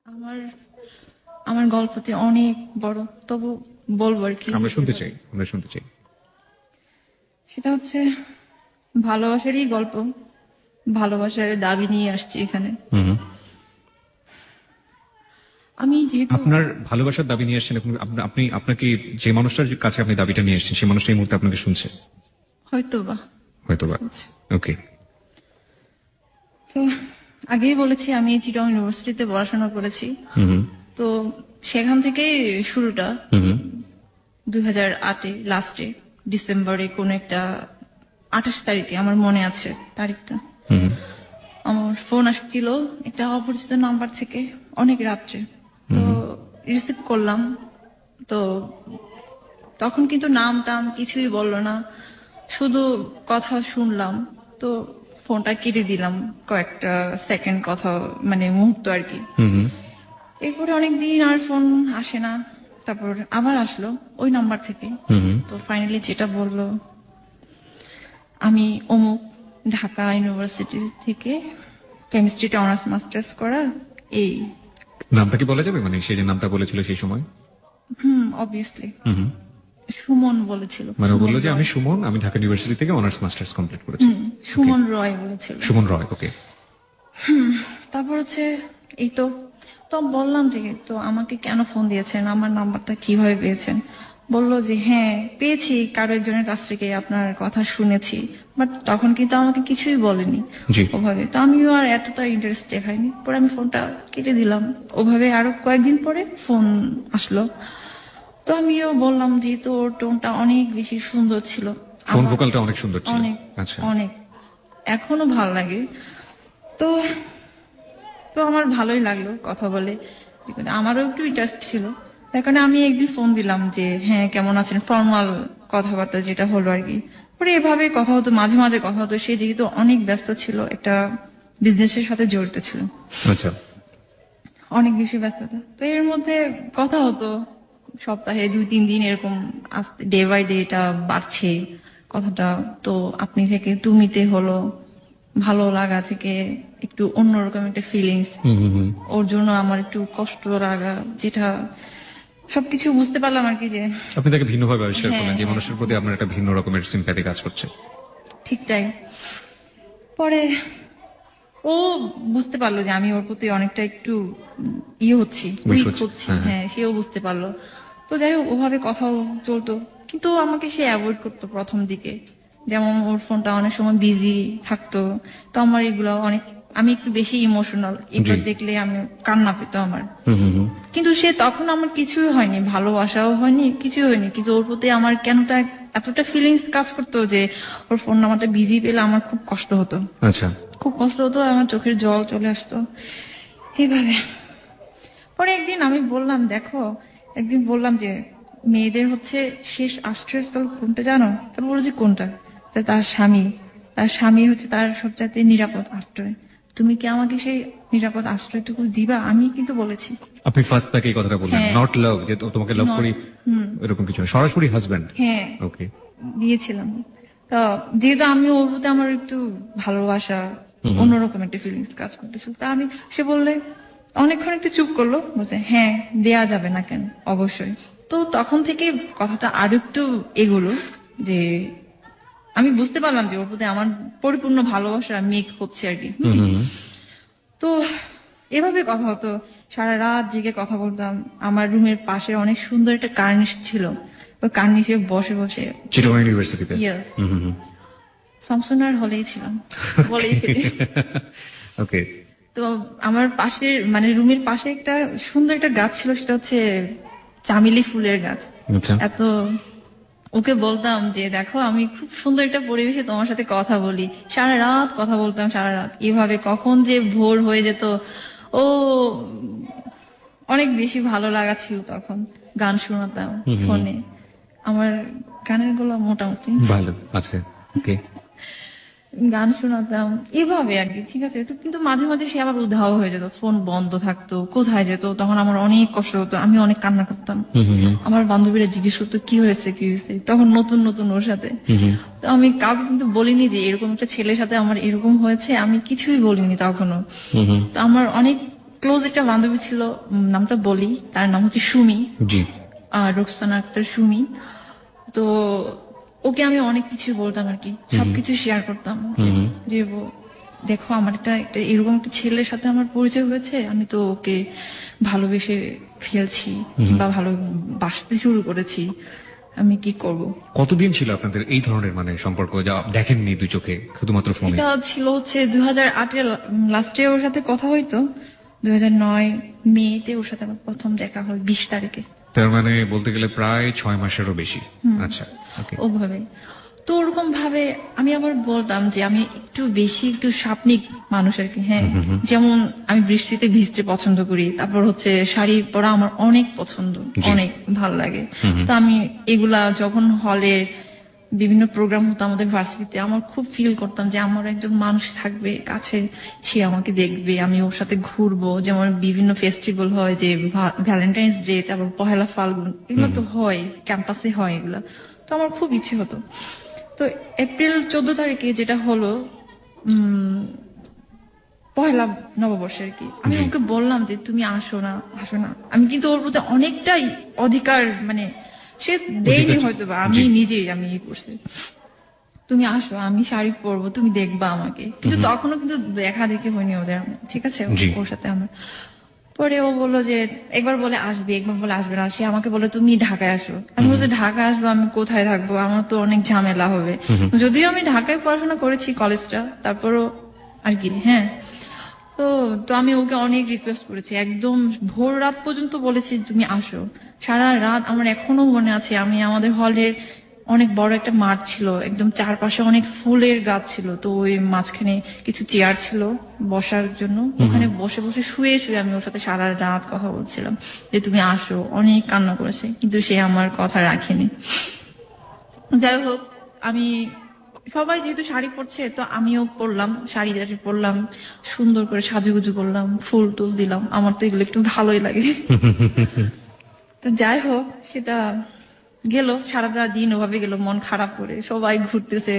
আমার আমার গল্পটি অনেক বড়, তবু বলবো আর কি। আমরা শুনতে চাই। সেটা হচ্ছে ভালোবাসারই গল্প, ভালোবাসার দাবি নিয়ে আসছি এখানে। আমি যেহেতু আপনার ভালোবাসার দাবি নিয়ে আসছেন, আপনি আপনাকে যে মানুষটার কাছে আপনি দাবিটা নিয়ে এসেছেন, সেই মানুষটা এই মুহূর্তে আপনাকে শুনছে হয়তোবা ওকে। তো আগেই বলেছি আমি চিটং ইউনিভার্সিটিতে পড়াশোনা করেছি। তো সেখান থেকে শুরুটা 2008 লাস্টে ডিসেম্বরে কোন একটা 28 তারিখে, আমার মনে আছে তারিখটা। আমার ফোন আসছিল একটা অপরিচিত নাম্বার থেকে অনেক রাত্রে। তো রিসিভ করলাম, তো তখন কিন্তু নাম টাম কিছুই বললো না, শুধু কথা শুনলাম। তো ফোনটা কেটে দিলাম, কয়েকটা সেকেন্ড কথা মানে মুহূর্ত আর কি। এরপরে অনেকদিন আর ফোন আসে না, তারপর আবার আসলো ওই নাম্বার থেকে। তো ফাইনালি যেটা বললো, আমি অমুক ঢাকা ইউনিভার্সিটি থেকে কেমিস্ট্রিতে অনার্স মাস্টার্স করা, এই নামটা কি বলা যাবে, মানে সে যে নামটা বলেছিল সেই সময়? অবভিয়াসলি সুমন বলেছিল। মানে বললো যে আমি সুমন, আমি ঢাকা ইউনিভার্সিটি থেকে অনার্স মাস্টার্স কমপ্লিট করেছি। সুমন রয় বলেছিল। সুমন রয়, ওকে। তারপর হচ্ছে এই তো বললাম যে তো আমাকে কেন ফোন দিয়েছেন, আমার নাম্বারটা কিভাবে পেয়েছেন? বললো যে হ্যাঁ পেয়েছি, কারো একজনের কাছ থেকে আপনার কথা শুনেছি, বাট তখন কিন্তু আমাকে কিছুই বলেনি ওভাবে। তো আমিও আর এতটা ইন্টারেস্ট দেখাইনি, পরে আমি ফোনটা কেটে দিলাম। ওভাবে আরো কয়েকদিন পরে ফোন আসলো, তো আমিও বললাম যে তো ওর টোনটা অনেক বেশি সুন্দর ছিল, ফোন ভোকালটা অনেক সুন্দর ছিল, অনেক, এখনো ভালো লাগে। তো তো আমার ভালোই লাগলো কথা বলে, আমারও একটু ইন্টারেস্ট ছিল, তার কারণে আমি একদিন ফোন দিলাম যে হ্যাঁ কেমন আছেন, ফর্মাল কথাবার্তা যেটা হলো আর কি। পরে এভাবে কথা হতো, মাঝে মাঝে কথা হতো। সে যেহেতু অনেক ব্যস্ত ছিল, একটা বিজনেসের সাথে জড়িত ছিল, অনেক বেশি ব্যস্ততা। তো এর মধ্যে কথা হতো সপ্তাহে 2-3 দিন এরকম, আস্তে ডে বাই ডে এটা বাড়ছে কথাটা। তো আপনি থেকে তুমিতে হলো, ভালো লাগা থেকে একটু অন্যরকম একটা ফিলিংস, ওর জন্য আমার একটু কষ্ট লাগা, যেটা সবকিছু বুঝতে পারলাম আর কি, যে আপনি তাকে ভিন্নভাবে আবিষ্কার করলেন, যে মানুষের প্রতি আপনার একটা ভিন্ন রকমের সিম্প্যাথি কাজ করছে। ঠিক তাই। পরে ও বুঝতে পারলো যে আমি ওর প্রতি অনেকটা একটু হচ্ছি, হ্যাঁ সেও বুঝতে পারলো। তো যাই হোক ওভাবে কথাও চলতো, কিন্তু আমাকে সে অ্যাভয়েড করতো প্রথম দিকে। যেমন ওর ফোনটা অনেক সময় বিজি থাকতো, তো আমার এগুলো অনেক, আমি একটু বেশি ইমোশনাল, এগুলো দেখলে আমি কান্না পেতো আমার। কিন্তু সে তখন আমার কিছুই হয়নি, ভালোবাসাও হয়নি, কিছুই হয়নি, কিন্তু ওর প্রতি আমার কেনটা এতটা ফিলিংস কাজ করতো যে ওর ফোন নাম্বারটা বিজি পেলে আমার খুব কষ্ট হতো। খুব কষ্ট হতো, আমার চোখের জল চলে আসতো এইভাবে। পরে একদিন আমি বললাম দেখো, একদিন বললাম যে মেয়েদের হচ্ছে শেষ আশ্রয়স্থল কোনটা জানো? তারপর বললো যে কোনটা? তার স্বামী হচ্ছে তার সবচাইতে নিরাপদ আশ্রয়। তুমি কি আমাকে সেই নিরাপদ আশ্রয়টুকু দিবা? আমি কিন্তু বলেছি। আপনি ফার্স্ট তাকে এই কথাটা বললেন, নট লাভ, যে তোমাকে লাভ করি এরকম কিছু, সরাসরি হাজবেন্ড। হ্যাঁ ওকে দিয়েছিলাম। তো যেহেতু আমি ওর প্রতি আমার একটু ভালোবাসা, অন্যরকম একটা ফিলিংস কাজ করতেছিল, তা আমি, সে বললে অনেকক্ষণ একটু চুপ করলো, বলছে হ্যাঁ দেয়া যাবে না কেন, অবশ্যই। তো তখন থেকে কথাটা আরো একটু এগোলো, যে আমি বুঝতে পারলাম যে ওর প্রতি আমার পরিপূর্ণ ভালোবাসা মেক হচ্ছে আর কি। তো এভাবে কথা হতো, সারা রাত জেগে কথা বলতাম। আমার রুমের পাশে অনেক সুন্দর একটা কার্নিশ ছিল, ওই কার্নিশে বসে বসে, চিটাগং ইউনিভার্সিটিতে, সামসুনার হলেই ছিলাম বলেই ফেলি। ওকে। তো আমার পাশে মানে রুমের পাশে একটা সুন্দর একটা গাছ ছিল, সেটা হচ্ছে চামেলি ফুলের গাছ। এত ওকে বলতাম যে দেখো আমি খুব সুন্দর একটা পরিবেশে তোমার সাথে কথা বলি, সারা রাত কথা বলতাম, সারা রাত এভাবে কখন যে ভোর হয়ে যেত। ও অনেক বেশি ভালো লাগা ছিল তখন, গান শোনাতাম ফোনে, আমার গানের গুলো মোটামুটি ভালো আছে, ওকে, গান শোনাতাম এভাবে আর কি, ঠিক আছে। তো কিন্তু মাঝে মাঝে সে আবার উধাও হয়ে যেত, ফোন বন্ধ থাকতো, কোথায় যেত, তখন আমার অনেক কষ্ট হতো, আমি অনেক কান্না করতাম। আমার বান্ধবীরা জিজ্ঞেস করতো কি হয়েছে, তখন নতুন নতুন ওর সাথে। তো আমি কাউকে কিন্তু বলিনি যে এরকম একটা ছেলের সাথে আমার এরকম হয়েছে, আমি কিছুই বলিনি তখনও। তো আমার অনেক ক্লোজ একটা বান্ধবী ছিল, নামটা বলি, তার নাম হচ্ছে সুমি, জি। রোকসানা আক্তার সুমি। তো ওকে আমি অনেক কিছু বলতাম আর কি, সবকিছু শেয়ার করতাম যে দেখো আমার একটা এরকম একটা ছেলের সাথে আমার পরিচয় হয়েছে, আমি তো ওকে ভালোবেসে ফেলছি বা ভালোবাসতে শুরু করেছি, আমি কি করব। কতদিন ছিল আপনাদের এই ধরনের মানে সম্পর্ক, যা দেখেননি দুই চোখে, শুধুমাত্র ফোনে? এটা ছিল হচ্ছে 2008-এর লাস্টে ওর সাথে কথা হইতো, 2009 মেতে ওর সাথে আমার প্রথম দেখা হয় 20 তারিখে। তার মানে বলতে গেলে প্রায় 6 মাসেরও বেশি। আচ্ছা, ওকে। ওভাবে তো ওরকম ভাবে আমি আবার বলতাম যে আমি একটু স্বপ্নিক মানুষ আর কি। হ্যাঁ, যেমন আমি বৃষ্টিতে ভিজতে পছন্দ করি, তারপর হচ্ছে শাড়ি পরা আমার অনেক পছন্দ, অনেক ভালো লাগে। তো আমি এগুলা যখন হলে বিভিন্ন প্রোগ্রাম হতো আমাদের ভার্সিটিতে, আমার খুব ফিল করতাম যে আমার একজন মানুষ থাকবে কাছে, সে আমাকে দেখবে, আমি ওর সাথে ঘুরবো। যেমন বিভিন্ন ফেস্টিভ্যাল হয়, যে ভ্যালেন্টাইন্স ডে, তারপর পহেলা ফাল্গুন, এগুলো তো হয়, ক্যাম্পাসে হয় এগুলা। তো আমার খুব ইচ্ছে হতো। তো এপ্রিল 14 তারিখে যেটা হলো পহেলা নববর্ষে আর কি, আমি ওকে বললাম যে তুমি আসো না। আমি কিন্তু ওর প্রতি অনেকটাই অধিকার, মানে সে দেয়নি হয়তো, বা আমি নিজেই আমি করছি, তুমি আসো, আমি শাড়ি পরবো, তুমি দেখবা আমাকে। কিন্তু তখনও কিন্তু দেখা দেখি হয়নি ওদের, ঠিক আছে, ওর সাথে আমার। পরে ও বললো যে একবার বলে আসবে, একবার বলে আসবে না। সে আমাকে বলে তুমি ঢাকায় আসো। আমি বলছি ঢাকায় আসবো, আমি কোথায় থাকবো, আমার তো অনেক ঝামেলা হবে। যদিও আমি ঢাকায় পড়াশোনা করেছি কলেজটা, তারপরও আর কি। হ্যাঁ, তো আমি ওকে অনেক রিকোয়েস্ট করেছি, একদম ভোর রাত পর্যন্ত বলেছি তুমি আসো। সারা রাত আমার এখনো মনে আছে, আমি আমাদের হলের অনেক বড় একটা মাঠ ছিল, একদম চারপাশে অনেক ফুলের গাছ ছিল, তো ওই মাঝখানে কিছু চেয়ার ছিল বসার জন্য, ওখানে বসে বসে শুয়ে আমি ওর সাথে সারা রাত কথা বলছিলাম যে তুমি আসো। অনেক কান্না করেছে, কিন্তু সে আমার কথা রাখেনি। যাই হোক, আমি সবাই যেহেতু শাড়ি পরছে, তো আমিও পরলাম, শাড়ি পরলাম, সুন্দর করে সাজুগুজু করলাম, ফুল টুল দিলাম, আমার তো এগুলো একটু ভালোই লাগে। তো যাই হোক, সেটা গেল, সারাটা দিন ওভাবে গেল, মন খারাপ করে সবাই ঘুরতেছে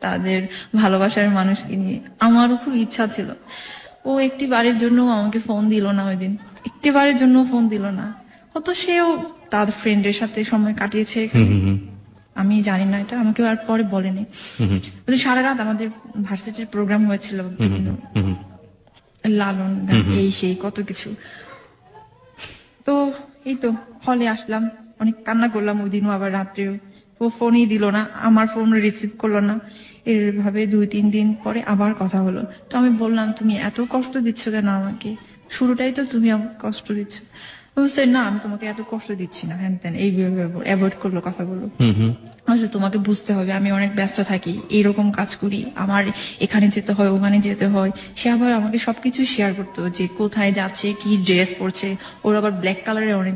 তাদের ভালোবাসার মানুষকে নিয়ে। আমারও খুব ইচ্ছা ছিল। ও একটি বারের জন্য আমাকে ফোন দিল না ওই দিন, একটি বারের জন্য ফোন দিল না। হয়তো সেও তার ফ্রেন্ডের সাথে সময় কাটিয়েছে এখানে, আমি জানি না, এটা আমাকে আর পরে বলেনি। সারা রাত আমাদের ভার্সিটির প্রোগ্রাম হয়েছিল, লালন গান, এই সেই কত কিছু। তো এই তো হলে আসলাম, অনেক কান্না করলাম ওই দিনও, আবার রাত্রেও। ও ফোনই দিল না, আমার ফোন রিসিভ করলো না। এভাবে 2-3 দিন পরে আবার কথা হলো। তো আমি বললাম তুমি এত কষ্ট দিচ্ছ কেন আমাকে, শুরুটাই তো তুমি আমাকে কষ্ট দিচ্ছ। বলছে না, আমি তোমাকে এত কষ্ট দিচ্ছি না, হ্যান ত্যান, এইভাবে অ্যাভয়েড করলো কথাগুলো। আসলে তোমাকে বুঝতে হবে, আমি অনেক ব্যস্ত থাকি, এইরকম কাজ করি, আমার এখানে যেতে হয়, ওখানে যেতে হয়। সে আবার আমাকে সবকিছু শেয়ার করতো, যে কোথায় যাচ্ছে, কি ড্রেস পরছে। ওর আবার ব্ল্যাক কালারের অনেক,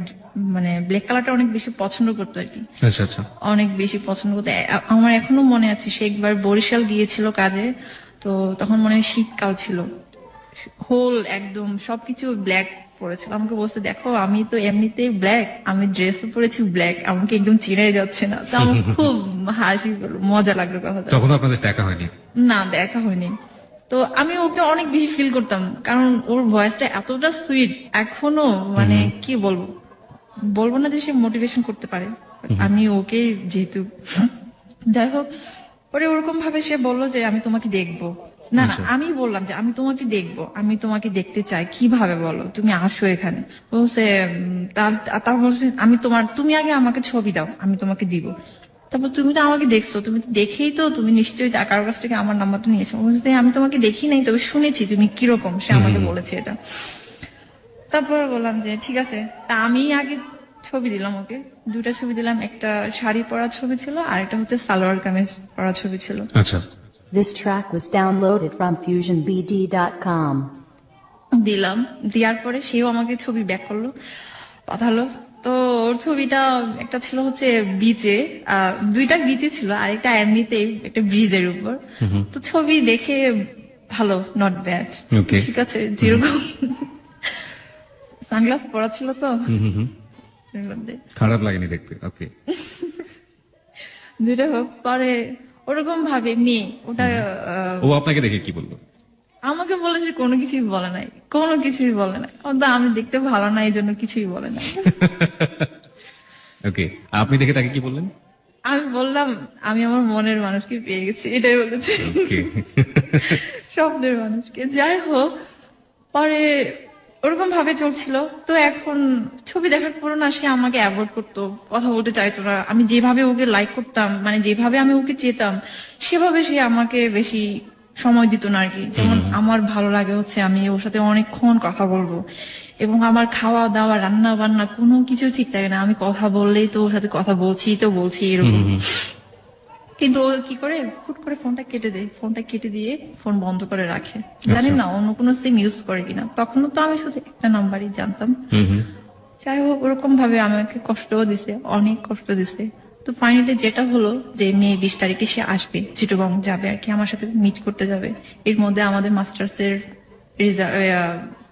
মানে ব্ল্যাক কালারটা অনেক বেশি পছন্দ করতো আর কি। আচ্ছা আচ্ছা, অনেক বেশি পছন্দ করতো। আমার এখনো মনে আছে, সে একবার বরিশাল গিয়েছিল কাজে, তো তখন মনে হয় শীতকাল ছিল, হোল একদম সবকিছু ব্ল্যাক পরেছিল। আমাকে বলছে দেখো আমি তো এমনিতেই ব্ল্যাক, আমি ড্রেসও পরেছি ব্ল্যাক, আমাকে একদম চিনাই যাচ্ছে না। তো আমার খুব হাসি পেলো, মজা লাগলো কথা। তখন আপনাদের দেখা হয়নি? না, দেখা হয়নি। তো আমি ওকে অনেক বেশি ফিল করতাম, কারণ ওর ভয়েসটা এতটা সুইট এখনো, মানে কি বলবো না যে সে মোটিভেশন করতে পারে, আমি ওকে যেহেতু। যাই হোক, পরে ওরকম ভাবে সে বললো যে আমি তোমাকে দেখবো। না, আমি বললাম যে আমি তোমাকে দেখবো, আমি তোমাকে দেখতে চাই, কিভাবে বলো, তুমি আসো এখানে। বলছে তারপর বলছে তুমি আগে আমাকে ছবি দাও, আমি তোমাকে দিব। তারপর তুমি তো আমাকে দেখছো, তুমি তো দেখেই তো, তুমি নিশ্চয়ই কারোর কাছ থেকে আমার নাম্বারটা নিয়েছো। বলছে আমি তোমাকে দেখি নাই, তবে শুনেছি তুমি কিরকম, সে আমাকে বলেছে এটা। তারপর বললাম যে ঠিক আছে। তা আমি আগে ছবি দিলাম ওকে, 2টা ছবি দিলাম, একটা শাড়ি পরা ছবি ছিল, আর একটা হচ্ছে সালোয়ার কামিজ পরা ছবি ছিল। আচ্ছা, This track was downloaded from FusionBD.com. দিলাম, দেওয়ার পরে সেও আমাকে ছবি ব্যাক করলো, পাঠালো। তো ওর ছবিটা একটা ছিল হচ্ছে বিচে, 2টা বিচে ছিল, আর একটা এমনিতেই একটা ব্রিজের উপর। তো ছবি দেখে ভালো, নট ব্যাড, ঠিক আছে, যেরকম সানগ্লাস পরা ছিল তো খারাপ লাগেনি দেখতে। ওকে, যেটা হোক, পরে ওরকম ভাবে মেয়ে ওটা। ও আপনাকে দেখে কি বললো? আমাকে বলে সে কোনো কিছুই বলে নাই, কোনো কিছুই বলে নাই। অন্তত আমি দেখতে ভালো না এই জন্য কিছুই বলে নাই। ওকে, আপনি দেখে তাকে কি বললেন? আমি বললাম আমি আমার মনের মানুষকে পেয়ে গেছি, এটাই বলেছি। ওকে। স্বপ্নের মানুষকে। যাই হোক, পরে ওরকম ভাবে চলছিল। তো এখন ছবি দেখার পর না সে আমাকে অ্যাভয়েড করতো, কথা বলতে চাইতো না। আমি যেভাবে ওকে লাইক করতাম, মানে যেভাবে আমি ওকে চেতাম, সেভাবে সে আমাকে বেশি সময় দিত না আর কি। যেমন আমার ভালো লাগে হচ্ছে আমি ওর সাথে অনেকক্ষণ কথা বলবো, এবং আমার খাওয়া দাওয়া রান্না বান্না কোনো কিছু ঠিক থাকে না, আমি কথা বললেই তো ওর সাথে কথা বলছি এরকম। কিন্তু ও কি করে, হুট করে ফোনটা কেটে দিয়ে ফোন বন্ধ করে রাখে। জানি না অন্য কোনো সিম ইউজ করে কিনা, তখনও তো আমি শুধু একটা নাম্বারই জানতাম। যাই হোক, ওরকম ভাবে আমাকে কষ্টও দিছে, অনেক কষ্ট দিছে। তো ফাইনালি যেটা হলো যে মে 20 তারিখে সে আসবে, চিটাগং যাবে আর কি, আমার সাথে মিট করতে যাবে। এর মধ্যে আমাদের মাস্টার্স এর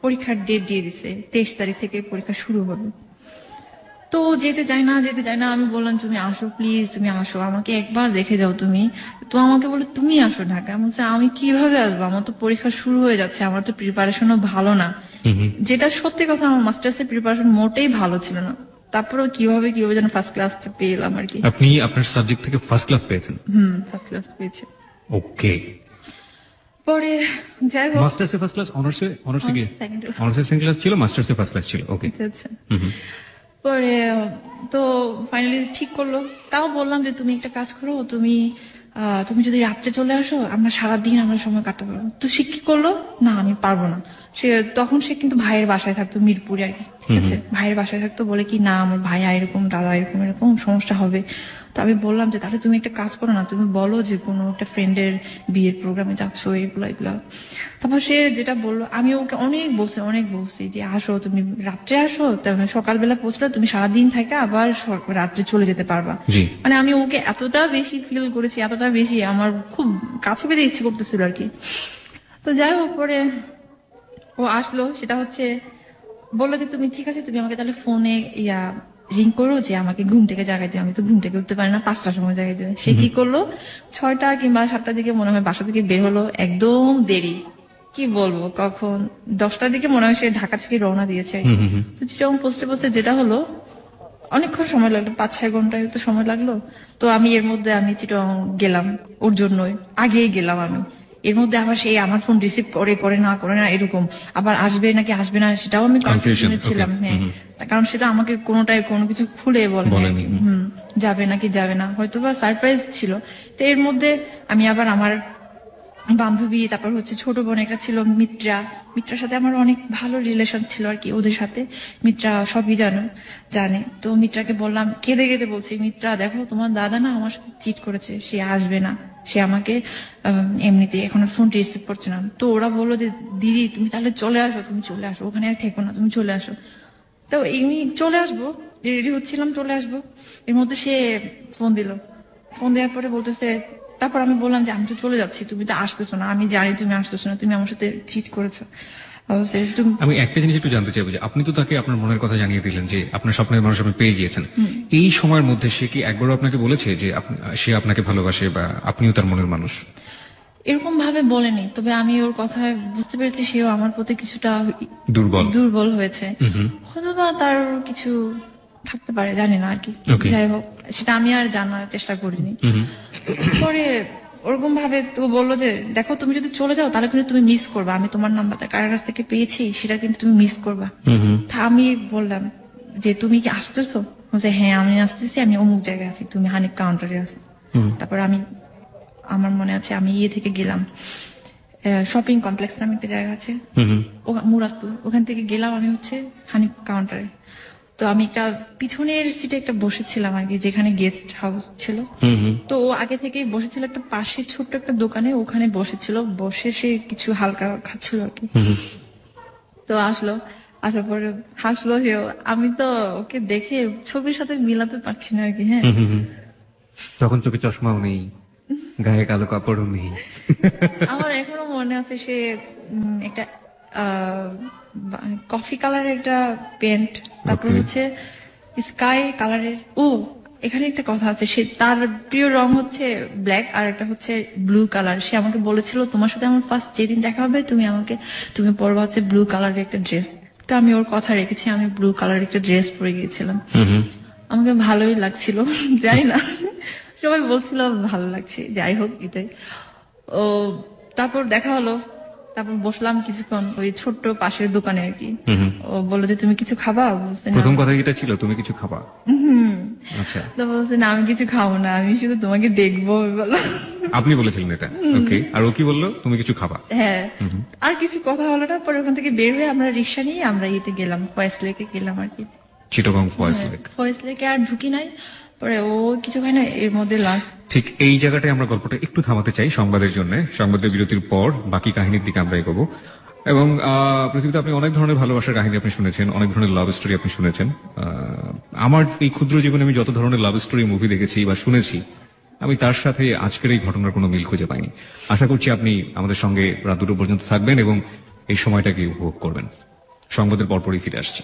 পরীক্ষার ডেট দিয়ে দিছে, 23 তারিখ থেকে পরীক্ষা শুরু হবে। তো যেতে চাই না, আমি বললাম তুমি আসো প্লিজ, তুমি আসো, আমাকে একবার দেখে যাও তুমি। তো আমাকে বলে তুমি আসো ঢাকা। আমি বলছি আমি কিভাবে আসবো, আমার তো পরীক্ষা শুরু হয়ে যাচ্ছে, আমার তো প্রিপারেশনও ভালো না। যেটা সত্যি কথা, আমার মাস্টার্স এর প্রিপারেশন মোটেই ভালো ছিল না। তারপরেও কিভাবে যেন ফার্স্ট ক্লাসটা পেলাম আর কি। আপনি আপনার সাবজেক্ট থেকে ফার্স্ট ক্লাস পেয়েছেন? ফার্স্ট ক্লাস পেয়েছে। ওকে। পরে যাই হোক, মাস্টার্সে ফার্স্ট ক্লাস, অনার্সে কি? second year। অনার্সে সেকেন্ড ক্লাস ছিল, মাস্টার্সে ফার্স্ট ক্লাস ছিল। ওকে। আচ্ছা। পরে তো ফাইনালি ঠিক করলো। তাও বললাম যে তুমি একটা কাজ করো, তুমি যদি রাত্রে চলে আসো, আমরা সারাদিন আমরা সময় কাটাতে পারবো। তো সে কি করলো, না আমি পারবো না। তখন সে কিন্তু ভাইয়ের বাসায় থাকতো, মিরপুরে আর কি, ঠিক আছে। ভাইয়ের বাসায় থাকতো, বলে কি না আমার ভাইয়া এরকম, দাদা এরকম সমস্যা হবে। তো আমি বললাম যে তাহলে তুমি একটা কাজ করো না, তুমি বলো যে কোনো একটা ফ্রেন্ডের বিয়ের প্রোগ্রামে যাচ্ছ, এগুলা। তারপর সে যেটা বললো, আমি ওকে অনেক বলছি যে আসো, তুমি রাত্রে আসো, সকালবেলা পৌঁছলে তুমি সারাদিন থাকে আবার রাত্রে চলে যেতে পারবা। মানে আমি ওকে এতটা বেশি ফিল করেছি, এতটা বেশি আমার খুব কাছে পেতে ইচ্ছে করতেছিল আর কি। তো যাই হোক, পরে ও আসলো, সেটা হচ্ছে বললো যে তুমি ঠিক আছে, তুমি আমাকে তাহলে ফোনে রিং করো যে আমাকে ঘুম থেকে জাগাই দিও। আমি তো ঘুম থেকে উঠতে পারি না, 5টার সময় জাগাই দিও। সে কি করলো, 6টা কিংবা 7টার দিকে মনে হয় বাসা থেকে বের হলো, একদম দেরি। কি বলবো, কখন 10টার দিকে মনে হয় সে ঢাকা থেকে রওনা দিয়েছে। তো চিটাগং পৌঁছতে যেটা হলো, অনেকক্ষণ সময় লাগলো, 5-6 ঘন্টা তো সময় লাগলো। তো আমি এর মধ্যে আমি চিটাগং গেলাম ওর জন্যই, আগেই গেলাম আমি। এর মধ্যে আবার সেই আমার ফোন রিসিভ করে না এরকম, আবার আসবে নাকি আসবে না সেটাও আমি কনফিউশনে ছিলাম। হ্যাঁ, কারণ সেটা আমাকে কোনো কিছু খুলে বলেনি, যাবে নাকি যাবে না, হয়তো বা সারপ্রাইজ ছিল। তো এর মধ্যে আমি আবার আমার বান্ধবী, তারপর হচ্ছে ছোট বোন একটা ছিল মিত্রার সাথে আমার অনেক ভালো রিলেশন ছিল আর কি ওদের সাথে। মিত্রা সবই জানে। তো মিত্রাকে বললাম, কেঁদে বলছি, মিত্রা দেখো তোমার দাদা না আমার সাথে চিট করেছে, সে আসবে না, সে আমাকে এমনিতে এখন ফোন রিসিভ করছে না। তো ওরা বললো যে দিদি তুমি তাহলে চলে আসো, ওখানে আর থেকো না, তুমি চলে আসো। তো এমনি চলে আসবো, রেডি হচ্ছিলাম, চলে আসবো। এর মধ্যে সে ফোন দেওয়ার পরে বলতেছে, তারপর আমি বললাম যে আমি তো চলে যাচ্ছি, তুমি তো আসতেছো না, আমি জানি তুমি আসতেছো না, তুমি আমার সাথে চিট করেছো। আমি একটা জিনিস একটু জানতে চাইবো যে আপনি তো তাকে আপনার মনের কথা জানিয়ে দিলেন যে আপনার স্বপ্নের মানুষ আপনি পেয়ে গিয়েছেন, এই সময়ের মধ্যে সে কি একবারও আপনাকে বলেছে যে সে আপনাকে ভালোবাসে বা আপনিও তার মনের মানুষ? এরকম ভাবে বলেনি, তবে আমি ওর কথায় বুঝতে পেরেছি সেও আমার প্রতি কিছুটা দুর্বল হয়েছে। হয়তো বা তার কিছু থাকতে পারে, জানি না আর কি। যাই হোক, সেটা আমি আর জানার চেষ্টা করিনি। পরে ওরকম ভাবে তো বললো যে দেখো তুমি যদি চলে যাও তাহলে কিন্তু তুমি মিস করবা, আমি তোমার নাম্বারটা কার কাছ থেকে পেয়েছি সেটা কিন্তু তুমি মিস করবা। তা আমি বললাম যে তুমি কি আসতেছো? বলছে হ্যাঁ আমি আসতেছি, আমি অমুক জায়গায় আছি, তুমি হানিফ কাউন্টারে আসো। তারপর আমার মনে আছে আমি থেকে গেলাম শপিং কমপ্লেক্স নামে একটা জায়গা আছে মুরাদপুর, ওখান থেকে গেলাম আমি হচ্ছে হানিফ কাউন্টারে। তো আমি একটা পিছনের সিটে একটা বসেছিলাম আর কি, যেখানে গেস্ট হাউস ছিল। তো ও আগে থেকেই বসেছিল একটা পাশে ছোট্ট একটা দোকানে, ওখানে বসে সে কিছু হালকা খাচ্ছিল আর কি। তো আসার পরে হাসলো সেও। আমি তো ওকে দেখে ছবির সাথে মিলাতে পারছি না আর কি। হ্যাঁ, তখন চোখে চশমাও নেই, গায়ে কালো কাপড়ও নেই। আমার এখনো মনে আছে সে একটা কফি কালারের একটা প্যান্ট, তারপর হচ্ছে স্কাই কালারের, এখানে একটা কথা আছে, সে তার প্রিয় রং হচ্ছে ব্ল্যাক আর একটা হচ্ছে ব্লু কালার। সে আমাকে বলেছিল তোমার সাথে আমার ফার্স্ট যেদিন দেখা হবে তুমি পরবা হচ্ছে ব্লু কালারের একটা ড্রেস। তো আমি ওর কথা রেখেছি, আমি ব্লু কালারের একটা ড্রেস পরে গিয়েছিলাম। আমাকে ভালোই লাগছিল, জানি না সবাই বলছিল ভালো লাগছে, যাই হোক এটাই। ও তারপর দেখা হলো, তারপর বসলাম কিছুক্ষণ ওই ছোট্ট পাশের দোকানে আর কি। ও বললো যে তুমি কিছু খাবা? বলছে না। প্রথম কথা এটা ছিল তুমি কিছু খাবা? আচ্ছা। তো বলছে না আমি কিছু খাবো না, আমি শুধু তোমাকে দেখবো বলো। আপনি বলেছিলেন এটা? ওকে। আর ও কি বললো? তুমি কিছু খাবা? হ্যাঁ। আর কিছু কথা হলো না, পরে ওখান থেকে বের হয়ে আমরা রিক্সা নিয়ে আমরা ইয়েতে গেলাম, ফয়েজ লেকে গেলাম আর কি। চিটাগং ফয়েজ লেক। ফয়েজ লেকে আর ঢুকি নাই, পরে ও কিছু হয় না, এর মধ্যে লাস্ট। ঠিক এই জায়গাটায় আমরা গল্পটা একটু থামাতে চাই সংবাদের জন্য। সংবাদের বিরতির পর বাকি কাহিনীর দিকে আমরা এগোবো। এবং পৃথিবীতে আপনি অনেক ধরনের ভালোবাসার কাহিনী আপনি শুনেছেন, অনেক ধরনের লাভ স্টোরি আপনি শুনেছেন। আমার এই ক্ষুদ্র জীবনে আমি যত ধরনের লাভ স্টোরি মুভি দেখেছি বা শুনেছি, আমি তার সাথে আজকের এই ঘটনার কোনো মিল খুঁজে পাইনি। আশা করছি আপনি আমাদের সঙ্গে রাত 2টো পর্যন্ত থাকবেন এবং এই সময়টাকে উপভোগ করবেন। সংবাদের পরপরই ফিরে আসছি।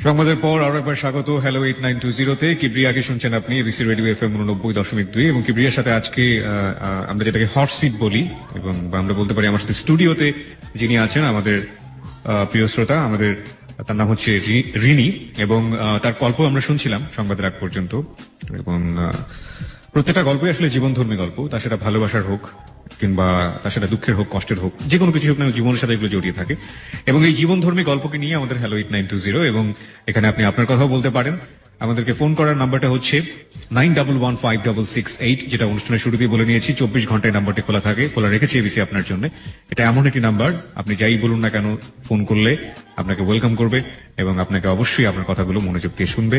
সংবাদের পর আরো একবার স্বাগত হ্যালো 8920-তে। কিবরিয়াকে শুনছেন আপনি এবিসি রেডিও FM 89.2 এবং কিবরিয়ার সাথে আজকে আমরা যেটাকে হট সিট বলি, এবং আমরা বলতে পারি আমার সাথে স্টুডিওতে যিনি আছেন আমাদের প্রিয় শ্রোতা, আমাদের তার নাম হচ্ছে রিনি, এবং তার গল্প আমরা শুনছিলাম সংবাদের আগ পর্যন্ত। এবং প্রত্যেকটা গল্পই আসলে জীবনধর্মী গল্প, তা সেটা ভালোবাসার হোক কিংবা তা সেটা দুঃখের হোক, কষ্টের হোক, যে কোনো কিছু হোক না, জীবনের সাথে এগুলো জড়িয়ে থাকে। এবং এই জীবনধর্মী গল্পকে নিয়ে আমাদের হ্যালো 8920, এবং এখানে আপনি আপনার কথাও বলতে পারেন। আমাদেরকে ফোন করার নাম্বারটা হচ্ছে 91156668, যেটা অনুষ্ঠানের শুরুতেই বলে নিয়েছি। 24 ঘন্টায় নাম্বারটি খোলা থাকে, খোলা রেখেছি এবিসি আপনার জন্য। এটা এমন একটি নাম্বার, আপনি যাই বলুন না কেন ফোন করলে আপনাকে ওয়েলকাম করবে এবং আপনাকে অবশ্যই আপনার কথাগুলো মনোযোগ দিয়ে শুনবে।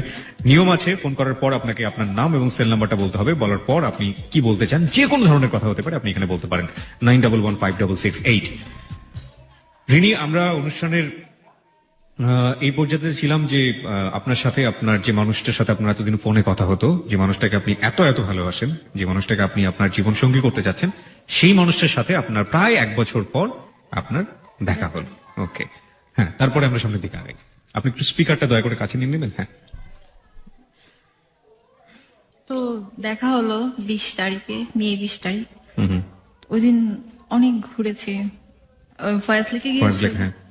নিয়ম আছে, ফোন করার পর আপনাকে আপনার নাম এবং সেল নাম্বারটা বলতে হবে। বলার পর আপনি কি বলতে চান, যে কোনো ধরনের কথা হতে পারে, আপনি এখানে বলতে পারেন 91156668। রিনি, আমরা অনুষ্ঠানের এই পর্যায়ে ছিলাম যে আপনার সাথে, আপনার যে মানুষটার সাথে আপনার এতদিন ফোনে কথা হতো, যে মানুষটাকে আপনি এত এত ভালোবাসেন, যে মানুষটাকে আপনি আপনার জীবন সঙ্গী করতে যাচ্ছেন, সেই মানুষটার সাথে আপনার প্রায় 1 বছর পর আপনার দেখা হলো। ওকে, হ্যাঁ, তারপরে আমরা সামনের দিকে আগাই। আপনি একটু স্পিকারটা দয়া করে কাছে নিয়ে নেবেন। হ্যাঁ। তো দেখা হলো 20 তারিখে, মে 20 তারিখ। ওই দিন অনেক ঘুরেছি, ফয়েজ লেকে গিয়েছি।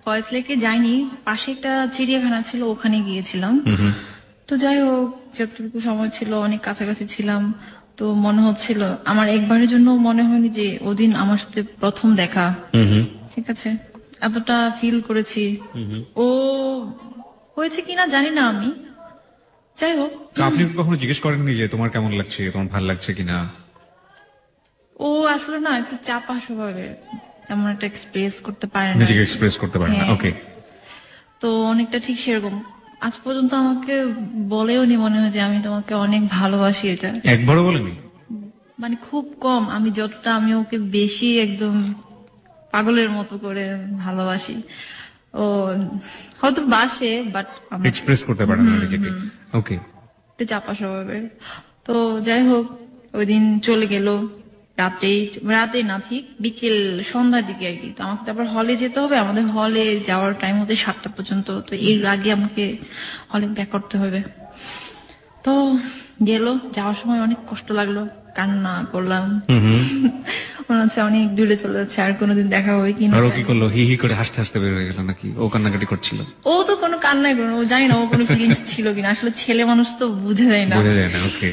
ফয়েজ লেকে যাইনি, পাশে একটা চিড়িয়াখানা ছিল, ওখানে গিয়েছিলাম। তো যাই হোক, যতটুকু সময় ছিল অনেক কাছাকাছি ছিলাম। তো মনে হচ্ছিল, আমার একবারের জন্য মনে হয়নি যে ওদিন আমার সাথে প্রথম দেখা। ঠিক আছে, এতটা ফিল করেছি। ও হয়েছে কিনা জানি না আমি, যাই হোক। আপনি কখনো জিজ্ঞেস করেননি যে তোমার কেমন লাগছে, তোমার ভালো লাগছে কিনা? ও আসলে না একটু চাপা স্বভাবের, তেমন একটা এক্সপ্রেস করতে পারে না, নিজেকে এক্সপ্রেস করতে পারে না। ওকে। তো অনেকটা ঠিক সেরকম। আজ পর্যন্ত আমাকে বলেও নি মনে হয় যে আমি তোমাকে অনেক ভালোবাসি, এটা একবারও বলেনি। মানে খুব কম, আমি যতটা আমি ওকে বেশি একদম পাগলের মতো করে ভালোবাসি। ও হয়তো বাসে, বাট এক্সপ্রেস করতে পারে না নিজেকে। ওকে। একটু চাপা স্বভাবের। তো যাই হোক, ওই দিন চলে গেল রাতে না, ঠিক বিকেল সন্ধ্যার দিকে আর কি। তো আমাকে তো আবার হলে যেতে হবে, আমাদের হলে যাওয়ার টাইম হতে 7টা পর্যন্ত। তো এর আগে আমাকে হলে ব্যাক করতে হবে। তো গেল, যাওয়ার সময় অনেক কষ্ট লাগলো, কান্না করলাম। মনে হচ্ছে অনেক দূরে চলে যাচ্ছে, আর কোনোদিন দেখা হবে কিনা। আর ও কি করলো? হি হি করে হাসতে হাসতে বের হয়ে গেল নাকি ও কান্নাকাটি করছিল? ও তো কোনো কান্নাই করলো, ও জানি না ও কোনো ফিলিংস ছিল কিনা, আসলে ছেলে মানুষ তো বুঝে যায় না। ওকে।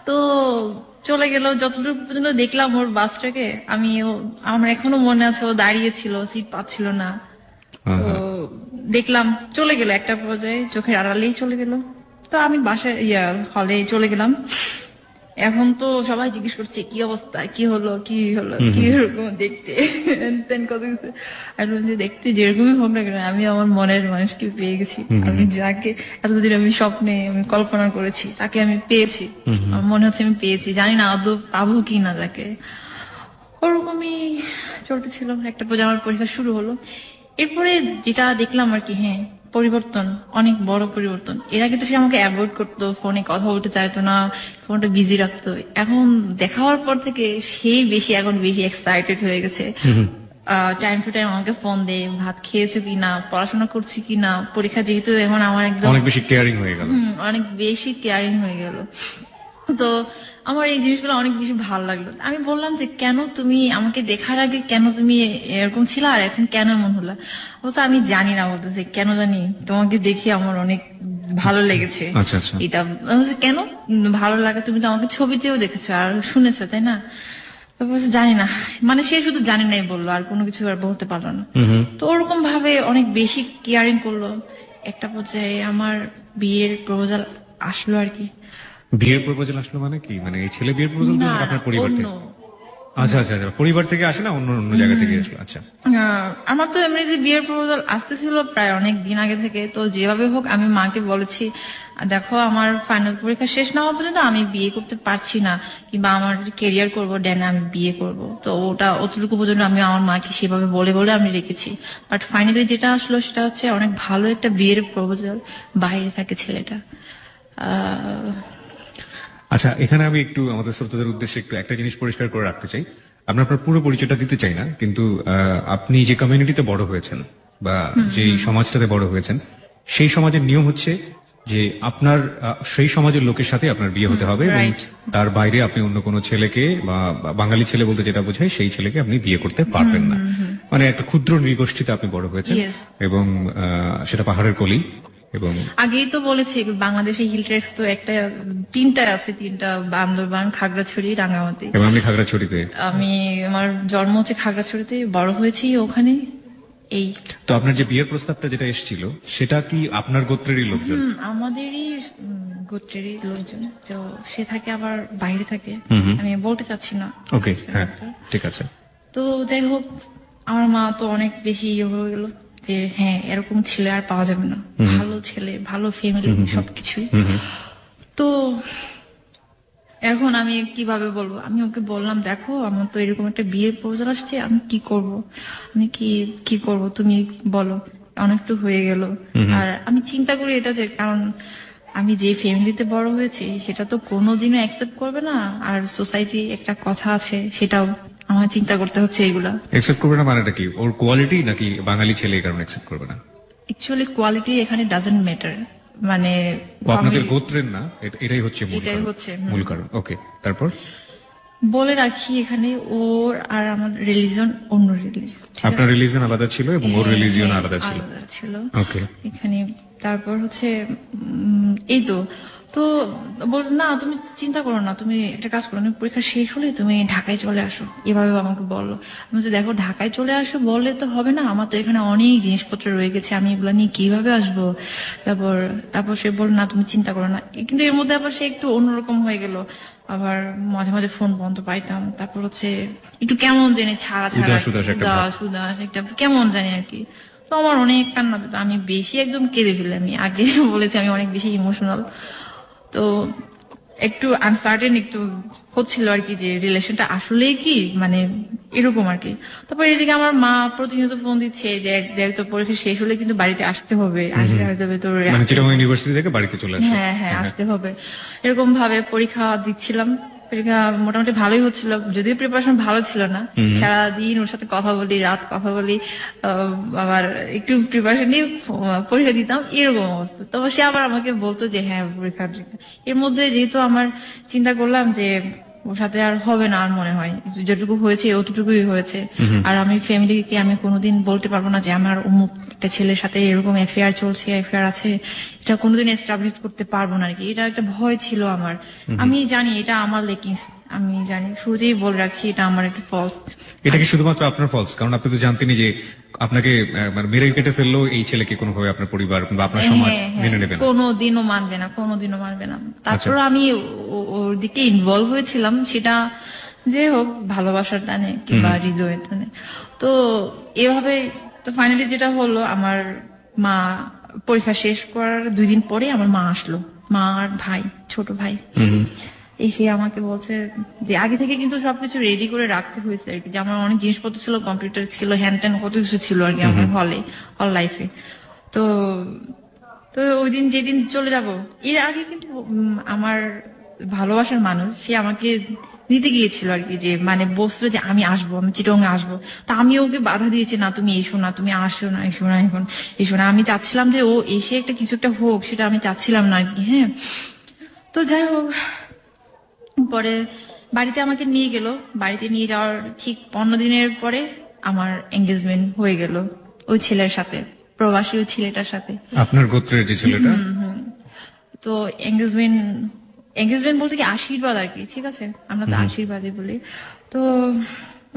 তো চলে গেল, যতটুকু পর্যন্ত দেখলাম ওর বাসটাকে, আমার এখনো মনে আছে ও দাঁড়িয়ে ছিল, সিট পাচ্ছিল না। তো দেখলাম চলে গেল, একটা পর্যায়ে চোখের আড়ালেই চলে গেল। তো আমি বাসায় হলে চলে গেলাম। এখন তো সবাই জিজ্ঞেস করছে কি অবস্থা, কি হলো কি এরকম দেখতে কত কিছু। আর দেখতে যেরকমই হোক না কেন, আমি আমার মনের মানুষকে পেয়ে গেছি। আমি যাকে এতদিন আমি স্বপ্নে আমি কল্পনা করেছি, তাকে আমি পেয়েছি। আমার মনে হচ্ছে আমি পেয়েছি, জানি না আদৌ পাবো কি না তাকে। ওরকমই চলতেছিল। একটা পর্যায়ে আমার পরীক্ষা শুরু হলো। এরপরে যেটা দেখলাম আর কি, হ্যাঁ পরিবর্তন, অনেক বড় পরিবর্তন। এর আগে তো সে আমাকে অ্যাভয়েড করতো, ফোনে কথা বলতে চাইতো না, ফোনটা বিজি রাখতো। এখন দেখা হওয়ার পর থেকে সেই এখন বেশি এক্সাইটেড হয়ে গেছে। টাইম টু টাইম আমাকে ফোন দে, ভাত খেয়েছো কিনা, পড়াশোনা করছি কিনা, পরীক্ষা যেহেতু এখন আমার একদম অনেক বেশি কেয়ারিং হয়ে গেল। অনেক বেশি কেয়ারিং হয়ে গেল। তো আমার এই জিনিসগুলো অনেক বেশি ভালো লাগলো। আমি বললাম যে কেন তুমি আমাকে দেখার আগে কেন তুমি এরকম ছিল আর এখন কেন এমন হলো? অবশ্য আমি জানি না, বলতেছে কেন জানি তোমাকে দেখে আমার অনেক ভালো লেগেছে। আচ্ছা আচ্ছা। এটা কেন ভালো লাগে, তুমি তো আমাকে ছবিতেও দেখেছো আর শুনেছো, তাই না? তো বলছে জানি না, মানে সে শুধু জানি নাই বললো, আর কোনো কিছু আর বলতে পারলো না। তো ওরকম ভাবে অনেক বেশি কেয়ারিং করলো। একটা পর্যায়ে আমার বিয়ের প্রপোজাল আসলো আর কি। বিয়ের প্রপোজাল আসলো মানে কি? মানে এই ছেলে বিয়ের প্রপোজাল না, আপনার পরিবার থেকে? অন্য। আচ্ছা আচ্ছা আচ্ছা, পরিবার থেকে আসে না, অন্য অন্য জায়গা থেকে আসলো? আচ্ছা। আমার তো এমনিতে বিয়ের প্রপোজাল আসতেছিল প্রায় অনেক দিন আগে থেকে। তো যেভাবে হোক আমি মাকে বলেছি, দেখো আমার ফাইনাল পরীক্ষা শেষ না হওয়া পর্যন্ত আমি বিয়ে করতে পারছি না, কিংবা আমার কেরিয়ার করবো ডেনে আমি বিয়ে করব। তো ওটা অতটুকু পর্যন্ত আমি আমার মাকে সেভাবে বলে বলে আমি রেখেছি। বাট ফাইনালি যেটা আসলো সেটা হচ্ছে অনেক ভালো একটা বিয়ের প্রপোজাল, বাইরে থাকে ছেলেটা। আচ্ছা, এখানে আমি একটু আমাদের শ্রোতাদের উদ্দেশ্যে একটু একটা জিনিস পরিষ্কার করে রাখতে চাই। আমরা আপনার পুরো পরিচয়টা দিতে চাই না, কিন্তু আপনি যে কমিউনিটিতে বড় হয়েছেন বা যেই সমাজটাতে বড় হয়েছেন, সেই সমাজের নিয়ম হচ্ছে যে আপনার সেই সমাজের লোকের সাথে আপনার বিয়ে হতে হবে এবং right. তার বাইরে আপনি অন্য কোনো ছেলেকে বা বাঙালি ছেলে বলতে যেটা বোঝায় সেই ছেলেকে আপনি বিয়ে করতে পারবেন না। মানে একটা ক্ষুদ্র নৃগোষ্ঠীতে আপনি বড় হয়েছেন। Yes. এবং সেটা পাহাড়ের কোলেই। এবং আগেই তো বলেছি বাংলাদেশে হিল ট্রেক্স তো তিনটা আছে, বান্দরবান, খাগড়াছড়ি, রাঙ্গামাটি। এবং আপনি খাগড়াছড়িতে? আমি আমার জন্ম হচ্ছে খাগড়াছড়িতে, বড় হয়েছি ওখানে। এই তো আপনার যে বিয়ের প্রস্তাবটা যেটা এসেছিল সেটা কি আপনার গোত্রেরই লোকজন? আমাদেরই গোত্রেরই লোকজন। তো সে থাকে আবার বাইরে থাকে, আমি বলতে চাচ্ছি না। ওকে, হ্যাঁ ঠিক আছে। তো যাই হোক, আমার মা তো অনেক বেশি ইয়ে হয়ে গেল যে হ্যাঁ এরকম ছেলে আর পাওয়া যাবে না, ভালো ছেলে, ভালো ফ্যামিলি, সবকিছুই। তো এখন আমি কিভাবে বলবো? আমি ওকে বললাম, দেখো আমার তো এরকম একটা বিয়ের প্রপোজাল আসছে, আমি কি করব, আমি কি করব তুমি বলো। অনেকটা হয়ে গেল। আর আমি চিন্তা করি এটা যে, কারণ আমি যে ফ্যামিলিতে বড় হয়েছি সেটা তো কোনোদিনও অ্যাকসেপ্ট করবে না। আর সোসাইটি একটা কথা আছে, সেটাও আমার চিন্তা করতে হচ্ছে। এগুলা অ্যাকসেপ্ট করবে না মানেটা কি? ওর কোয়ালিটি নাকি বাঙালি ছেলে এই কারণে অ্যাকসেপ্ট করবে না? অ্যাকচুয়ালি কোয়ালিটি এখানে ডাজন্ট ম্যাটার, মানে আপনাদের গোত্রের না, এটাই হচ্ছে মূল কারণ। ওকে, তারপর বলে রাখি এখানে ওর আর আমার রিলিজন অন্য রিলিজন। আপনার রিলিজন আলাদা ছিল এবং ওর রিলিজিয়ন আলাদা ছিল। ওকে, এখানে তারপর হচ্ছে এই তো বলতো না তুমি চিন্তা করো না, তুমি একটা কাজ করো, পরীক্ষা শেষ হলে তুমি ঢাকায় চলে আসো, এভাবে আমাকে বললো। আমি বলছি দেখো ঢাকায় চলে আসো বললে তো হবে না, আমার তো এখানে অনেক জিনিসপত্র রয়ে গেছে, আমি এগুলো নিয়ে কিভাবে আসবো। তারপর সে বলল না তুমি চিন্তা করো না। কিন্তু এর মধ্যে আবার সে একটু অন্যরকম হয়ে গেল, আবার মাঝে মাঝে ফোন বন্ধ পাইতাম। তারপর হচ্ছে একটু কেমন জানি ছাড়া একটা কেমন জানি আর কি। তো আমার অনেক কান্না পেত, আমি বেশি একদম কেঁদে ফেলি। আমি আগে বলেছি আমি অনেক বেশি ইমোশনাল। তো একটু আনসার্টেন একটু হচ্ছিল আর কি, যে রিলেশনটা আসলেই কি মানে এরকম আর কি। তারপর এদিকে আমার মা প্রতিনিয়ত ফোন দিচ্ছে যে দেখ তো পরীক্ষা শেষ হলে কিন্তু বাড়িতে আসতে হবে, আসতে হবে তোর, ইউনিভার্সিটি থেকে বাড়িতে চলে আসবে। হ্যাঁ আসতে হবে। এরকম ভাবে পরীক্ষা দিচ্ছিলাম। পরীক্ষা মোটামুটি ভালোই হচ্ছিল, যদিও প্রিপারেশন ভালো ছিল না। সারাদিন ওর সাথে কথা বলি, রাত কথা বলি, আবার একটু প্রিপারেশন নিয়ে পরীক্ষা দিতাম, এরকম অবস্থা। তো সে আবার আমাকে বলতো যে হ্যাঁ পরীক্ষা। এর মধ্যে যেহেতু আমার চিন্তা করলাম যে ওর সাথে আর হবে না, আর মনে হয় যেটুকু হয়েছে অতটুকুই হয়েছে। আর আমি ফ্যামিলিকে আমি কোনোদিন বলতে পারবো না যে আমার অমুক একটা ছেলের সাথে এরকম অ্যাফেয়ার চলছে, অ্যাফেয়ার আছে, এটা কোনোদিন এস্টাবলিশ করতে পারবো না আর কি। এটা একটা ভয় ছিল আমার। আমি জানি এটা আমার লেকিংস, আমি জানি, শুরুতেই বলে রাখছি এটা আমার একটা ফলস। এটা কি শুধুমাত্র আপনার ফলস? কারণ আপনি তো জানতেনই যে আপনাকে মানে মেরে কেটে ফেললেও এই ছেলেকে কোনোভাবে আপনার পরিবার বা আপনার সমাজ মেনে নেবে না, কোনোদিনও মানবে না। তারপর আমি ওর দিকে ইনভলভ হয়েছিলাম, সেটা যে হোক ভালোবাসার টানে কিংবা হৃদয়ের টানে। তো এভাবে তো ফাইনালি যেটা হলো, আমার মা পরীক্ষা শেষ করার 2 দিন পরে আমার মা আসলো, মা আর ভাই, ছোট ভাই। এসে আমাকে বলছে যে আগে থেকে কিন্তু সবকিছু রেডি করে রাখতে হয়েছে আর কি, যে আমার অনেক জিনিসপত্র ছিল, কম্পিউটার ছিল, হ্যান্ড ট্যান কত কিছু ছিল আর কি আমার হল লাইফে। তো তো ওই দিন যেদিন চলে যাব, এর আগে কিন্তু আমার ভালোবাসার মানুষ সে আমাকে নিতে গিয়েছিল আর কি, যে মানে বলছিল যে আমি আসবো, আমি চিটং আসবো। তা আমি ওকে বাধা দিয়েছি, না তুমি এসো না, তুমি আসো না, এসো না, এখন এসো না। আমি চাচ্ছিলাম যে ও এসে একটা কিছু একটা হোক, সেটা আমি চাচ্ছিলাম না আর কি। হ্যাঁ, তো যাই হোক, পরে বাড়িতে আমাকে নিয়ে গেল। বাড়িতে নিয়ে যাওয়ার ঠিক 15 দিনের পরে আমার এঙ্গেজমেন্ট হয়ে গেল ওই ছেলের সাথে, প্রবাসী ওই ছেলেটার সাথে, আপনার গোত্রের যে ছেলেটা। তো এঙ্গেজমেন্ট বলতে কি আশীর্বাদ আর কি, ঠিক আছে, আমরা তো আশীর্বাদই বলি। তো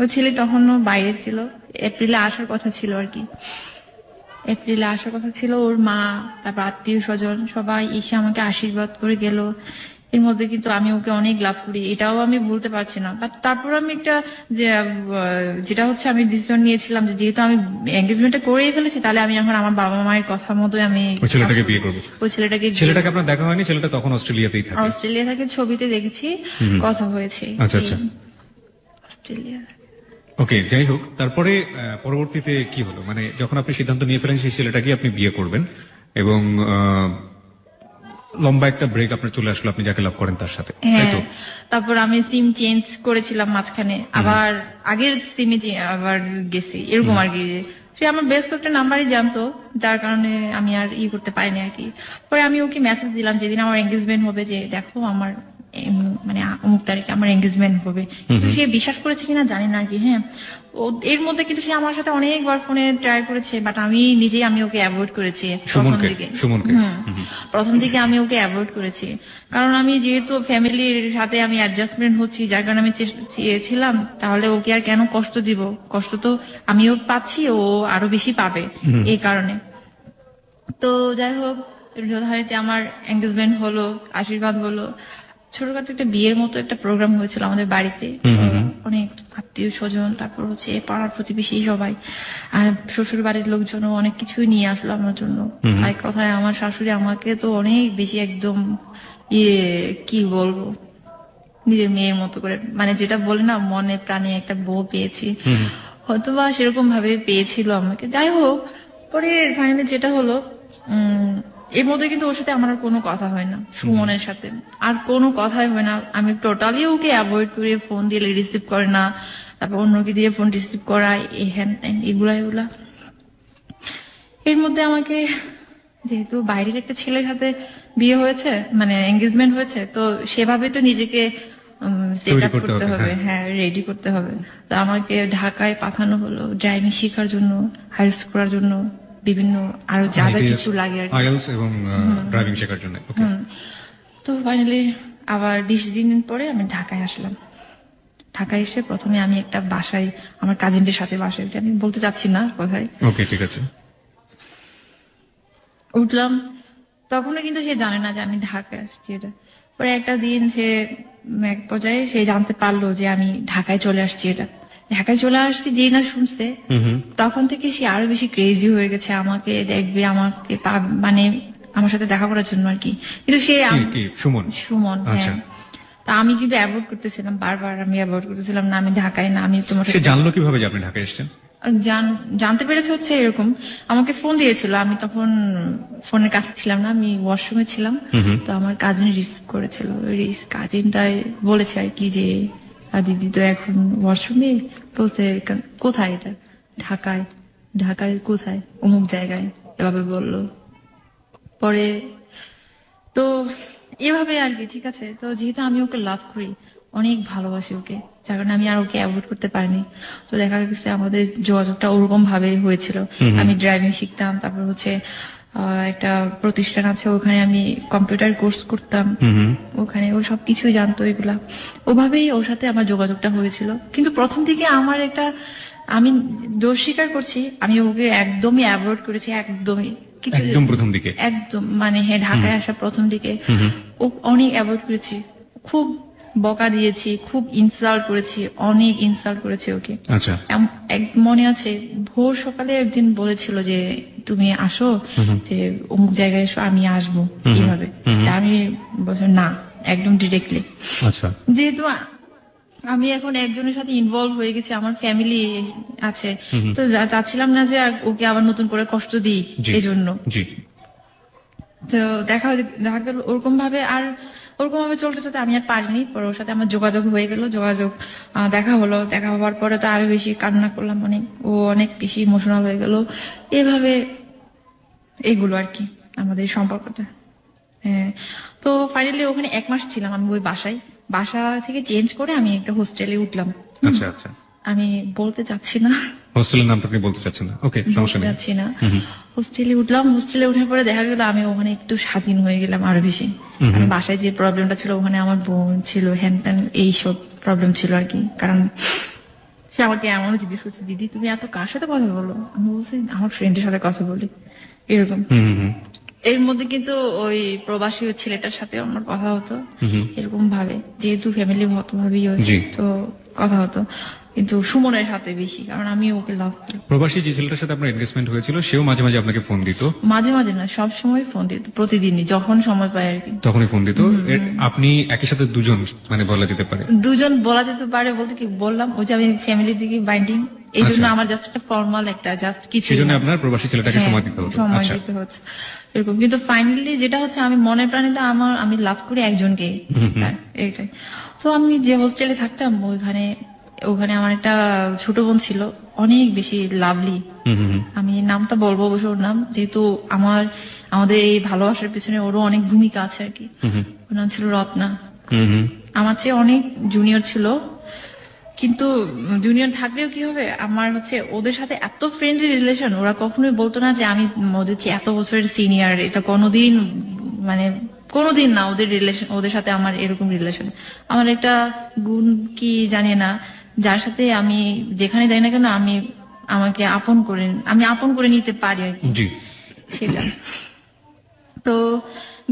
ওই ছেলে তখনও বাইরে ছিল, এপ্রিলে আসার কথা ছিল আর কি, এপ্রিলে আসার কথা ছিল। ওর মা, তারপর আত্মীয় স্বজন সবাই এসে আমাকে আশীর্বাদ করে গেল। এর মধ্যে কিন্তু আমি ওকে অনেক লাভ করি, এটাও আমি ভুলতে পারছি না। বাট তারপর আমি একটা যেটা হচ্ছে আমি ডিসিশন নিয়েছিলাম যে যেহেতু আমি এঙ্গেজমেন্টটা করেই ফেলেছি, তাহলে আমি এখন আমার বাবা মায়ের কথা মতোই আমি ওই ছেলেটাকে বিয়ে করবো। ওই ছেলেটাকে আপনার দেখা হয়নি? ছেলেটা তখন অস্ট্রেলিয়াতেই থাকে। অস্ট্রেলিয়া থাকে, ছবিতে দেখেছি, কথা হয়েছে। আচ্ছা আচ্ছা, অস্ট্রেলিয়া। ওকে, যাই হোক, তারপরে পরবর্তীতে কি হলো? মানে যখন আপনি সিদ্ধান্ত নিয়ে ফেলেন সেই ছেলেটাকে আপনি বিয়ে করবেন, এবং লম্বা একটা ব্রেক আপনার চলে আসলো, আপনি যাকে লাভ করেন তার সাথে, তাই তো? তারপর আমি সিম চেঞ্জ করেছিলাম মাঝখানে, আবার আগের সিমে আবার গেছি, এরকম আর কি। সে আমার বেশ কয়েকটা নাম্বারই জানতো, যার কারণে আমি আর করতে পারিনি আর কি। পরে আমি ওকে মেসেজ দিলাম যেদিন আমার এঙ্গেজমেন্ট হবে, যে দেখো আমার মানে অমুক তারিখে আমার এঙ্গেজমেন্ট হবে। কিন্তু সে বিশ্বাস করেছে কিনা জানি না আর কি। হ্যাঁ, এর মধ্যে কিন্তু সে আমার সাথে অনেকবার ফোনে ট্রাই করেছে, বাট আমি ওকে অ্যাভয়েড করেছি প্রথম দিকে আমি ওকে অ্যাভয়েড করেছি, কারণ আমি যেহেতু ফ্যামিলির সাথে আমি অ্যাডজাস্টমেন্ট হচ্ছি, যার কারণে আমি চেয়েছিলাম তাহলে ওকে আর কেন কষ্ট দিব, কষ্ট তো আমিও পাচ্ছি, ও আরো বেশি পাবে, এই কারণে। তো যাই হোক, যথারীতি আমার এঙ্গেজমেন্ট হলো, আশীর্বাদ হলো, ছোটখাটো একটা বিয়ের মতো একটা প্রোগ্রাম হয়েছিল আমাদের বাড়িতে। অনেক আত্মীয় স্বজন, তারপর হচ্ছে পাড়ার প্রতিবেশী সবাই, আর শ্বশুর বাড়ির লোকজনও অনেক কিছুই নিয়ে আসলো আমার জন্য। এক কথায় আমার শাশুড়ি আমাকে তো অনেক বেশি একদম কি বলবো, নিজের মেয়ের মতো করে, মানে যেটা বলে না মনে প্রাণে একটা বউ পেয়েছি, হয়তোবা সেরকম ভাবে পেয়েছিল আমাকে। যাই হোক, পরে ফাইনালি যেটা হলো, এর মধ্যে কিন্তু ওর সাথে আমার আর কোনো কথা হয় না, সুমনের সাথে আর কোনো কথাই হয় না। আমি টোটালি ওকে অ্যাভয়েড করে, ফোন দিলে রিসিভ করে না, তারপর অন্যকে দিয়ে ফোন রিসিভ করায়, এই হ্যান ত্যান এগুলা। এর মধ্যে আমাকে যেহেতু বাইরের একটা ছেলের সাথে বিয়ে হয়েছে, মানে এঙ্গেজমেন্ট হয়েছে, তো সেভাবে তো নিজেকে সেট আপ করতে হবে, হ্যাঁ, রেডি করতে হবে। তো আমাকে ঢাকায় পাঠানো হলো ড্রাইভিং শেখার জন্য, হায়ার্স করার জন্য, বিভিন্ন আরো যা যা কিছু লাগে আর আইএলটিএস এবং ড্রাইভিং শেখার জন্য। তো ফাইনালি আবার 20 দিন পরে আমি ঢাকায় আসলাম। ঢাকায় এসে প্রথমে আমি একটা বাসায়, আমার কাজিনদের সাথে বাসায়, আমি বলতে চাচ্ছি না কোথায়, ওকে ঠিক আছে, উঠলাম। তখনও কিন্তু সে জানে না যে আমি ঢাকায় আসছি এটা। পরে একটা দিন সে এক পর্যায়ে সে জানতে পারলো যে আমি ঢাকায় চলে আসছি, এটা ঢাকায় চলে আসছি যেই না শুনছে, তখন থেকে সে আরো বেশি ক্রেজি হয়ে গেছে, আমাকে দেখবে, আমাকে মানে আমার সাথে দেখা করার জন্য আর কি। কিন্তু সে সুমন, হ্যাঁ। তা আমি কিন্তু অ্যাভয়েড করতেছিলাম, বারবার আমি অ্যাভয়েড করতেছিলাম, না আমি ঢাকায় না, আমি তোমার সাথে। সে জানলো কিভাবে যে আপনি ঢাকায় এসেছেন? জানতে পেরেছে হচ্ছে এরকম, আমাকে ফোন দিয়েছিল, আমি তখন ফোনের কাছে ছিলাম না, আমি ওয়াশরুমে ছিলাম। তো আমার কাজিন রিসিভ করেছিল, কাজিনটাই বলেছে আর কি যে দিদি তো এখন ওয়াশরুমে, বলছে কোথায় এটা, ঢাকায়। ঢাকায় কোথায়? অমুক জায়গায়, এভাবে বললো। পরে তো এভাবে আর কি, ঠিক আছে। তো যেহেতু আমি ওকে লাভ করি, অনেক ভালোবাসি ওকে, যার কারণে আমি আর ওকে অ্যাভয়েড করতে পারিনি। তো দেখা গেছে আমাদের যোগাযোগটা ওরকম ভাবে হয়েছিল। আমি ড্রাইভিং শিখতাম, তারপর হচ্ছে একটা প্রতিষ্ঠান আছে, ওখানে আমি কম্পিউটার কোর্স করতাম, ওখানে ও সবকিছুই জানতো, এগুলা ওভাবেই ওর সাথে আমার যোগাযোগটা হয়েছিল। কিন্তু প্রথম দিকে আমার একটা, আমি দোষ স্বীকার করছি, আমি ওকে একদমই অ্যাভয়েড করেছি, একদম প্রথম দিকে, একদম মানে হ্যাঁ, ঢাকায় আসা প্রথম দিকে ও অনেক অ্যাভয়েড করেছি, খুব বকা দিয়েছি, খুব ইনসাল্ট করেছি, অনেক ইনসাল্ট করেছি ওকে। আচ্ছা, মনে আছে ভোর সকালে একদিন বলেছিল যে তুমি আসো, যে অমুক জায়গায় এসো, আমি আসবো, এইভাবে। আমি বলছি না, একদম ডিরেক্টলি। আচ্ছা, যেহেতু আমি এখন একজনের সাথে ইনভলভ হয়ে গেছি, আমার ফ্যামিলি আছে, তো চাচ্ছিলাম না যে ওকে আবার নতুন করে কষ্ট দিই, এই জন্য। তো দেখা গেল ওরকম ভাবে চলতে চলতে আমি আর পারিনি। পরে ওর সাথে আমার যোগাযোগ হয়ে গেল, দেখা হওয়ার পরে তো আরো বেশি কান্না করলাম, অনেক ও অনেক বেশি ইমোশনাল হয়ে গেল। এভাবে এইগুলো আর কি আমাদের সম্পর্কটা। হ্যাঁ, তো ফাইনালি ওখানে 1 মাস ছিলাম আমি ওই বাসা থেকে চেঞ্জ করে আমি একটা হোস্টেলে উঠলাম। আচ্ছা আচ্ছা, আমি বলতে চাচ্ছি না হোস্টেলের নামটা আপনি বলতে চাচ্ছেন না, ওকে, সমস্যা নেই। যাচ্ছি না। হোস্টেলে উঠলাম, হোস্টেলে ওঠার পরে দেখা গেল আমি ওখানে একটু স্বাধীন হয়ে গেলাম আরো বেশি। বাসায় যে প্রবলেমটা ছিল, ওখানে আমার বোন ছিল, হ্যান ত্যান এইসব প্রবলেম ছিল আর কি। কারণ সে আমাকে এমনও জিজ্ঞেস করছে, দিদি তুমি এত কার সাথে কথা বলো? আমি বলছি আমার ফ্রেন্ডের সাথে কথা বলি, এরকম। এর মধ্যে কিন্তু ওই প্রবাসী ছেলেটার সাথে আমার কথা হতো এরকম ভাবে, যেহেতু ফ্যামিলি ভাবেই তো কথা হতো, কিন্তু সুমনের সাথে বেশি, কারণ আমি ওকে লাভ করি। প্রবাসী যে ছেলেটার সাথে আপনার এনগেজমেন্ট হয়েছিল, সেও মাঝে মাঝে আপনাকে ফোন দিত? মাঝে মাঝে না, সব সময় ফোন দিত, প্রতিদিনই যখন সময় পায় আর কি, তখনই ফোন দিত। আপনি একই সাথে দুজন, মানে বলা যেতে পারে দুজন বলা যেতে পারে, বলতে কি বললাম, ওই যে আমি ফ্যামিলি দিকে বাইন্ডিং, এই জন্য আমার জাস্ট একটা ফর্মাল একটা জাস্ট কিছু, সেই জন্য আপনার প্রবাসী ছেলেটাকে সময় দিতে হতো। সময় দিতে হচ্ছে এরকম। কিন্তু ফাইনালি যেটা হচ্ছে, আমি মনের প্রাণে তো আমি লাভ করি একজনকে, এইটাই। তো আমি যে হোস্টেলে থাকতাম ওখানে আমার একটা ছোট বোন ছিল, অনেক বেশি লাভলি। আমি নামটা বলবো অবশ্য ওর নাম, যেহেতু আমাদের এই ভালোবাসার পিছনে ওরও অনেক ভূমিকা আছে আর কি। ওর নাম ছিল রত্না। আমার চেয়ে অনেক জুনিয়র ছিল, কিন্তু জুনিয়র থাকলেও কি হবে, আমার হচ্ছে ওদের সাথে এত ফ্রেন্ডলি রিলেশন, ওরা কখনোই বলতো না যে আমি ওদের চেয়ে এত বছরের সিনিয়র, এটা কোনোদিন না। ওদের সাথে আমার এরকম রিলেশন। আমার একটা গুণ কি জানি না, যার সাথে আমি যেখানে যাই না কেন আমাকে আপন করে নিতে পারি আর কি, সেটা। তো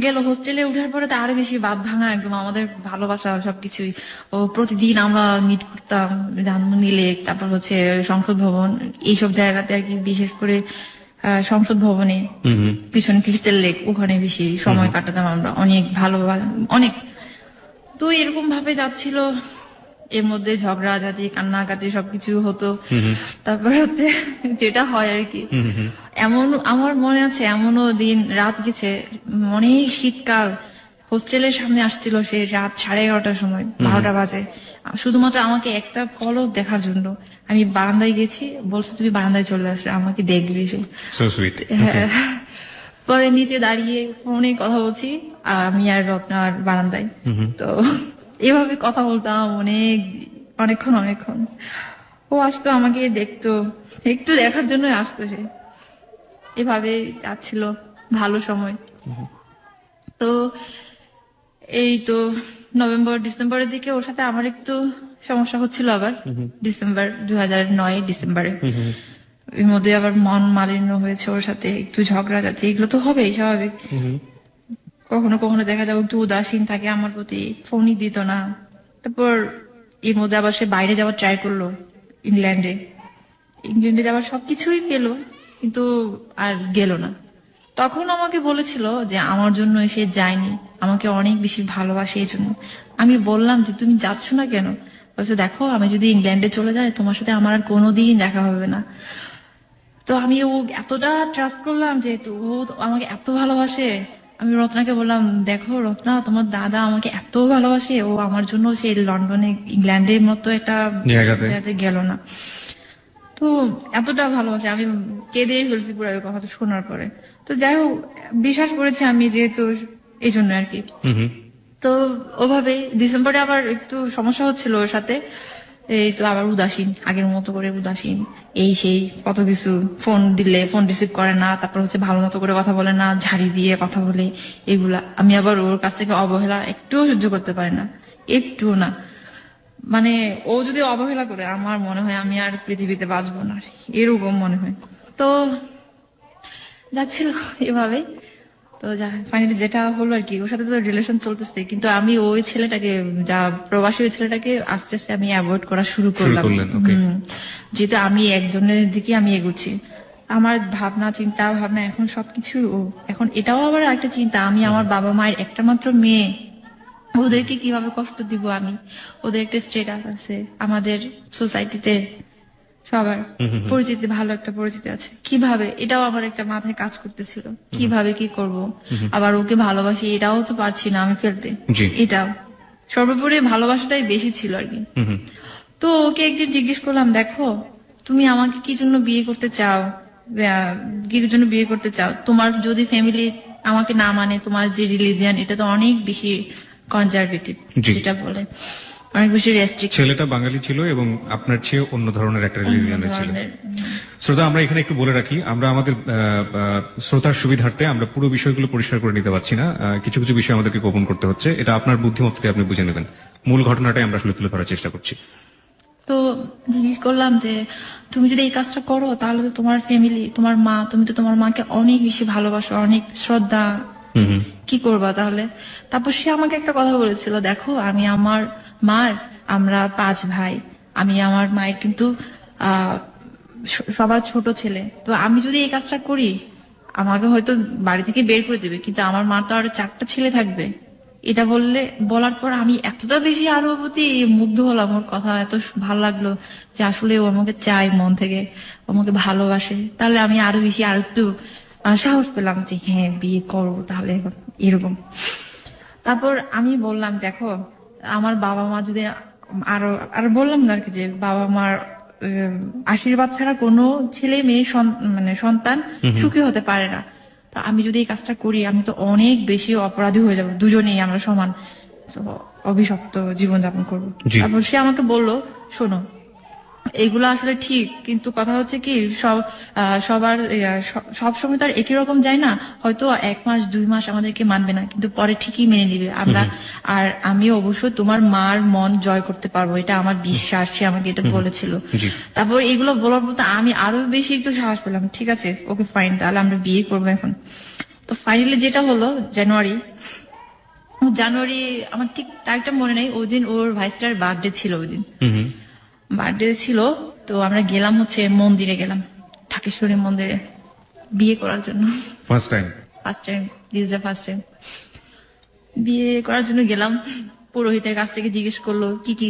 গেল হোস্টেলে উঠার পরে তো আরো বেশি বাদ ভাঙা, একদম আমাদের ভালোবাসা সবকিছুই। ও প্রতিদিন আমরা মিট করতাম, ধানমন্ডি লেক, তারপর হচ্ছে সংসদ ভবন, এইসব জায়গাতে আর কি, বিশেষ করে সংসদ ভবনে পিছনে ক্রিস্টাল লেক, ওখানে বেশি সময় কাটাতাম আমরা, অনেক ভালো অনেক। তো এরকম ভাবে যাচ্ছিল, এর মধ্যে ঝগড়াঝাটি, কান্নাকাটি সবকিছু হতো। তারপর হচ্ছে যেটা হয় আর কি, আমার মনে আছে এমনও দিন রাত গেছে, অনেক শীতকাল, হোস্টেলের সামনে আসছিল সে রাত 11:30টার সময়, 12টা বাজে, শুধুমাত্র আমাকে একটা পলক দেখার জন্য। আমি বারান্দায় গেছি, বলছে তুমি বারান্দায় চলে আসো, আমাকে দেখবি সে। হ্যাঁ, পরে নিচে দাঁড়িয়ে ফোনে কথা বলছি, আর আমি আর রত্নার বারান্দায়। তো এভাবে কথা বলতাম অনেকক্ষণ। ও আসতো, আমাকে দেখতো, একটু দেখার জন্য আসতো সে। এভাবে যাচ্ছিল ভালো সময়। তো এই তো ডিসেম্বরের দিকে ওর সাথে আমার একটু সমস্যা হচ্ছিল আবার, 2009 ডিসেম্বরে। এর মধ্যে আবার মন মালিন্য হয়েছে ওর সাথে, একটু ঝগড়া যাচ্ছে, এগুলো তো হবেই স্বাভাবিক। কখনো দেখা যাবে একটু উদাসীন থাকে আমার প্রতি, ফোনই দিত না। তারপর এর মধ্যে আবার সে বাইরে যাওয়ার ট্রাই করলো, ইংল্যান্ডে যাওয়ার সবকিছুই পেলো, কিন্তু আর গেল না। তখন আমাকে বলেছিল যে আমার জন্য সে যায়নি, আমাকে অনেক বেশি ভালোবাসে এই জন্য। আমি বললাম যে তুমি যাচ্ছ না কেন? বলছে দেখো, আমি যদি ইংল্যান্ডে চলে যাই, তোমার সাথে আমার আর কোনোদিন দেখা হবে না। তো আমি এতটা ট্রাস্ট করলাম, যেহেতু ও আমাকে এত ভালোবাসে। আমি রত্নাকে বললাম, দেখো রত্না, তোমার দাদা আমাকে এত ভালোবাসে, ও আমার জন্য সে লন্ডনে, ইংল্যান্ডের মতো একটা জায়গাতে গেল না। তো এতটা ভালোবাসে, আমি কেঁদেই ফেলছি পুরো কথাটা শোনার পরে। তো যাই হোক, বিশ্বাস করেছি আমি, যেহেতু এই জন্য আর কি। তো ওভাবে ডিসেম্বরে আবার একটু সমস্যা হচ্ছিল ওর সাথে, এই তো আবার উদাসীন, আগের মতো করে উদাসীন, এই সেই কত কিছু। ফোন দিলে ফোন রিসিভ করে না, তারপর হচ্ছে ভালো মতো করে কথা বলে না, ঝাড়ি দিয়ে কথা বলে, এগুলা। আমি আবার ওর কাছ থেকে অবহেলা একটুও সহ্য করতে পারি না, একটুও না। মানে ও যদি অবহেলা করে, আমার মনে হয় আমি আর পৃথিবীতে বাঁচবো না, এরকম মনে হয়। তো যাচ্ছিল এভাবে। তো ফাইনালি যেটা হলো আর কি, ওর সাথে তো রিলেশন চলতেছে, কিন্তু আমি ওই ছেলেটাকে, প্রবাসী ওই ছেলেটাকে আস্তে আস্তে আমি অ্যাভয়েড করা শুরু করলাম। যেহেতু আমি একজনের দিকে আমি এগোচ্ছি, আমার চিন্তা ভাবনা এখন সবকিছু এখন এটাও আবার একটা চিন্তা, আমি আমার বাবা মায়ের একটা মাত্র মেয়ে, ওদেরকে কিভাবে কষ্ট দিব আমি, ওদের একটা স্ট্যাটাস আছে আমাদের সোসাইটিতে, সবার পরিচিতি, ভালো একটা পরিচিতি আছে, কিভাবে, এটাও আমার একটা মাথায় কাজ করতেছিল, কিভাবে কি করব। আবার ওকে ভালোবাসি এটাও তো পারছি না আমি ফেলতে, এটাও সর্বোপরি ভালোবাসাটাই বেশি ছিল আর কি। তো ওকে একদিন জিজ্ঞেস করলাম, দেখো তুমি আমাকে কি জন্য বিয়ে করতে চাও, কি জন্য বিয়ে করতে চাও, তোমার যদি ফ্যামিলি আমাকে না মানে, তোমার যে রিলিজিয়ান এটা তো অনেক বেশি কনজারভেটিভ, যেটা বলে অনেক বেশি রেস্ট্রিক্ট। ছেলেটা বাঙালি ছিল এবং আপনার চেয়ে অন্য ধরনের একটা রিলিজিয়নের ছিল। শ্রোতা, আমরা এখানে একটু বলে রাখি, আমরা আমাদের শ্রোতার সুবিধার্থে আমরা পুরো বিষয়গুলো পরিষ্কার করে নিতে পারছি না, কিছু কিছু বিষয় আমাদেরকে গোপন করতে হচ্ছে, এটা আপনার বুদ্ধিমত্তাতে আপনি বুঝে নেবেন। মূল ঘটনাটাই আমরা আসলে তুলে ধরার চেষ্টা করছি। তো জিজ্ঞেস করলাম যে তুমি যদি এই কাজটা করো তাহলে তো তোমার ফ্যামিলি, তোমার মা, তুমি তো তোমার মাকে অনেক বেশি ভালোবাসো, অনেক শ্রদ্ধা, কি করবা তাহলে। তারপর সে আমাকে একটা কথা বলেছিল, দেখো আমি আমার মার, আমরা 5 ভাই, আমি আমার মায়ের কিন্তু সবার ছোট ছেলে, তো আমি যদি এই কাজটা করি আমাকে হয়তো বাড়ি থেকে বের করে দেবে, কিন্তু আমার মা তো আরো 4টা ছেলে থাকবে। এটা বলার পর আমি এতটা বেশি আরো প্রতি মুগ্ধ হলাম, ওর কথা এত ভালো লাগলো যে আসলে ও আমাকে চায় মন থেকে, ও আমাকে ভালোবাসে। তাহলে আমি আরো বেশি আর একটু সাহস পেলাম যে হ্যাঁ বিয়ে করবো তাহলে এরকম। তারপর আমি বললাম, দেখো আমার বাবা মা যদি আরো বললাম না আর কি, যে বাবা মার আশীর্বাদ ছাড়া কোনো ছেলে মেয়ে মানে সন্তান সুখী হতে পারে না। তা আমি যদি এই কাজটা করি আমি তো অনেক বেশি অপরাধী হয়ে যাবো, দুজনেই আমরা সমান অভিশপ্ত জীবনযাপন করবো। তারপর সে আমাকে বলল, শোনো এগুলো আসলে ঠিক, কিন্তু কথা হচ্ছে কি সবার সব সময় তো আর একই রকম যায় না, হয়তো 1 মাস 2 মাস আমাদেরকে মানবে না, কিন্তু পরে ঠিকই মেনে নিবে আমরা। আর আমি অবশ্যই তোমার মার মন জয় করতে পারবো, এটা আমার বিশ্বাস। সে আমাকে এটা বলেছিল। তারপর এগুলো বলার পর আমি আরো বেশি একটু সাহস পেলাম, ঠিক আছে ওকে ফাইন, তাহলে আমরা বিয়ে করবো এখন। তো ফাইনালি যেটা হলো জানুয়ারি, আমার ঠিক তারিখটা মনে নেই, ওই দিন ওর ভাইস্টার বার্থডে ছিল, ওই দিন বার্থডে ছিল। তো আমরা গেলাম হচ্ছে মন্দিরে, গেলাম ঢাকেশ্বরী মন্দিরে বিয়ে করার জন্য। First time this is the first time বিয়ে করার জন্য গেলাম। পুরোহিতের কাছ থেকে জিজ্ঞেস করলো কি কি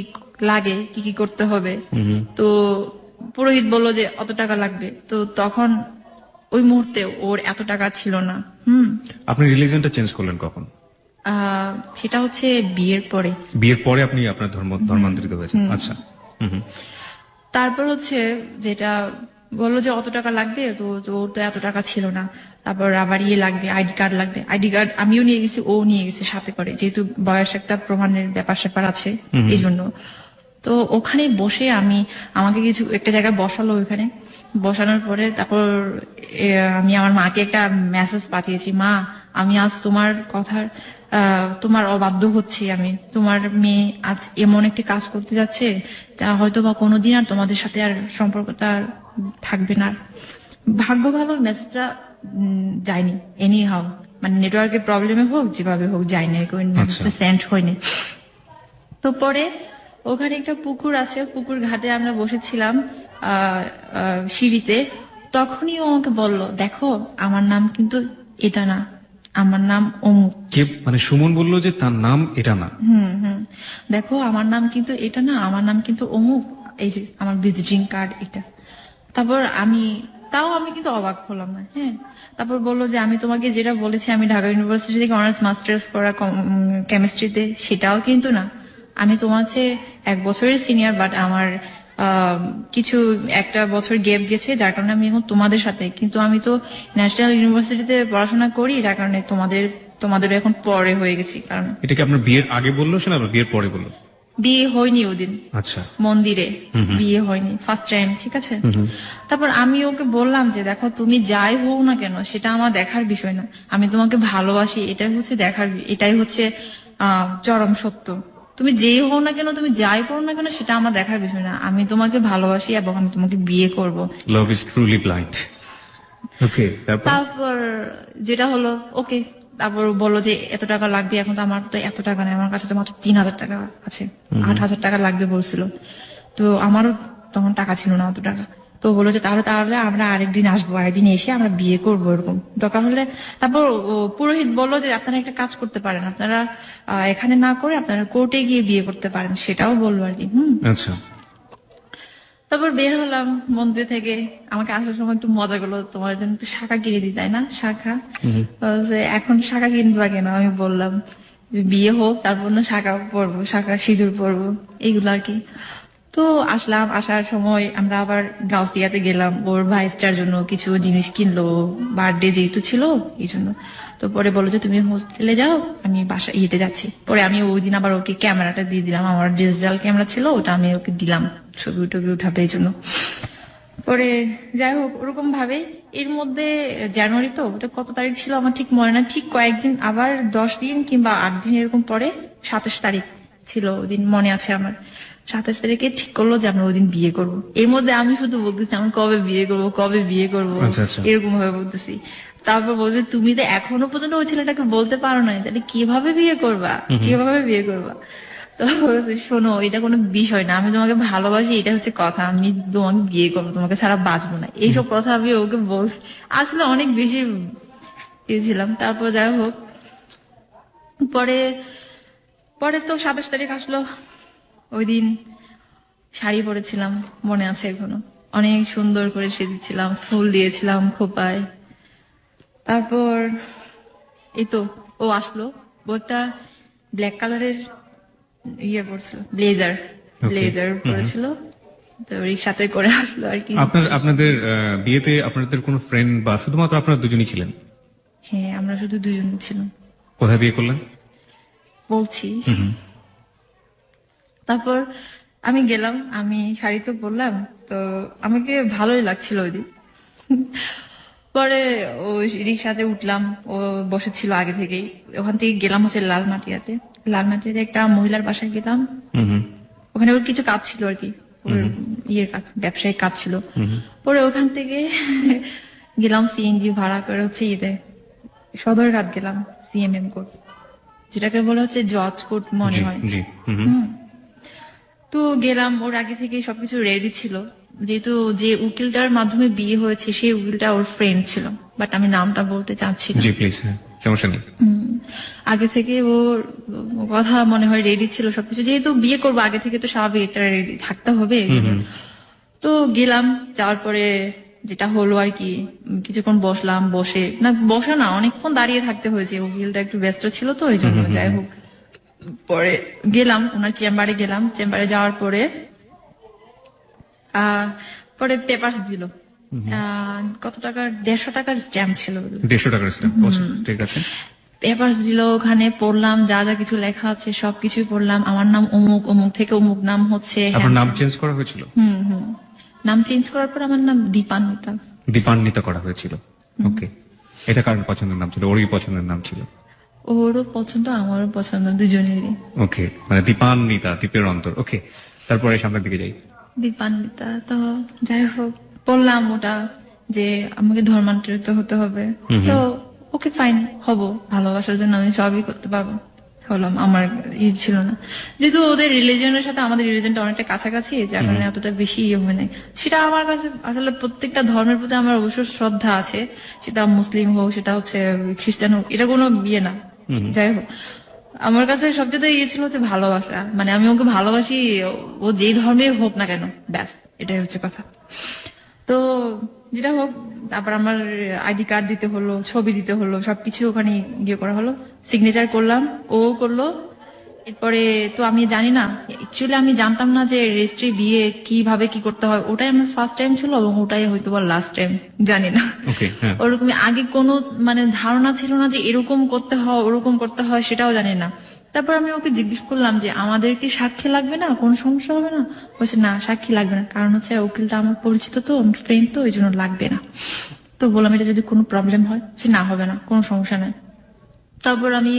লাগে, কি কি করতে হবে। তো পুরোহিত বললো যে অত টাকা লাগবে। তো তখন ওই মুহূর্তে ওর এত টাকা ছিল না। আপনি রিলিজিয়নটা চেঞ্জ করলেন কখন? সেটা হচ্ছে বিয়ের পরে আপনি আপনার ধর্মান্তরিত হয়েছেন। আচ্ছা। তারপর হচ্ছে যেটা বললো যে অত টাকা লাগবে, তো ওর তো এত টাকা ছিল না। তারপর আবার লাগবে, আইডি কার্ড লাগবে। আইডি কার্ড আমিও নিয়ে গেছি, ও নিয়ে গেছে সাথে করে, যেহেতু বয়স একটা প্রমাণের ব্যাপার আছে এই জন্য। তো ওখানে বসে আমাকে কিছু একটা জায়গায় বসালো, ওখানে বসানোর পরে তারপর আমি আমার মাকে একটা মেসেজ পাঠিয়েছি, মা আমি আজ তোমার অবাধ্য হচ্ছি, আমি তোমার মেয়ে আজ এমন একটি কাজ করতে যাচ্ছে যা হয়তো বা কোনোদিন আর তোমাদের সাথে আর সম্পর্কটা থাকবে না। ভাগ্য ভালো মেসেজটা যায়নি, এনি হাউ, মানে নেটওয়ার্কের প্রবলেমে হোক যেভাবে হোক যায়নি, মেসেজটা সেন্ড হয়নি। তো পরে ওখানে একটা পুকুর আছে, পুকুর ঘাটে আমরা বসেছিলাম সিঁড়িতে। তখনই ও আমাকে বলল, দেখো আমার নাম কিন্তু এটা না, আমার নাম অমুক। মানে সুমন বললো যে তার নাম এটা না। দেখো আমার নাম কিন্তু এটা না, আমার নাম কিন্তু অমুক, এই যে আমার ভিজিটিং কার্ড এটা। তারপর আমি কিন্তু অবাক হলাম না। হ্যাঁ, তারপর বললো যে আমি তোমাকে যেটা বলেছি আমি ঢাকা ইউনিভার্সিটি থেকে অনার্স মাস্টার্স করা কেমিস্ট্রিতে, সেটাও কিন্তু না। আমি তোমার চেয়ে 1 বছরের সিনিয়র, বাট আমার কিছু একটা বছর গ্যাপ গেছে, যার কারণে আমি এখন তোমাদের সাথে, কিন্তু আমি তো ন্যাশনাল ইউনিভার্সিটিতে পড়াশোনা করি, যার কারণে তোমাদের এখন পরে হয়ে গেছি। কারণ এটা কি আপনার বিয়ের আগে বললো না বিয়ের পরে বললো? বিয়ে হয়নি ওদিন। আচ্ছা, মন্দিরে বিয়ে হয়নি, ফার্স্ট টাইম। ঠিক আছে। তারপর আমি ওকে বললাম যে দেখো তুমি যাই হও না কেন সেটা আমার দেখার বিষয় না, আমি তোমাকে ভালোবাসি, এটাই হচ্ছে চরম সত্য। তুমি যেই হও না কেন, তুমি যাই করো না কেন, সেটা আমার দেখার বিষয় না, আমি তোমাকে ভালোবাসি এবং আমি তোমাকে বিয়ে করব। Love is truly blind. Okay, তারপর যেটা হলো, ওকে, তারপর বললো যে এত টাকা লাগবে। এখন তো আমার তো এত টাকা নেই, আমার কাছে তো মাত্র 3000 টাকা আছে, 8000 টাকা লাগবে বলছিল। তো আমারও তখন টাকা ছিল না অত টাকা। তো বললো যে তাহলে আমরা আরেকদিন আসবো, আরেকদিন এসে আমরা বিয়ে করবো এরকম দরকার হলে। তারপর পুরোহিত বললো যে আপনারা একটা কাজ করতে পারেন, আপনারা এখানে না করে আপনারা কোর্টে গিয়ে বিয়ে করতে পারেন, সেটাও বললো আর কি। আচ্ছা। তারপর বের হলাম মন্দির থেকে, আমাকে আসার সময় একটু মজা করলো, তোমার জন্য একটু শাখা কিনে দিই, তাই না? শাখা, এখন শাখা কিনবা কেন? আমি বললাম বিয়ে হোক তারপর না শাখা পরবো, শাখা সিঁদুর পরবো, এইগুলো আর কি। তো আসলাম, আসার সময় আমরা আবার গাউসিয়াতে গেলাম, ওর ভাইস্টার জন্য কিছু জিনিস কিনলো, বার্থডে যেহেতু ছিল এই জন্য। তো পরে বললো যে তুমি হোস্টেলে যাও, আমি বাসা ইয়েতে যাচ্ছি। পরে আমি ওই দিন আবার ওকে ক্যামেরাটা দিয়ে দিলাম, আমার ডিজিটাল ক্যামেরা ছিল, ওটা আমি ওকে দিলাম ছবি টবি উঠাবে এই জন্য। পরে যাই হোক ওরকম ভাবে এর মধ্যে জানুয়ারি, তো ওটা কত তারিখ ছিল আমার ঠিক মনে না, ঠিক কয়েকদিন আবার 10 দিন কিংবা 8 দিন এরকম পরে 27 তারিখ ছিল ওই দিন, মনে আছে আমার। 27 তারিখে ঠিক করলো যে আমরা ওই দিন বিয়ে করবো। এর মধ্যে আমি শুধু বলতেছি আমরা কবে বিয়ে করবো, কবে বিয়ে করবো, এরকম ভাবে বলতেছি। তারপর বলছে তুমি তো এখনো পর্যন্ত ওই ছেলেটাকে বলতে পারো না, তাহলে কিভাবে বিয়ে করবা, কিভাবে বিয়ে করবা? তো শোনো, এটা কোনো বিষয় না, আমি তোমাকে ভালোবাসি, এটা হচ্ছে কথা, আমি তোমাকে বিয়ে করবো, তোমাকে ছাড়া বাঁচবো না, এইসব কথা আমি ওকে বলছি। আসলে অনেক বেশি ছিলাম। তারপর যাই হোক পরে তো 27 তারিখ আসলো, ওই দিন শাড়ি পরেছিলাম, মনে আছে এখনো, অনেক সুন্দর করে সেজেছিলাম, ফুল দিয়েছিলাম খোপায়। তারপর এই তো ও আসলো, ও একটা ব্ল্যাক কালারের ইয়ে পড়ছিল, ব্লেজার পড়েছিল, তো রিক্সাতে করে আসলো আর কি। আপনাদের বিয়েতে আপনাদের কোনো ফ্রেন্ড বা শুধুমাত্র আপনারা দুজনই ছিলেন? হ্যাঁ, আমরা শুধু দুজনই ছিলাম। কোথায় বিয়ে করলেন? বলছি। তারপর আমি গেলাম, আমি শাড়ি তো পরলাম, তো আমাকে ভালোই লাগছিল ওই দিন। পরে ও রিক্সাতে উঠলাম, ও বসেছিল আগে থেকেই, ওখান থেকে গেলাম হচ্ছে লালমাটিয়াতে একটা মহিলার বাসায় গেলাম। ওখানে ওর কিছু কাজ ছিল আর কি, ওর ইয়ের কাজ, ব্যবসায়িক কাজ ছিল। পরে ওখান থেকে গেলাম সিএনজি ভাড়া করে হচ্ছে সদরঘাট গেলাম, সিএমএম কোর্ট, যেটাকে বলা হচ্ছে জজ কোর্ট মনে হয়। তো গেলাম, ওর আগে থেকে সবকিছু রেডি ছিল, যেহেতু যে উকিলটার মাধ্যমে বিয়ে হয়েছে সেই উকিলটা ওর ফ্রেন্ড ছিল, বাট আমি নামটা বলতে চাচ্ছি না। সমস্যা নেই। আগে থেকে ওর কথা মনে হয় রেডি ছিল সবকিছু, যেহেতু বিয়ে করবো আগে থেকে তো স্বাভাবিক একটা রেডি থাকতে হবে। তো গেলাম, যাওয়ার পরে যেটা হলো আর কি, কিছুক্ষণ বসলাম, বসা না অনেকক্ষণ দাঁড়িয়ে থাকতে হয়েছে, উকিলটা একটু ব্যস্ত ছিল তো এই জন্য। যাই হোক পরে গেলাম ওনার চেম্বারে, চেম্বারে যাওয়ার পরে পেপারস দিল, কত টাকার, 150 টাকার স্ট্যাম্প ছিল, 150 টাকার স্ট্যাম্প, ঠিক আছে। পেপারস দিল, ওখানে পড়লাম, যা যা কিছু লেখা আছে সবকিছুই পড়লাম। আমার নাম অমুক, অমুক থেকে অমুক নাম হচ্ছে। আপনার নাম চেঞ্জ করা হয়েছিল? নাম চেঞ্জ করার পর আমার নাম দীপান্বিতা করা হয়েছিল। ওকে, এটা কার পছন্দের নাম ছিল? ওরই পছন্দের নাম ছিল? ওরও পছন্দ, আমারও পছন্দ, দুজনেরই। ওকে, মানে দীপান্বিতা, দ্বীপের অন্তর। ওকে, তারপরে সামনের দিকে যাই। দীপান্বিতা। তো যাই হোক বললাম ওটা যে আমাকে ধর্মান্তরিত হতে হবে, তো ওকে ফাইন, হব, ভালোবাসার জন্য আমি সবই করতে পারবো। হলাম, আমার ছিল না, যেহেতু ওদের রিলিজনের সাথে আমাদের রিলিজনটা অনেকটা কাছাকাছি, যার কারণে এতটা বেশি হয় নাই। সেটা আমার কাছে আসলে প্রত্যেকটা ধর্মের প্রতি আমার অবশ্য শ্রদ্ধা আছে, সেটা মুসলিম হোক, সেটা হচ্ছে খ্রিস্টান হোক, এটা কোনো বিয়ে না। যাই হোক, আমার কাছে সবচেয়ে ছিল হচ্ছে ভালোবাসা, মানে আমি ওকে ভালোবাসি, ও যেই ধর্মের হোক না কেন, ব্যাস এটাই হচ্ছে কথা। তো যেটা হোক, তারপর আমার আইডি কার্ড দিতে হলো, ছবি দিতে হলো, সবকিছু ওখানে গিয়ে করা হলো, সিগনেচার করলাম, ও করলো। এরপরে তো আমি জানি না, অ্যাকচুয়ালি আমি জানতাম না যে রেজিস্ট্রি বিয়ে কিভাবে কি করতে হয়, ওটাই আমার ফার্স্ট টাইম ছিল এবং ওটাই হয়তো বা লাস্ট টাইম, জানি না। ওরকম আগে কোনো মানে ধারণা ছিল না যে এরকম করতে হয়, ওরকম করতে হয়, সেটাও জানি না। তারপর আমি ওকে জিজ্ঞেস করলাম যে আমাদের কি সাক্ষী লাগবে না, কোন সমস্যা হবে না? বলছে না, সাক্ষী লাগবে না, কারণ হচ্ছে উকিলটা আমার পরিচিত, তো আমার ফ্রেন্ড, তো এই জন্য লাগবে না। তো বললাম এটা যদি কোনো প্রবলেম হয়, সে না হবে না, কোনো সমস্যা নাই। তারপর আমি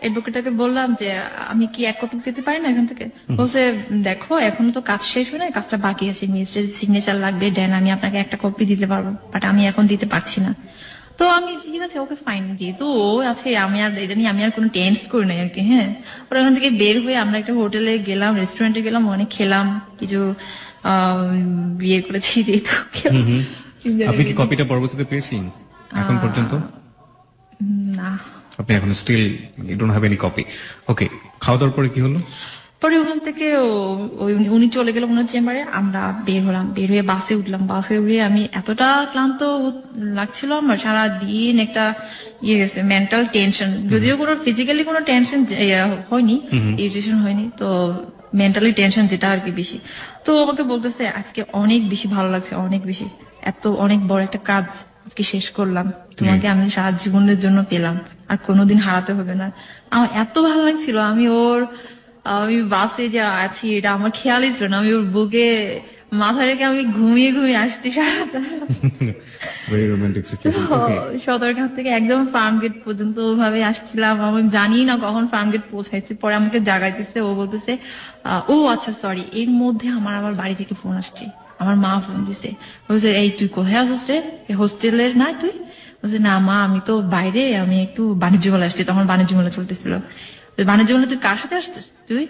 অ্যাডভোকেটকে বললাম যে আমি কি 1 কপি পেতে পারি না এখান থেকে? বলছে দেখো এখনো তো কাজ শেষ হয় না, কাজটা বাকি আছে, ম্যাজিস্ট্রেট সিগনেচার লাগবে, দেন আমি আপনাকে 1টা কপি দিতে পারবো, বাট আমি এখন দিতে পারছি না। তো আমি ঠিক আছে, ওকে ফাইন, যেহেতু ও আছে, আমি আর এটা নিয়ে আমি আর কোনো টেন্স করি নাই আর কি। হ্যাঁ, ওখান থেকে বের হয়ে আমরা একটা হোটেলে গেলাম, রেস্টুরেন্টে গেলাম, অনেক খেলাম, কিছু বিয়ে করেছি যেহেতু আপনি কি কপিটা পরবর্তীতে পেয়েছেন এখন পর্যন্ত? না, আপনি এখন still you don't have any copy. Okay, খাওয়া দাওয়ার পরে কি হলো? পরে ওখান থেকে উনি চলে গেল ওনার চেম্বারে, আমরা বের হলাম, বের হয়ে বাসে উঠলাম। বাসে উঠে আমি এতটা ক্লান্ত লাগছিল আমার, সারাদিন একটা ইয়ে গেছে, মেন্টাল টেনশন, যদিও কোনো ফিজিক্যালি কোনো টেনশন হয়নি, ইরিটেশন হয়নি, তো মেন্টালি টেনশন যেটা আর কি বেশি। তো আমাকে বলতেছে আজকে অনেক বেশি ভালো লাগছে, অনেক বেশি, অনেক বড় একটা কাজ আজকে শেষ করলাম, তোমাকে আমি সারা জীবনের জন্য পেলাম, আর কোনোদিন হারাতে হবে না। আমার এত ভালো লাগছিল, আমি বাসে যে আছি এটা আমার খেয়ালই ছিল না, আমি ওর বুকে মাথা রেখে আমি ঘুমিয়ে ঘুমিয়ে আসছি সারাটা। সদরঘাট থেকে একদম ফার্ম গেট পর্যন্ত ওভাবে আসছিলাম, আমি জানি না কখন ফার্ম গেট পৌঁছাইছি। পরে আমাকে জাগাইতেছে, ও বলতেছে ও আচ্ছা সরি, এর মধ্যে আমার বাড়ি থেকে ফোন আসছে, আমার মা ফোন দিছে, বলছে এই তুই কোথায় আসছিস রে, হোস্টেলের না তুই? বলছে না মা, আমি তো বাইরে, আমি একটু বাণিজ্য মেলা আসছি, তখন বাণিজ্য মেলা চলতেছিল। বাণিজ্য মেলা তুই কার সাথে আসছিস তুই?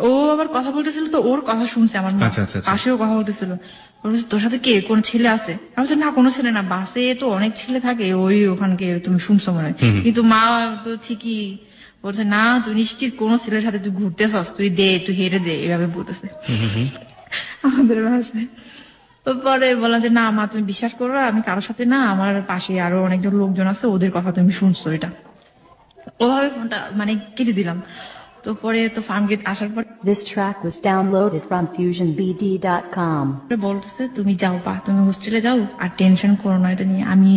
ও আবার কথা বলতেছিল, তো ওর কথা শুনছে আমার মা, পাশেও কথা বলতেছিল, বলছে তোর সাথে কে, কোন ছেলে আছে? আমি বলছি না কোনো ছেলে না, বাসে তো অনেক ছেলে থাকে, ওই ওখানকে তুমি শুনছো মনে হয়। কিন্তু মা তো ঠিকই বলছে না, তুই নিশ্চিত কোন ছেলের সাথে তুই ঘুরতেছস, তুই হেরে দে, এভাবে বলতেছে আমাদের ভাষায়। পরে বললাম যে না মা, তুমি বিশ্বাস করো, আমি কারোর সাথে না, আমার পাশে আরো অনেকজন লোকজন আছে, ওদের কথা তুমি শুনছো এটা। ওভাবে ফোনটা মানে কেটে দিলাম। তো পরে তো ফার্ম গেট আসার পর This track was downloaded from FusionBD.com. বলতেছে তুমি যাও বা তুমি হোস্টেলে যাও, আর টেনশন করো না এটা নিয়ে, আমি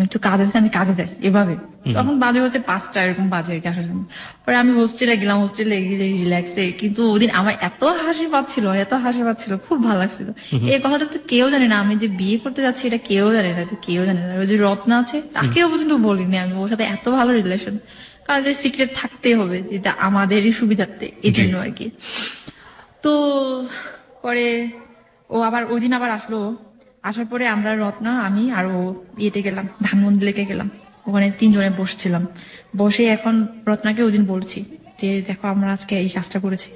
একটু কাজ আছে, আমি কাজে যাই এভাবে। তখন বাজে হচ্ছে 5টা এরকম বাজে আর কি আসার জন্য। পরে আমি হোস্টেলে গেলাম, হোস্টেলে গিয়ে রিল্যাক্সে, কিন্তু ওদিন আমার এত হাসি পাচ্ছিল, খুব ভালো লাগছিল। এই কথাটা তো কেউ জানে না, আমি যে বিয়ে করতে যাচ্ছি এটা কেউ জানে না, কেউ জানে না। ওই যে রত্না আছে, তাকেও পর্যন্ত বলিনি আমি, ওর সাথে এত ভালো রিলেশন, কারণ সিক্রেট থাকতেই হবে, যেটা আমাদেরই সুবিধার্থে, এই জন্য আর কি। তো পরে ও আবার ওই দিন আবার আসলো, আসার পরে আমরা রত্না, আমি আর ও ইয়েতে গেলাম, ধানমন্ডি লেকে গেলাম, ওখানে 3 জনে বসছিলাম। বসে এখন রত্নাকে ওই দিন বলছি যে দেখো আমরা আজকে এই কাজটা করেছি।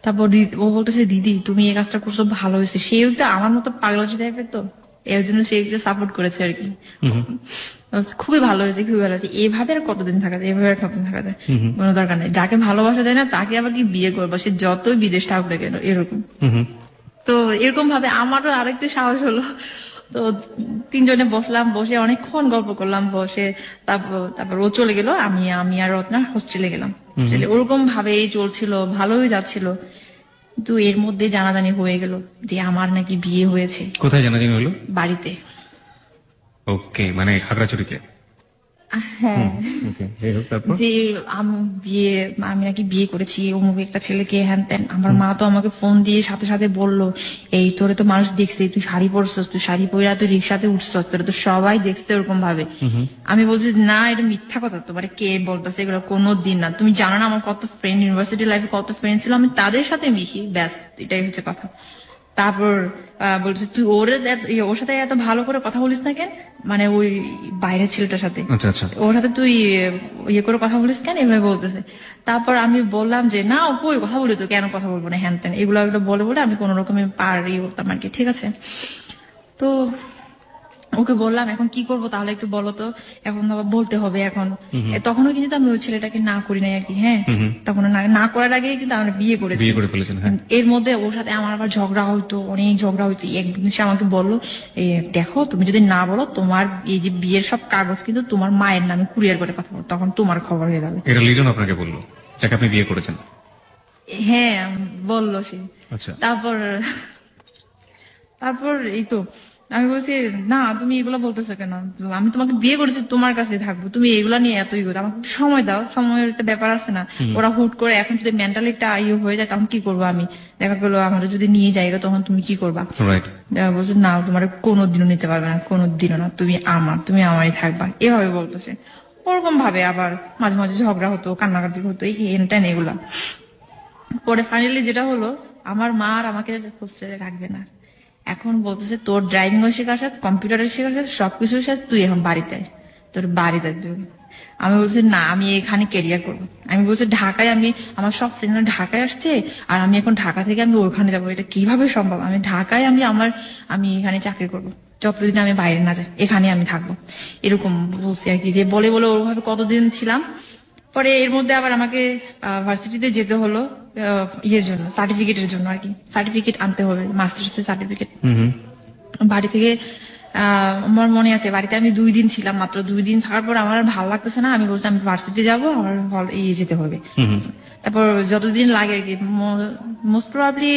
তারপর ও বলতেছে দিদি তুমি এই কাজটা করছো, ভালো হয়েছে। সেও তো আমার মতো পাগলাটি টাইপের, তো এর জন্য সে একটু সাপোর্ট করেছে আর কি। খুবই ভালো হয়েছে, খুবই ভালো হয়েছে। এইভাবে আর কতদিন থাকা যায়, এভাবে আর কতদিন থাকা যায়, কোনো দরকার নেই। যাকে ভালোবাসা যায় না তাকে আবার কি বিয়ে করবো, সে যতই বিদেশ থাকুক না কেন, এরকম। তো এরকম ভাবে আমারও আরেকটু সাহস হলো। তো 3 জনে বসলাম, বসে অনেকক্ষণ গল্প করলাম, বসে তারপর ও চলে গেল, আমি আর রত্না হোস্টেলে গেলাম। ওরকম ভাবেই চলছিল, ভালোই যাচ্ছিল। কিন্তু এর মধ্যে জানাজানি হয়ে গেল যে আমার নাকি বিয়ে হয়েছে। কোথায় জানাজানি হলো? বাড়িতে। ওকে, মানে খাগড়াছড়িতে? হ্যাঁ, যে আমি নাকি বিয়ে করেছি অমুক একটা ছেলেকে, হ্যান ত্যান। আমার মা তো আমাকে ফোন দিয়ে সাথে সাথে বললো, এই তোরে তো মানুষ দেখছে, তুই শাড়ি পরছস, তুই শাড়ি পরে তুই রিক্সাতে উঠছস, তোরে তো সবাই দেখছে ওরকম ভাবে। আমি বলছি না এটা মিথ্যা কথা, তোমার কে বলতেছে এগুলো, কোনো দিন না। তুমি জানো না আমার কত ফ্রেন্ড, ইউনিভার্সিটি লাইফে কত ফ্রেন্ড ছিল, আমি তাদের সাথে মিশি, ব্যাস এটাই হচ্ছে কথা। তারপর বলছে তুই ওর সাথে এত ভালো করে কথা বলিস না কেন, মানে ওই বাইরের ছেলেটার সাথে, ওর সাথে তুই ইয়ে করে কথা বলিস কেন, এভাবে বলতেছে। তারপর আমি বললাম যে না ওই কথা বলি, তো কেন কথা বলবো না, হ্যান ত্যান এগুলো বলে আমি কোন রকমে পারি বলতাম আর কি। ঠিক আছে, তো ওকে বললাম এখন কি করবো তাহলে একটু বলো তো, এখন আবার বলতে হবে এখন। তখনও কিন্তু আমি ওই ছেলেটাকে না করি নাই আর কি। হ্যাঁ, তখন না করার আগে কিন্তু আমরা বিয়ে করেছি। এর মধ্যে ওর সাথে আমার আবার ঝগড়া হইতো, অনেক ঝগড়া হইতো। একদিন সে আমাকে বললো, দেখো তুমি যদি না বলো তোমার এই যে বিয়ের সব কাগজ কিন্তু তোমার মায়ের নামে কুরিয়ার করে পাঠাবো, তখন তোমার খবর হয়ে যাবে। এটা লিজন আপনাকে বললো যাকে আপনি বিয়ে করেছেন? হ্যাঁ বললো সে। তারপর এই তো আমি বলছি না তুমি এগুলা বলতেছো কেন, আমি তোমাকে বিয়ে করেছি, তোমার কাছে থাকবো, তুমি এগুলা নিয়ে এতই করো, আমাকে সময় দাও, সময়ের একটা ব্যাপার আছে না। ওরা হুট করে এখন যদি মেন্টালি একটা হয়ে যায় তখন কি করবো আমি, দেখা গেলো আমরা যদি নিয়ে যাই তখন তুমি কি করবা। বলছে না তোমার কোনোদিনও নিতে পারবে না, কোনোদিনও না, তুমি আমারই থাকবা, এভাবে বলতেছে। ওরকম ভাবে আবার মাঝে মাঝে ঝগড়া হতো, কান্নাকাটি হতো, এই হেনটেন এগুলা। পরে ফাইনালি যেটা হলো, আমার মা আর আমাকে হোস্টেলে রাখবে না, এখন বলতেছে তোর ড্রাইভিং ও শেখা শেষ, কম্পিউটারের শেখা শেষ, সবকিছু শেষ, তুই এখন বাড়িতে আস, তোর বাড়ি যাইতে হবে। আমি বলছি না, আমি এখানে ক্যারিয়ার করবো। আমি বলছি ঢাকায়, আমি আমার সব ফ্রেন্ডরা ঢাকায় আসছে, আর আমি এখন ঢাকা থেকে আমি ওখানে যাবো, এটা কিভাবে সম্ভব? আমি ঢাকায় আমি এখানে চাকরি করবো, যতদিন আমি বাইরে না যাই এখানে আমি থাকবো, এরকম বলছি আর কি। যে বলে বলে ওভাবে কতদিন ছিলাম। পরে এর মধ্যে আবার আমাকে ভার্সিটিতে যেতে হলো ইয়ের জন্য, সার্টিফিকেটের জন্য আর কি। সার্টিফিকেট আনতে হবে, মাস্টার্স এর সার্টিফিকেট। বাড়ি থেকে আমার মনে আছে, বাড়িতে আমি 2 দিন ছিলাম, মাত্র 2 দিন থাকার পর আমার আর ভালো লাগতেছে না। আমি বলছি আমি ভার্সিটি যাবো, আমার যেতে হবে। তারপর যতদিন লাগে আর কি, মোস্ট প্রবাবলি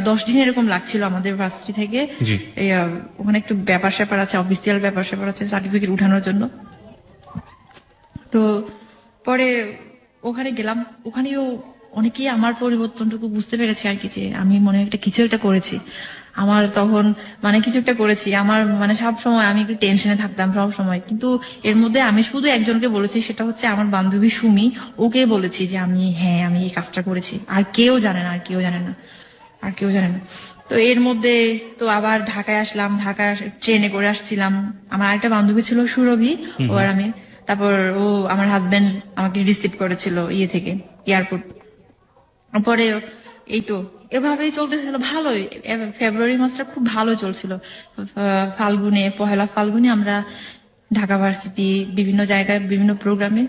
10 দিন এরকম লাগছিল আমাদের ভার্সিটি থেকে। ওখানে একটু ব্যাপার স্যাপার আছে, অফিসিয়াল ব্যাপার স্যাপার আছে সার্টিফিকেট উঠানোর জন্য। তো পরে ওখানে গেলাম, ওখানেও অনেকেই আমার পরিবর্তনটুকু বুঝতে পেরেছে আর কি, যে আমি মনে হয় কিছু একটা করেছি। আমার তখন কিছু একটা করেছি, আমার সব সময় আমি একটু টেনশনে থাকতাম সব সময়। কিন্তু এর মধ্যে আমি শুধু একজনকে বলেছি, সেটা হচ্ছে আমার বান্ধবী সুমি। ওকে বলেছি যে আমি এই কাজটা করেছি। আর কেউ জানে না, আর কেউ জানে না। তো এর মধ্যে তো আবার ঢাকায় আসলাম, ঢাকায় ট্রেনে করে আসছিলাম। আমার আরেকটা বান্ধবী ছিল সুরভি, ও আর আমি। তারপর আমার হাজবেন্ড আমাকে রিসিভ করেছিল থেকে, এয়ারপোর্ট। পরে এই তো এভাবেই চলতেছিল ভালোই। ফেব্রুয়ারি মাসটা খুব ভালো চলছিল। পহেলা ফাল্গুনে আমরা ঢাকা ভার্সিটি বিভিন্ন জায়গায় বিভিন্ন প্রোগ্রামে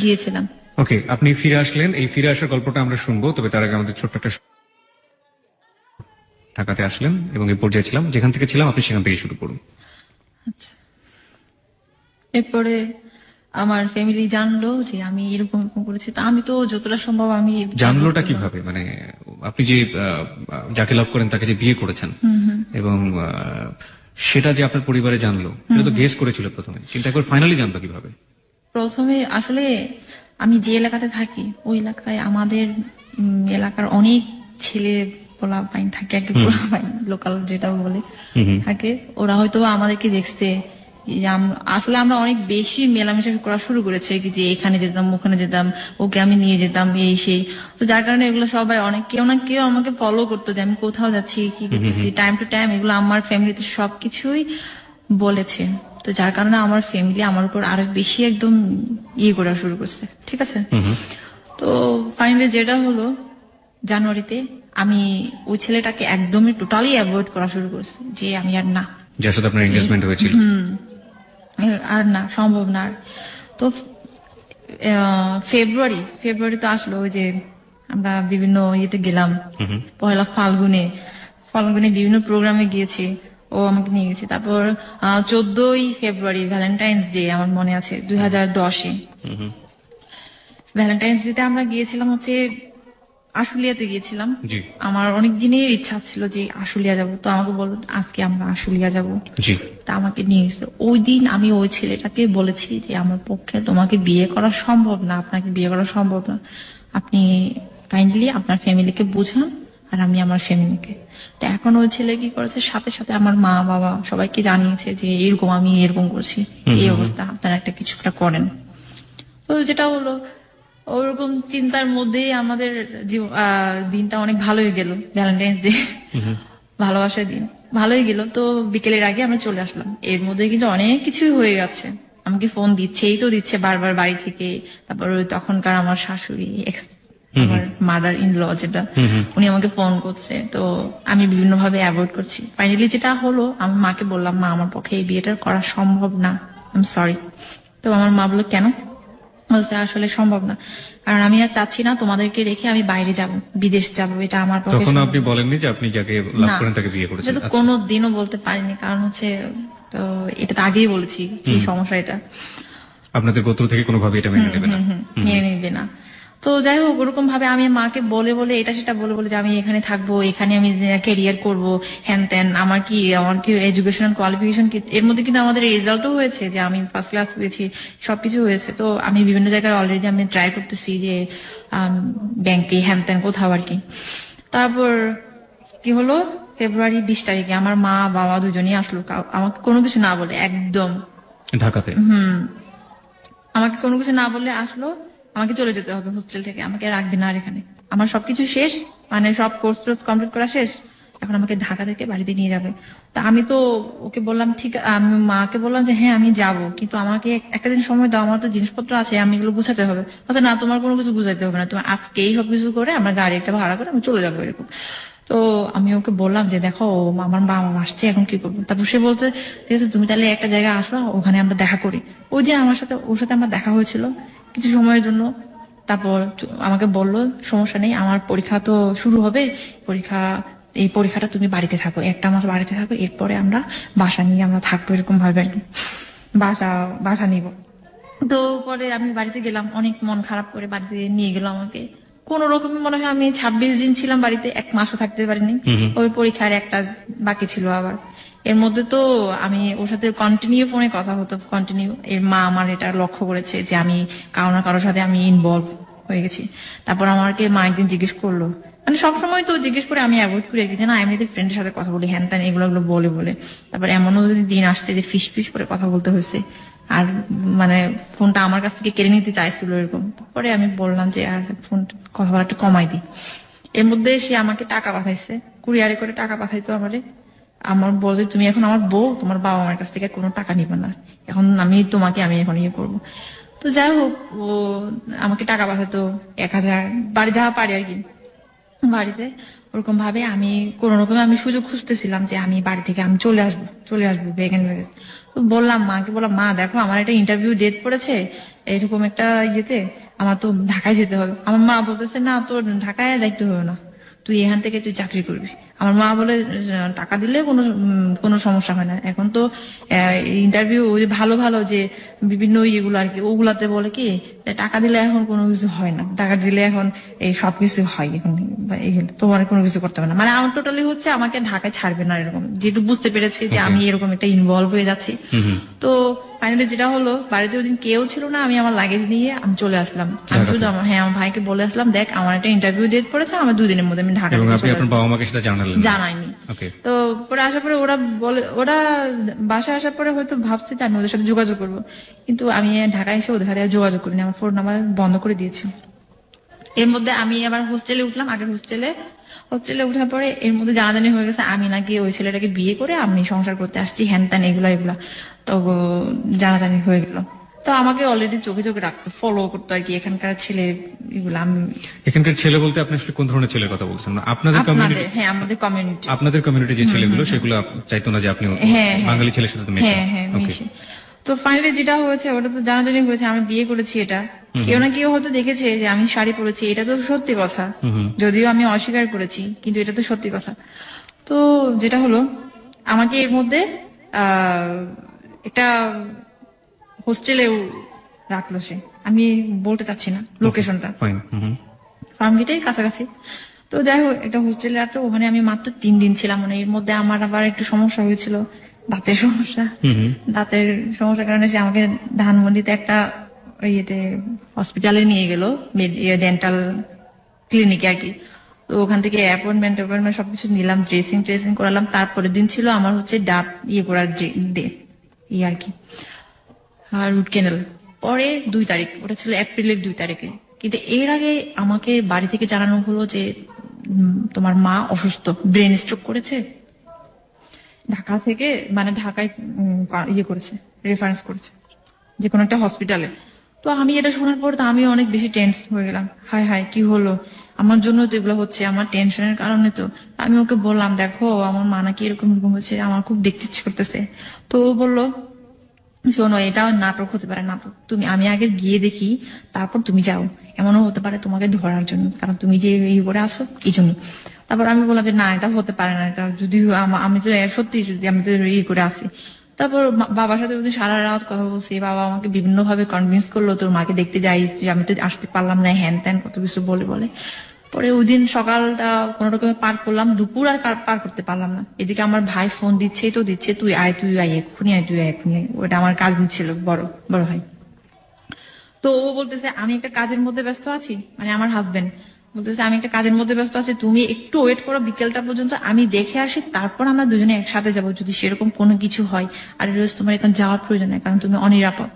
গিয়েছিলাম। ওকে, আপনি ফিরে আসলেন, এই ফিরে আসার গল্পটা আমরা শুনবো, তবে তার আগে আমাদের ছোট্ট একটা ঢাকাতে আসলেন এবং এই পর্যায়ে ছিলাম, যেখান থেকে ছিলাম আপনি সেখান থেকে শুরু করুন। আচ্ছা, এরপরে আমার ফ্যামিলি জানলো যে আমি এরকম করেছি। তো আমি তো যতটা সম্ভব আমি জানলোটা কিভাবে? আপনি যে যাকে লাভ করেন তাকে যে বিয়ে করেছেন এবং সেটা যে আপনার পরিবারে জানলো, সেটা তো গেস করেছিল প্রথমে, কিন্তু একবার ফাইনালি জানলো কিভাবে? প্রথমে আসলে আমি যে এলাকাতে থাকি, ওই এলাকায় আমাদের এলাকার অনেক ছেলে পোলাপাইন থাকে আর কি, পোলাপাইন লোকাল যেটা বলে থাকে। ওরা হয়তো আমাদেরকে দেখছে, আসলে আমরা অনেক বেশি মেলামেশা করা শুরু করেছে কি, যে এখানে যেতাম ওখানে যেতাম, ওকে আমি নিয়ে যেতাম এই সেই। তো যার কারণে এগুলো সবাই কেউ না কেউ আমাকে ফলো করতো, যে আমি কোথাও যাচ্ছি কি করছি টাইম টু টাইম। এগুলো আমার ফ্যামিলিতে সবকিছুই বলেছে। তো যার কারণে আমার ফ্যামিলি আমার উপর আরো বেশি একদম করা শুরু করছে, ঠিক আছে। তো ফাইনালি যেটা হলো, জানুয়ারিতে আমি ওই ছেলেটাকে একদমই টোটালি অ্যাভয়েড করা শুরু করছি, যে আমি আর না, যার সাথে আপনার এনগেজমেন্ট হয়েছিল, আর না, সম্ভব না। তো ফেব্রুয়ারি তো আসলো, ওই যে আমরা বিভিন্ন গেলাম, পহেলা ফাল্গুনে বিভিন্ন প্রোগ্রামে গিয়েছি, ও আমাকে নিয়ে গেছে। তারপর 14ই ফেব্রুয়ারি ভ্যালেন্টাইন্স ডে আমার মনে আছে, 2010-এ ভ্যালেন্টাইন্স ডে তে আমরা গিয়েছিলাম হচ্ছে আশুলিয়াতে গিয়েছিলাম। আমার অনেক দিনের ইচ্ছা ছিল যে আশুলিয়া যাব। তো আমাকে বললো আজকে আমরা আশুলিয়া যাব, তা আমাকে নিয়ে গেছে। ওই দিন আমি ওই ছেলেটাকে বলেছি যে আমার পক্ষে তোমাকে বিয়ে করা সম্ভব না, আপনাকে বিয়ে করা সম্ভব না, আপনি কাইন্ডলি আপনার ফ্যামিলিকে বোঝান, আর আমি আমার ফ্যামিলিকে। তো এখন ওই ছেলে কি করেছে, সাথে সাথে আমার মা বাবা সবাইকে জানিয়েছে যে আমি এরকম করছি, এই অবস্থা, আপনারা কিছুটা করেন। তো যেটা হলো, ওরকম চিন্তার মধ্যেই আমাদের দিনটা অনেক ভালোই গেল। ভ্যালেন্টাইন্স ডে ভালোবাসার দিন ভালোই গেল। তো বিকেলের আগে আমরা চলে আসলাম। এর মধ্যে কিন্তু অনেক কিছুই হয়ে গেছে। আমাকে ফোন দিচ্ছে বারবার বাড়ি থেকে। তারপর তখনকার আমার শাশুড়ি, আমার মাদার ইন ল যেটা, উনি আমাকে ফোন করছে। তো আমি বিভিন্ন ভাবে অ্যাভয়েড করছি। ফাইনালি যেটা হলো, আমি মাকে বললাম, মা আমার পক্ষে এই বিয়েটা করা সম্ভব না, আই এম সরি। তো আমার মা বললো কেন? আসলে সম্ভব না, কারণ আমি আর চাচ্ছি না তোমাদেরকে রেখে আমি বাইরে যাব, বিদেশ যাব, এটা আমার পক্ষে। তখন আপনি বলেননি যে আপনি যাকে লাভ করেন তাকে বিয়ে করেছেন? এটা তো কোনোদিনও বলতে পারিনি, কারণ হচ্ছে তো এটা তো আগেই বলেছি কি সমস্যা, এটা আপনাদের গোত্র থেকে কোনোভাবে এটা মেনে নেবে না। তো যাই হোক, ওরকম ভাবে আমি মাকে বলে এটা সেটা বলে যে আমি এখানে থাকবো, এখানে আমি ক্যারিয়ার করবো, হ্যান ত্যান, আমার কি এডুকেশনাল কোয়ালিফিকেশন কি, এর মধ্যে কিন্তু আমাদের রেজাল্টও হয়েছে যে আমি ফার্স্ট ক্লাস পেয়েছি, সবকিছু হয়েছে। তো আমি বিভিন্ন জায়গায় অলরেডি আমি ট্রাই করতেছি যে ব্যাংকে হ্যান ত্যান কোথাও আর কি। তারপর কি হলো, ফেব্রুয়ারি 20 তারিখে আমার মা বাবা দুজনেই আসলো, আমাকে কোনো কিছু না বলে, একদম ঢাকাতে আমাকে কোনো কিছু না বলে আসলো। আমাকে চলে যেতে হবে হোস্টেল থেকে, আমাকে রাখবে না আর এখানে। আমার সবকিছু শেষ, সব কোর্স কমপ্লিট করা শেষ, এখন আমাকে ঢাকা থেকে বাড়িতে নিয়ে যাবে। তা আমি তো ওকে বললাম ঠিক, আমি মাকে বললাম যে হ্যাঁ আমি যাব, কিন্তু আমাকে একটা দিন সময় দাও, আমার তো জিনিসপত্র আছে, আমি এগুলো গুছাতে হবে। আচ্ছা না, তোমার কোনো কিছু গুছাইতে হবে না, তোমার আজকেই সবকিছু করে আমরা গাড়ি একটা ভাড়া করে আমি চলে যাবো এরকম। তো আমি ওকে বললাম যে দেখো আমার বাবা মা আসছে, এখন কি করবো। তারপর সে বলছে ঠিক আছে তুমি তাহলে একটা জায়গায় আসো, ওখানে আমরা দেখা করি। ওই যে আমার সাথে ওর সাথে আমার দেখা হয়েছিল কিছু সময়ের জন্য। তারপর আমাকে বললো সমস্যা নেই, আমার পরীক্ষা তো শুরু হবে, এই পরীক্ষাটা তুমি বাড়িতে থাকো, একটা মাস বাড়িতে থাকো, এরপরে আমরা বাসা নিয়ে আমরা থাকবো, এরকম ভাবে আর কি। বাসা নিব। তো পরে আমি বাড়িতে গেলাম, অনেক মন খারাপ করে বাড়িতে নিয়ে গেল আমাকে। কোন রকমে মনে হয় আমি 26 দিন ছিলাম বাড়িতে, 1 মাসও থাকতে পারিনি। ওই পরীক্ষার একটা বাকি ছিল আবার। এর মধ্যে তো আমি ওর সাথে কন্টিনিউ ফোনে কথা হতো, কন্টিনিউ। এর মা আমার এটা লক্ষ্য করেছে যে আমি কারো না কারোর সাথে আমি ইনভলভ হয়ে গেছি। তারপর আমাকে মা একদিন জিজ্ঞেস করলো, মানে সবসময় তো জিজ্ঞেস করে আমি অ্যাভয়েড করে রেখেছি না, এমনিতে ফ্রেন্ডের সাথে কথা বলি হ্যান ত্যান এগুলো বলে বলে। তারপর এমনও যদি দিন আসছে যে ফিস ফিস করে কথা বলতে হয়েছে, আর মানে ফোনটা আমার কাছ থেকে কেড়ে নিতে চাইছিল এরকম। তারপরে আমি বললাম যে ফোন কথা বলা একটু কমাই দিই। এর মধ্যে সে আমাকে টাকা পাঠাইছে, কুরিয়ারে করে টাকা পাঠাইতো আমারে। আমার বলছে তুমি এখন আমার বউ, তোমার বাবা মার কাছ থেকে কোনো টাকা নিবে না, এখন আমি এখন ইয়ে করবো। তো যাই হোক, ও আমাকে টাকা পাঠাতো 1000, বাড়ি যাওয়া পারে আর কি বাড়িতে। ওরকম ভাবে আমি কোন রকমে আমি সুযোগ খুঁজতেছিলাম যে আমি বাড়ি থেকে আমি চলে আসবো বেগেন। তো বললাম মাকে, বললাম মা দেখো আমার একটা ইন্টারভিউ ডেট পড়েছে এরকম একটা ইয়েতে, আমার তো ঢাকায় যেতে হবে। আমার মা বলতেছে না তোর ঢাকায় যাইতে হবে না, তুই এখান থেকে তুই চাকরি করবি। আমার মা বলে টাকা দিলে কোনো সমস্যা হয় না, এখন তো ইন্টারভিউ ভালো ভালো যে বিভিন্ন ইয়েগুলো আর কি, ওগুলাতে বলে কি টাকা দিলে এখন কোনো কিছু হয় না, টাকা দিলে এখন এই সবকিছু হয় এখন, তোমার কোনো কিছু করতে হবে না। মানে আমার টোটালি হচ্ছে আমাকে ঢাকায় ছাড়বে না এরকম, যেহেতু বুঝতে পেরেছি যে আমি এরকম একটা ইনভলভ হয়ে যাচ্ছি। তো ফাইনালি যেটা হলো, বাড়িতে ওইদিন কেউ ছিল না, আমি আমার লাগেজ নিয়ে আমি চলে আসলাম। আমি শুধু আমার ভাইকে বলে আসলাম দেখ আমার একটা ইন্টারভিউ ডেট পড়েছে, আমার 2 দিনের মধ্যে আমি ঢাকা জানাইনি। তো পরে আসার পরে ওরা বাসায় আসার পরে হয়তো ভাবছে যে আমি ওদের সাথে যোগাযোগ করবো, কিন্তু আমি ঢাকায় এসে ওদের সাথে যোগাযোগ করিনি, আমার ফোন নাম্বার বন্ধ করে দিয়েছি। এর মধ্যে আমি আবার হোস্টেলে উঠলাম, আগের হোস্টেলে উঠার পরে এর মধ্যে জানাজানি হয়ে গেছে আমি নাকি ওই ছেলেটাকে বিয়ে করে আমি সংসার করতে আসছি, হ্যান ত্যান এগুলা। তো জানাজানি হয়ে গেল। তো আমাকে অলরেডি চোখে চোখে রাখতো, ফলো করতো আর কি এখানকার ছেলে এগুলো। এখানকার ছেলে বলতে আপনি আসলে কোন ধরনের ছেলের কথা বলছেন? আপনাদের কমিউনিটি? হ্যাঁ আমাদের কমিউনিটি। আপনাদের কমিউনিটি যে ছেলেগুলো সেগুলো চাইতো না যে আপনি বাঙালি ছেলের সাথে মিশে। তো ফাইনালি যেটা হয়েছে ওটা তো জানাজানি হয়েছে, আমি বিয়ে করেছি, এটা কেউ না কেউ হয়তো দেখেছে যে আমি শাড়ি পরেছি, এটা তো সত্যি কথা, যদিও আমি অস্বীকার করেছি কিন্তু এটা তো সত্যি কথা। তো যেটা হলো আমাকে এর মধ্যে একটা হোস্টেলেও রাখলো সে, আমি বলতে চাচ্ছি না লোকেশনটা, ফার্মগেটের কাছাকাছি। তো যাই হোক একটা হোস্টেলে রাখলো, ওখানে আমি মাত্র 3 দিন ছিলাম। মানে এর মধ্যে আমার আবার একটু সমস্যা হয়েছিল, দাঁতের সমস্যার কারণে সে আমাকে ধানমন্ডিতে একটা ইয়েতে হসপিটালে নিয়ে গেল, ডেন্টাল ক্লিনিকে আর কি। তো ওখান থেকে অ্যাপয়েন্টমেন্ট সবকিছু নিলাম, ড্রেসিং করালাম। তারপরের দিন ছিল আমার হচ্ছে দাঁত করার আর কি, রুট ক্যানেল। পরে 2 তারিখ, ওটা ছিল এপ্রিলের 2 তারিখে। কিন্তু এর আগে আমাকে বাড়ি থেকে জানানো হলো যে তোমার মা অসুস্থ, ব্রেন স্ট্রোক করেছে, ঢাকা থেকে মানে ঢাকায় করেছে, রেফারেন্স করেছে যে কোনো একটা হসপিটালে। তো আমি এটা শোনার পর তো আমি অনেক বেশি টেন্স হয়ে গেলাম, হায় কি হলো, আমার জন্য তো এগুলো হচ্ছে, আমার টেনশনের কারণে। তো আমি ওকে বললাম দেখো আমার মা নাকি এরকম হয়েছে, আমার খুব দেখতে ইচ্ছে করতেছে। তো ও বললো শোনো এটা নাটক হতে পারে, নাটক, আমি আগে গিয়ে দেখি তারপর তুমি যাও, এমনও হতে পারে তোমাকে ধরার জন্য, কারণ তুমি যে করে আসো এই জন্য। তারপর আমি বললাম যে না এটা হতে পারে না, এটা যদি আমি তো সত্যি যদি আমি তো করে আসি। তারপর বাবার সাথে সারা রাত কথা বলছি, বাবা আমাকে বিভিন্ন ভাবে কনভিন্স করলো তোর মাকে দেখতে যাইস, আমি তো আসতে পারলাম না, হ্যান ত্যান কত কিছু বলে। পরে ওই দিন সকালটা কোন রকমে পার করলাম, দুপুর আর পার করতে পারলাম না। এদিকে আমার ভাই ফোন দিচ্ছে, তুই আয় এক্ষুনি ওটা আমার কাজ নিচ্ছিল বড় ভাই। তো ও বলতেছে আমি একটা কাজের মধ্যে ব্যস্ত আছি, মানে আমার হাজবেন্ড বলতেছে আমি একটা কাজের মধ্যে ব্যস্ত আছি, তুমি একটু ওয়েট করো বিকেলটা পর্যন্ত, আমি দেখে আসি, তারপর আমরা দুজনে একসাথে যাবো যদি সেরকম কোনো কিছু হয়। আর রোজ তোমার এখন যাওয়ার প্রয়োজন নেই, কারণ তুমি অনিরাপদ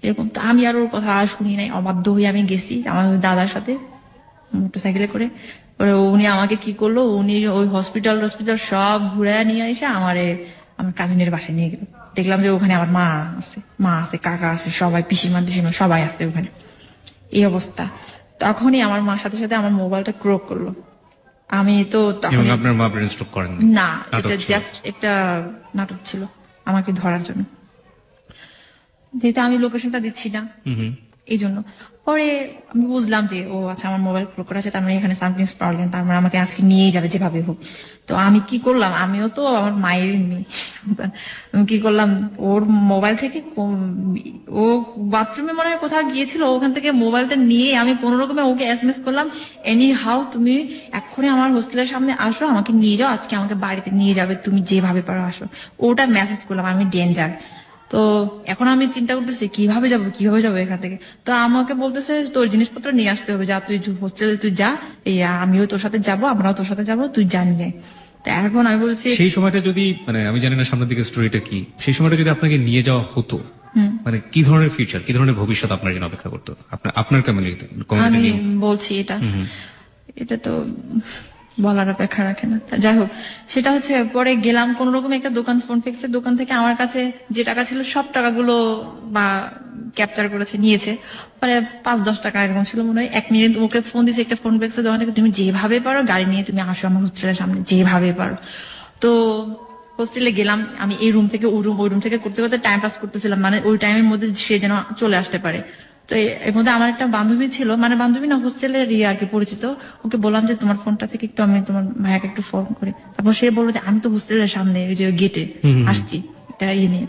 এরকম। তো আমি আর ওর কথা শুনি নাই, অবাধ্য হয়ে আমি গেছি আমার দাদার সাথে মোটরসাইকেলে করে। উনি আমাকে কি করলো, উনি ওই হসপিটাল সব ঘুরে নিয়ে এসে আমার কাজিনের বাসায় নিয়ে গেল। দেখলাম যে ওখানে আমার মা আছে, কাকা আছে, সবাই পিসিমা টিসিমা সবাই আছে ওখানে। এই অবস্থা। তখনই আমার মার সাথে সাথে আমার মোবাইলটা ক্রোক করলো। আমি তো তখন, আপনার মা ব্রেন স্ট্রোক করেন না, এটা জাস্ট একটা নাটক ছিল আমাকে ধরার জন্য, যেহেতু আমি লোকেশনটা দিচ্ছি না এই জন্য। পরে আমি বুঝলাম যে ও আচ্ছা আমার মোবাইল ক্রোক করা আছে, তার মানে এখানে সামথিং প্রবলেম, তার মানে আমাকে আজকে নিয়েই যাবে যেভাবে হোক। তো আমি কি করলাম, আমিও তো আমার মায়ের মেয়ে, আমি কি করলাম, ওর মোবাইল থেকে ও বাথরুমে মনে হয় কোথাও গিয়েছিল, ওখান থেকে মোবাইলটা নিয়ে আমি কোন রকমে ওকে এসএমএস করলাম, এনি হাউ তুমি এক্ষুনি আমার হোস্টেলের সামনে আসো, আমাকে নিয়ে যাও, আজকে আমাকে বাড়িতে নিয়ে যাবে, তুমি যেভাবে পারো আসো। ওটা মেসেজ করলাম, আমি ডেঞ্জার। তো এখন আমি চিন্তা করতেছি কিভাবে যাবো এখান থেকে। তো আমাকে বলতেছে তোর জিনিসপত্র নিয়ে আসতে হবে, যা তুই হোস্টেলে তুই যা, আমিও তোর সাথে যাবো, আমরাও তোর সাথে যাবো, তুই জানি না। তো এখন আমি বলছি সেই সময়টা যদি মানে আমি জানি না সামনের দিকে স্টোরিটা কি, সেই সময়টা যদি আপনাকে নিয়ে যাওয়া হতো, মানে কি ধরনের ফিউচার, কি ধরনের ভবিষ্যৎ আপনার জন্য অপেক্ষা করতো আপনার কমিউনিটিতে? আমি বলছি এটা তো বলার অপেক্ষা রাখে না। যাই হোক, সেটা হচ্ছে পরে গেলাম কোন রকম একটা দোকান, ফোন ফিক্সের দোকান থেকে আমার কাছে যে টাকা ছিল সব টাকাগুলো বা ক্যাপচার করেছে, নিয়েছে। পরে 5-10 টাকা এরকম ছিল মনে হয়। 1 মিনিট ওকে ফোন দিয়েছে একটা ফোন ফিক্সের দোকান থেকে, তুমি যেভাবে পারো গাড়ি নিয়ে তুমি আসো আমার হোস্টেলের সামনে, যেভাবে পারো। তো হোস্টেলে গেলাম আমি, এই রুম থেকে ওই রুম থেকে করতে করতে টাইম পাস করতেছিলাম, মানে ওই টাইমের মধ্যে সে যেন চলে আসতে পারে। তো এর মধ্যে আমার একটা বান্ধবী ছিল, মানে বান্ধবী না, হোস্টেলের আর কি পরিচিত। ওকে বললাম যে তোমার ফোনটা থেকে একটু আমি তোমার ভাইয়াকে একটু ফোন করি। তারপর সে বললো যে আমি তো হোস্টেলের সামনে ওই যে গেটে আসছি, এটা নিয়ে।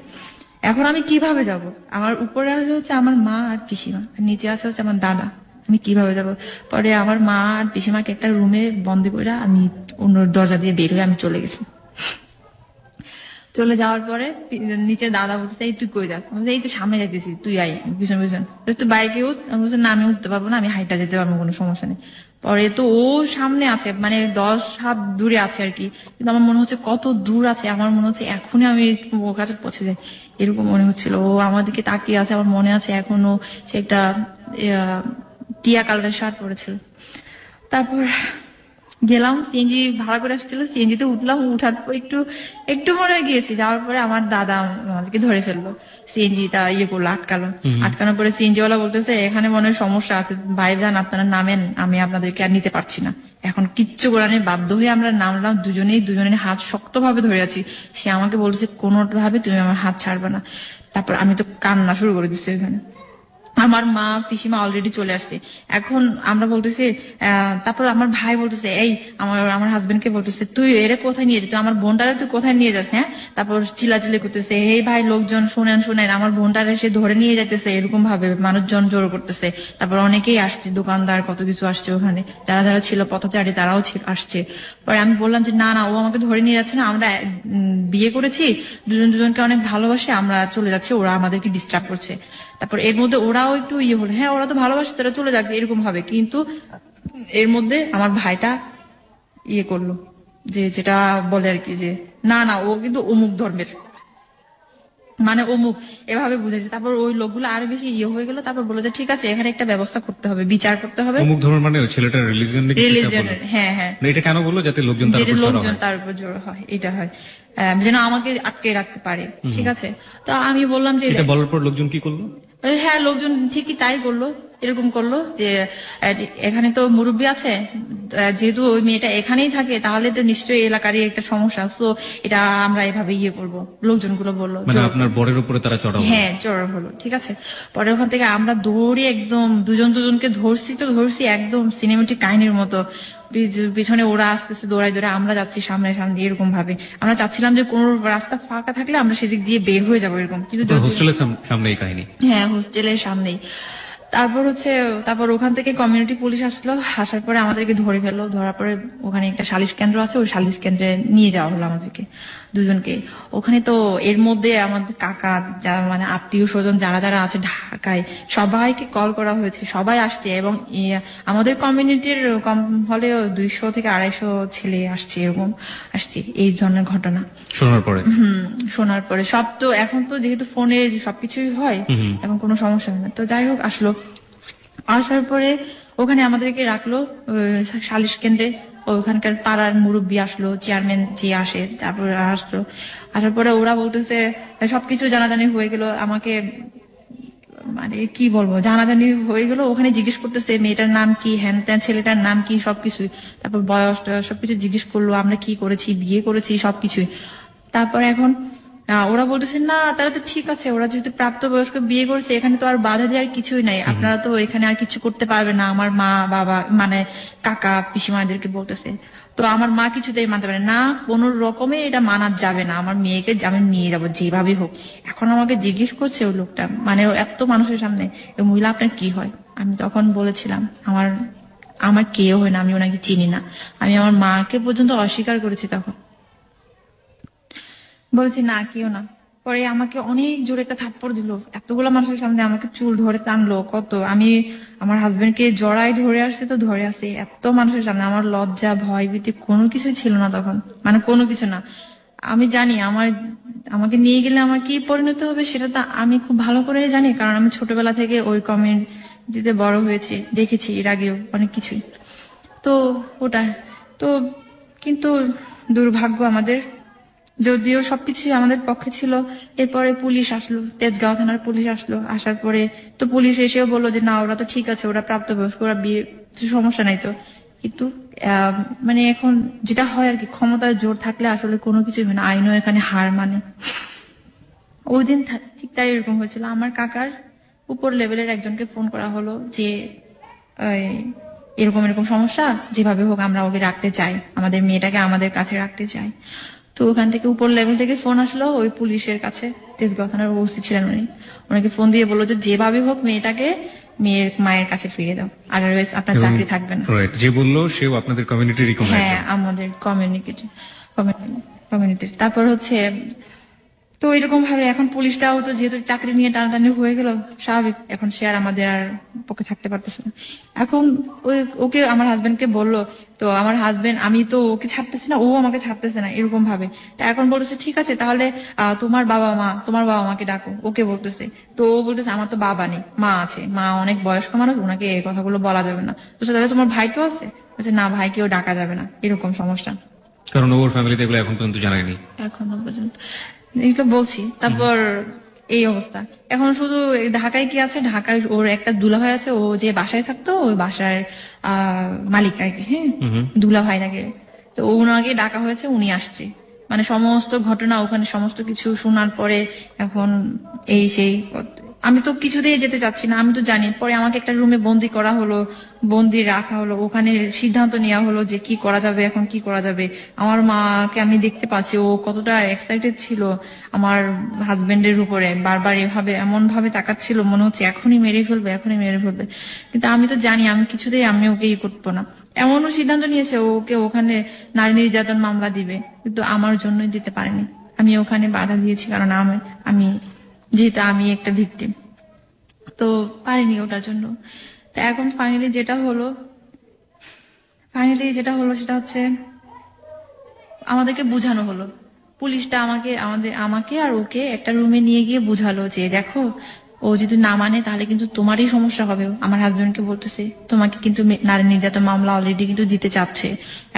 এখন আমি কিভাবে যাব? আমার উপরে আছে হচ্ছে আমার মা আর পিসিমা, আর নিচে আছে হচ্ছে আমার দাদা। আমি কিভাবে যাব? পরে আমার মা আর পিসিমাকে একটা রুমে বন্দি করে আমি অন্য দরজা দিয়ে বের হয়ে আমি চলে গেছি। চলে যাওয়ার পরে নিচে দাদা বলছে এই তুই কই যাস? এই তো সামনে যাইতেছি, তুই আই পিছন পিছন, তুই বাইকে উঠ। আমি বলছি না, আমি উঠতে পারবো না, আমি হাইটা যেতে পারবো, কোনো সমস্যা নেই। পরে তো ও সামনে আছে, মানে 10 হাত দূরে আছে আর কি, কিন্তু আমার মনে হচ্ছে কত দূর আছে, আমার মনে হচ্ছে এখনই আমি ওর কাছে পৌঁছে যাই, এরকম মনে হচ্ছিল। ও আমার দিকে তাকিয়ে আছে, আমার মনে আছে এখনো সে একটা টিয়া কালারের শার্ট পরেছিল। তারপর গেলাম, সিএনজি ভাড়া করে আসছিল, সিএনজিতে উঠলাম, উঠার পর একটু মনে গিয়েছি, যাওয়ার পরে আমার দাদা আমাদেরকে ধরে ফেললো, সিএনজিটা করলো, আটকানোর পরে সিএনজি ওয়ালা বলতেছে এখানে মনে হয় সমস্যা আছে, ভাইজান আপনারা নামেন, আমি আপনাদেরকে আর নিতে পারছি না। এখন কিচ্ছু করার নেই, বাধ্য হয়ে আমরা নামলাম, দুজনের হাত শক্তভাবে ধরে আছি। সে আমাকে বলছে কোনোভাবে তুমি আমার হাত ছাড়বে না। তারপর আমি তো কান্না শুরু করে দিচ্ছি ওখানে। আমার মা পিসিমা অলরেডি চলে আসছে। এখন আমরা বলতেছি, তারপর আমার ভাই বলতেছে এই আমার হাজবেন্ড কে বলতেছে তুই এরে কোথায় নিয়ে যাস, আমার বোনটারে তুই কোথায় নিয়ে যাস? হ্যাঁ, তারপর চিল্লাচিল্লি করতেছে, হে ভাই লোকজন শুনেন, আমার বোনটারে সে ধরে নিয়ে যাইতেছে, এরকম ভাবে মানুষজন জোর করতেছে। তারপর অনেকেই আসছে, দোকানদার কত কিছু আসছে ওখানে, যারা ছিল পথচারী তারাও আসছে। পরে আমি বললাম যে না ও আমাকে ধরে নিয়ে যাচ্ছে না, আমরা বিয়ে করেছি, দুজনকে অনেক ভালোবাসে, আমরা চলে যাচ্ছি, ওরা আমাদেরকে ডিস্টার্ব করছে। তারপর এর মধ্যে ওরাও একটু হলো, হ্যাঁ ওরা তো ভালোবাসে, তারা চলে যাক, এরকম ভাবে। কিন্তু এর মধ্যে আমার ভাইটা করলো, যেটা বলে আর কি, যে না ও কিন্তু অমুক ধর্মের, মানে অমুক, এভাবে বুঝেছে। তারপর ওই লোকগুলো আরো বেশি হয়ে গেল। তারপর বলে যে ঠিক আছে এখানে একটা ব্যবস্থা করতে হবে, বিচার করতে হবে। অমুক ধর্মের মানে ছেলেটার রিলিজিয়নের, হ্যাঁ এটা কেন বললো? যাতে লোকজন তার উপর জোর হয়, এটা হয় যেন আমাকে আটকে রাখতে পারে। ঠিক আছে, তো আমি বললাম যে এটা বলার পর লোকজন কি করলো? হ্যাঁ, লোকজন ঠিকই তাই করলো, এরকম করলো যে এখানে তো মুরব্বী আছে, যেহেতু ওই মেয়েটা এখানেই থাকে, তাহলে তো নিশ্চয়ই এলাকারই একটা সমস্যা, তো এটা আমরা এভাবে করবো, লোকজনগুলো বললো। মানে আপনার বরের উপরে তারা চড়াও? হ্যাঁ, চড়া হলো। ঠিক আছে, পরে ওখান থেকে আমরা দৌড়ে একদম দুজনকে ধরছি একদম সিনেমেটিক কাহিনীর মতো। পিছনে ওরা আসতেছে দৌড়াই, আমরা যাচ্ছি সামনে, এরকম ভাবে আমরা চাচ্ছিলাম যে কোন রাস্তা ফাঁকা থাকলে আমরা সেদিক দিয়ে বের হয়ে যাবো, এরকম। কিন্তু হোস্টেলের সামনেই কাহিনী? হ্যাঁ, হোস্টেলের সামনেই। তারপর ওখান থেকে কমিউনিটি পুলিশ আসলো, আসার পরে আমাদেরকে ধরে ফেললো। ধরার পরে ওখানে একটা সালিশ কেন্দ্র আছে, ওই সালিশ কেন্দ্রে নিয়ে যাওয়া হলো আমাদেরকে দুজনকে। ওখানে তো এর মধ্যে আমাদের কাকা, যারা মানে আত্মীয় স্বজন যারা আছে ঢাকায়, সবাইকে কল করা হয়েছে, সবাই আসছে। এবং আমাদের কমিউনিটির কম হলে 200 থেকে 250 ছেলে আসছে, এরকম আসছে। এই ধরনের ঘটনা শোনার পরে সব তো এখন তো যেহেতু ফোনে সবকিছুই হয়, এখন কোনো সমস্যা হয় না। তো যাই হোক, আসার পরে ওখানে আমাদেরকে রাখলো সালিশ কেন্দ্রে। ওখানকার পাড়ার মুরব্বী আসলো, চেয়ারম্যান যে আসে, তারপর আসলো। আসার পরে ওরা বলতেছে সবকিছু জানাজানি হয়ে গেল, আমাকে মানে কি বলবো, জানাজানি হয়ে গেল। ওখানে জিজ্ঞেস করতেছে মেয়েটার নাম কি, হ্যান ত্যান, ছেলেটার নাম কি, সবকিছু। তারপর বয়স সবকিছু জিজ্ঞেস করলো, আমরা কি করেছি, বিয়ে করেছি, সবকিছুই। তারপর এখন ওরা বলতেছে না তারা তো ঠিক আছে, ওরা যেহেতু প্রাপ্তবয়স্ক বিয়ে করেছে, এখানে তো আর বাধা দেওয়ার কিছুই নাই, আপনারা তো এখানে আর কিছু করতে পারবে না। আমার মা বাবা মানে কাকা পিসিমাদেরকে বলতেছে। তো আমার মা কিছুতেই মানতে পারে না, কোন রকমে এটা মানা যাবে না, আমার মেয়েকে আমি নিয়ে যাবো যেভাবে হোক। এখন আমাকে জিজ্ঞেস করছে ওই লোকটা, মানে এত মানুষের সামনে, মহিলা আপনার কি হয়? আমি তখন বলেছিলাম আমার কেউ হয় না, আমি ওনাকে চিনি না। আমি আমার মাকে পর্যন্ত অস্বীকার করেছি তখন, বলেছি না কেউ না। পরে আমাকে অনেক জোরে একটা থাপ্পড় দিল, এতগুলো মানুষের সামনে আমাকে চুল ধরে টানলো কত। আমি আমার হাজবেন্ডকে জড়াই ধরে আসছে, তো ধরে আসে এত মানুষের সামনে। আমার লজ্জা ভয় ভীতি কোনো কিছুই ছিল না তখন, মানে কোনো কিছু না। আমি জানি আমাকে নিয়ে গেলে আমার কি পরিণত হবে সেটা তো আমি খুব ভালো করে জানি, কারণ আমি ছোটবেলা থেকে ওই কমিউনিটিতে বড় হয়েছি, দেখেছি এর আগেও অনেক কিছুই। তো ওটা তো, কিন্তু দুর্ভাগ্য আমাদের, যদিও সবকিছুই আমাদের পক্ষে ছিল। এরপরে পুলিশ আসলো, তেজগাঁও থানার পুলিশ আসলো। আসার পরে তো পুলিশ এসেও বললো যে না ওরা তো ঠিক আছে, ওরা প্রাপ্তবয়স্ক, ওরা বিয়ে, সমস্যা নাই তো। কিন্তু মানে এখন যেটা হয় আর কি, ক্ষমতার জোর থাকলে আসলে কোনো কিছুই হয় না, আইনও এখানে হার মানে। ওই দিন ঠিক তাই এরকম হয়েছিল। আমার কাকার উপর লেভেলের একজনকে ফোন করা হলো যে এরকম এরকম সমস্যা, যেভাবে হোক আমরা ওকে রাখতে চাই, আমাদের মেয়েটাকে আমাদের কাছে রাখতে চাই। তো ওখান থেকে উপর লেভেল থেকে ফোন আসলো ওই পুলিশের কাছে, তেজগাঁও থানার ওসি ছিলেন উনি। ওনাকে ফোন দিয়ে বললো যে যেভাবে হোক মেয়েটাকে মেয়ের মায়ের কাছে ফিরিয়ে দাও, আদারওয়াইজ আপনার চাকরি থাকবে না। যে বললো সেও আপনাদের কমিউনিটির? হ্যাঁ, আমাদের কমিউনিটির। তারপর হচ্ছে তো এরকম ভাবে এখন পুলিশটাও তো যেহেতু চাকরি নিয়ে টানাটানি হয়ে গেল, স্বাভাবিক এখন সে আর আমাদের আর পক্ষে থাকতে পারতেছে না। এখন ওকে আমার হাজবেন্ডকে বললো, তো আমার হাজবেন্ড, আমি তো ওকে ছাড়তেছি না, ও আমাকে ছাড়তেছে না, এরকম ভাবে। তা এখন বলতেছে ঠিক আছে তাহলে তোমার বাবা মাকে ডাকো, ওকে বলতেছে। তো ও বলতেছে আমার তো বাবা নেই, মা আছে, মা অনেক বয়স্ক মানুষ, ওনাকে এই কথাগুলো বলা যাবে না। বলছে তাহলে তোমার ভাই তো আছে? বলছে না, ভাইকেও ডাকা যাবে না, এরকম সমস্যা। কারণ ওর ফ্যামিলিতে এগুলো এখন পর্যন্ত জানায়নি, এখনো পর্যন্ত এইটা বলছি। তারপর এই অবস্থা। এখন শুধু ঢাকায় কি আছে, ঢাকায় ওর একটা দুলাভাই আছে, ও যে বাসায় থাকতো ওই বাসার মালিক আর কি, হ্যাঁ দুলাভাই থাকে। তো ওনাকে ডাকা হয়েছে, উনি আসছে, মানে সমস্ত ঘটনা ওখানে সমস্ত কিছু শোনার পরে এখন এই সেই। আমি তো কিছুতেই যেতে চাচ্ছি না, আমি তো জানি। পরে আমাকে একটা রুমে বন্দি করা হলো, বন্দি রাখা হলো, ওখানে সিদ্ধান্ত নেওয়া হলো যে কি করা যাবে, এখন কি করা যাবে। আমার মাকে আমি দেখতে পাচ্ছি ও কতটা এক্সাইটেড ছিল আমার হাজবেন্ডের উপরে, বারবার এভাবে এমন ভাবে তাকাচ্ছিল, মনে হচ্ছে এখনই মেরে ফেলবে। কিন্তু আমি তো জানি আমি কিছুতেই আমি ওকে করবো না। এমনও সিদ্ধান্ত নিয়েছে ওকে ওখানে নারী নির্যাতন মামলা দিবে, কিন্তু আমার জন্যই দিতে পারেনি। আমি ওখানে বাধা দিয়েছি, কারণ আমি যেহেতু আমি একটা ভিকটিম, তো পারিনি ওটার জন্য। তো এখন ফাইনালি যেটা হলো সেটা হচ্ছে আমাদেরকে বুঝানো হলো, পুলিশটা আমাকে আর ওকে একটা রুমে নিয়ে গিয়ে বুঝালো যে দেখো ও যদি না মানে তাহলে কিন্তু তোমারই সমস্যা হবে। আমার হাজবেন্ডকে বলতেছে তোমাকে কিন্তু নারী নির্যাতন মামলা অলরেডি কিন্তু দিতে চাচ্ছে,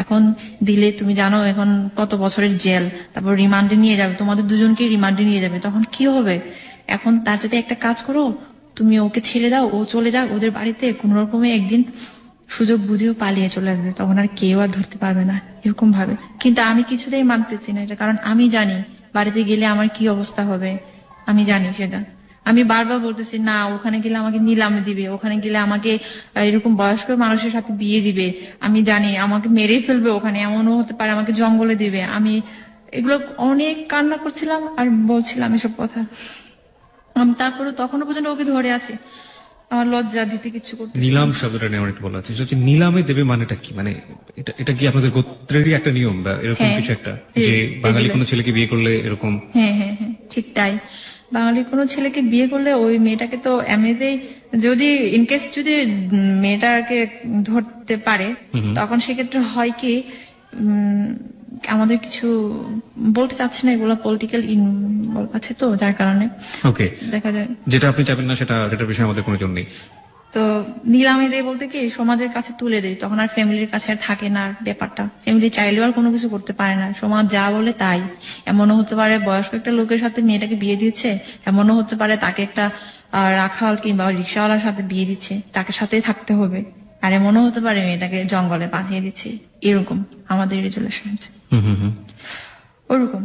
এখন দিলে তুমি জানো এখন কত বছরের জেল, তারপর রিমান্ডে নিয়ে যাবে, তোমাদের দুজনকে রিমান্ডে নিয়ে যাবে, তখন কি হবে। এখন তার সাথে একটা কাজ করো, তুমি ওকে ছেড়ে দাও, ও চলে যাক ওদের বাড়িতে, কোন রকমে একদিন সুযোগ বুঝেও পালিয়ে চলে আসবে, তখন আর কেউ আর ধরতে পারবে না, এরকম ভাবে। কিন্তু আমি কিছুতেই মানতেছি না এটা, কারণ আমি জানি বাড়িতে গেলে আমার কি অবস্থা হবে, আমি জানি সেটা। আমি বারবার বলতেছি না, ওখানে গেলে আমাকে নিলামে দিবে, ওখানে গেলে আমাকে এরকম বয়স্ক মানুষের সাথে বিয়ে দিবে, আমি জানি আমাকে মেরে ফেলবে, ওখানে এমনও হতে পারে আমাকে জঙ্গলে দিবে। আমি এগুলো অনেক কান্না করছিলাম আর বলছিলাম এসব কথা। আমি তারপরে তখনও পর্যন্ত ওকে ধরে আছি, আমার লজ্জা দিতে কিছু করতে। নিলাম শব্দটা নিয়ে অনেক বলা আছে, নিলামে দেবে মানেটা কি? মানে এটা কি আপনাদের গোত্রেরই একটা নিয়ম বা এরকম কিছু একটা, যে বাঙালি কোনো ছেলেকে বিয়ে করলে এরকম? হ্যাঁ, ঠিক তাই। বাঙালি কোনো ছেলেকে বিয়ে করলে ওই মেয়েটাকে তো এমনিতেই, যদি ইনকেস যদি মেয়েটাকে ধরতে পারে, তখন সেক্ষেত্রে হয় কি, আমাদের কিছু বলতে চাচ্ছি না, এগুলো পলিটিক্যাল আছে তো, যার কারণে ওকে দেখা যায় যেটা আপনি চাবেন না সেটার বিষয়ে আমাদের কোনো জন্য নেই। তো নিলামে দেয় বলতে কি সমাজের কাছে তুলে দেয়, তখন আর ফ্যামিলির কাছে আর থাকে না আর ব্যাপারটা। ফ্যামিলি চাইলেও আর কোনো কিছু করতে পারে না, সমাজ যা বলে তাই। এমনও হতে পারে বয়স্ক একটা লোকের সাথে মেয়েটাকে বিয়ে দিচ্ছে, এমনও হতে পারে তাকে একটা রাখাল কিংবা রিক্সাওয়ালার সাথে বিয়ে দিচ্ছে, তাকে সাথেই থাকতে হবে। আর এমনও হতে পারে মেয়েটাকে জঙ্গলে পাঠিয়ে দিচ্ছে। এরকম আমাদের রিলেশন আছে ওরকম।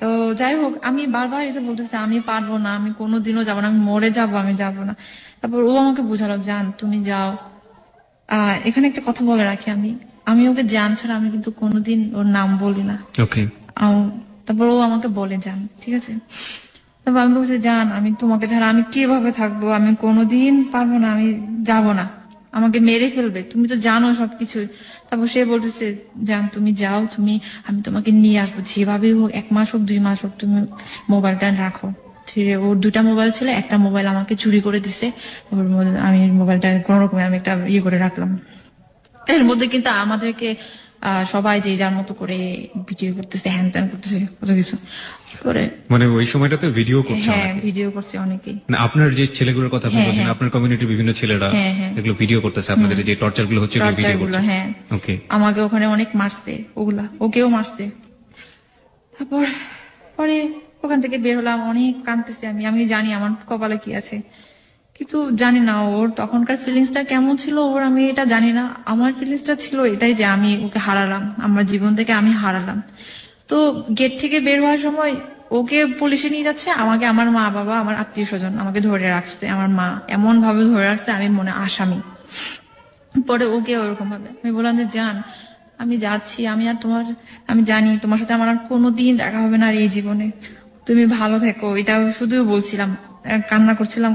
তো যাই হোক, আমি বারবার এটা বলতেছি আমি পারবো না, আমি কোনোদিনও যাবো না, আমি মরে যাবো, আমি যাবো না। তারপর ও আমাকে বুঝালো, জান তুমি যাও। এখানে একটা কথা বলে রাখি, আমি ওকে জান ছাড়া আমি কিন্তু কোনোদিন ওর নাম বলি না। তারপর ও আমাকে বলে যান, ঠিক আছে। তারপর আমি বলছি জান আমি তোমাকে ছাড়া আমি কিভাবে থাকবো, আমি কোনোদিন পারবো না, আমি যাবো না, আমাকে মেরে ফেলবে, তুমি তো জানো সবকিছু। তারপর সে বলতেছে জান তুমি যাও, আমি তোমাকে নিয়ে আসবো যেভাবে হোক, 1 মাস হোক 2 মাস হোক, তুমি মোবাইলটা রাখো। ওর 2টা মোবাইল ছিল, একটা মোবাইল আমাকে চুরি করে দিছে, আমি মোবাইলটা কোন রকমে আমি একটা করে রাখলাম। এর মধ্যে কিন্তু আমাদেরকে সবাই যে যার মতো করে ভিডিও করতেছে, হ্যান ত্যান করতেছে, কত কিছু করে। মানে ওই সময়টাতে ভিডিও করছে? হ্যাঁ, ভিডিও করছে অনেকেই। আপনার যে ছেলেগুলোর কথা আপনি বলছেন, আপনার কমিউনিটির বিভিন্ন ছেলেরা এগুলো ভিডিও করতেছে, আপনাদের যে টর্চার গুলো হচ্ছে ভিডিও করছে। হ্যাঁ, ওকে। আমাকে ওখানে অনেক মারছে, ওকেও মারছে। তারপর পরে ওখান থেকে বের হলাম, অনেক কাঁদতেছি আমি জানি আমার কপালে কি আছে, কিন্তু জানি না ওর তখনকার ফিলিংসটা কেমন ছিল আমি এটা জানি না। আমার ফিলিংসটা ছিল এটাই যে আমি ওকে হারালাম, আমার জীবন থেকে আমি হারালাম। তো গেট থেকে বের হওয়ার সময় ওকে পুলিশে নিয়ে যাচ্ছে, আমাকে আমার মা বাবা আমার আত্মীয় স্বজন আমাকে ধরে রাখছে, আমার মা এমন ভাবে ধরে রাখছে আমি মনে আসামি। পরে ওকে ওরকম ভাবে আমি বললাম যে জান আমি যাচ্ছি, আমি জানি তোমার সাথে আমার আর কোনোদিন দেখা হবে না আর এই জীবনে, তুমি ভালো থেকো, এটা শুধু বলছিলাম। কান্না করছিলাম।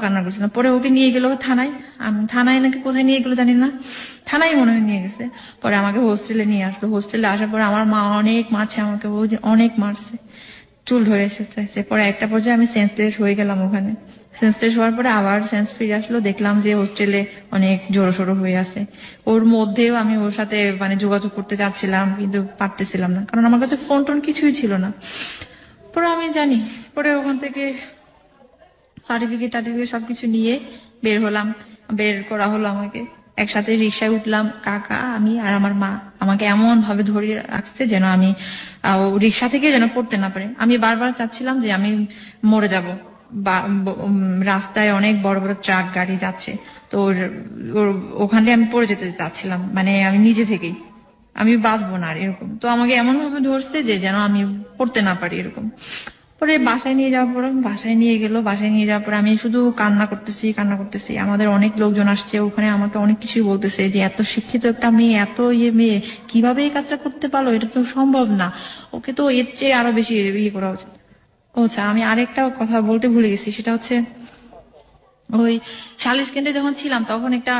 পরে ওকে নিয়ে গেল থানায় নাকি কোথায় নিয়ে গেলো জানি না, থানায় মনে হয় নিয়ে গেছে। পরে আমাকে হোস্টেলে নিয়ে আসলো। হোস্টেলে আসার পরে আমার মা অনেক মারছে আমাকে, ও অনেক মারছে, চুল ধরে এসেছে। পরে একটা পর্যায়ে আমি সেন্সলেস হয়ে গেলাম ওখানে। সেন্সলেস হওয়ার পরে আবার সেন্স ফিরে আসলো, দেখলাম যে হোস্টেলে অনেক জোরসোরো হয়ে আছে। ওর মধ্যেও আমি ওর সাথে যোগাযোগ করতে চাচ্ছিলাম, কিন্তু পারতেছিলাম না, কারণ আমার কাছে ফোন টোন কিছুই ছিল না। পরে আমি জানি, পরে ওখান থেকে সার্টিফিকেট সবকিছু নিয়ে বের হলাম। বের করা হলো আমাকে, একসাথে রিক্সায় উঠলাম, কাকা আমি আর আমার মা। আমাকে এমন ভাবে ধরিয়ে রাখছে যেন আমি রিক্সা থেকে যেন পড়তে না পারে। আমি বারবার চাচ্ছিলাম যে আমি মরে যাব। রাস্তায় অনেক বড় বড় ট্রাক গাড়ি যাচ্ছে, তো ওখানে আমি পড়ে যেতে চাচ্ছিলাম, আমি নিজে থেকেই আমি বাঁচবো না আর এরকম। তো আমাকে এমন ভাবে ধরছে যে যেন আমি পড়তে না পারি এরকম। পরে বাসায় নিয়ে যাওয়ার পরে বাসায় নিয়ে যাওয়ার পরে আমি শুধু কান্না করতেছি। আমাদের অনেক লোকজন আসছে ওখানে, আমাকে অনেক কিছুই বলতেছে যে এত শিক্ষিত একটা মেয়ে, এত মেয়ে কিভাবে এই কাজটা করতে পারলো, এটা তো সম্ভব না, ওকে তো এর চেয়ে আরো বেশি করা উচিত। আচ্ছা, আমি আরেকটা কথা বলতে ভুলে গেছি, সেটা হচ্ছে ওই সালিশ কেন্দ্রে যখন ছিলাম তখন একটা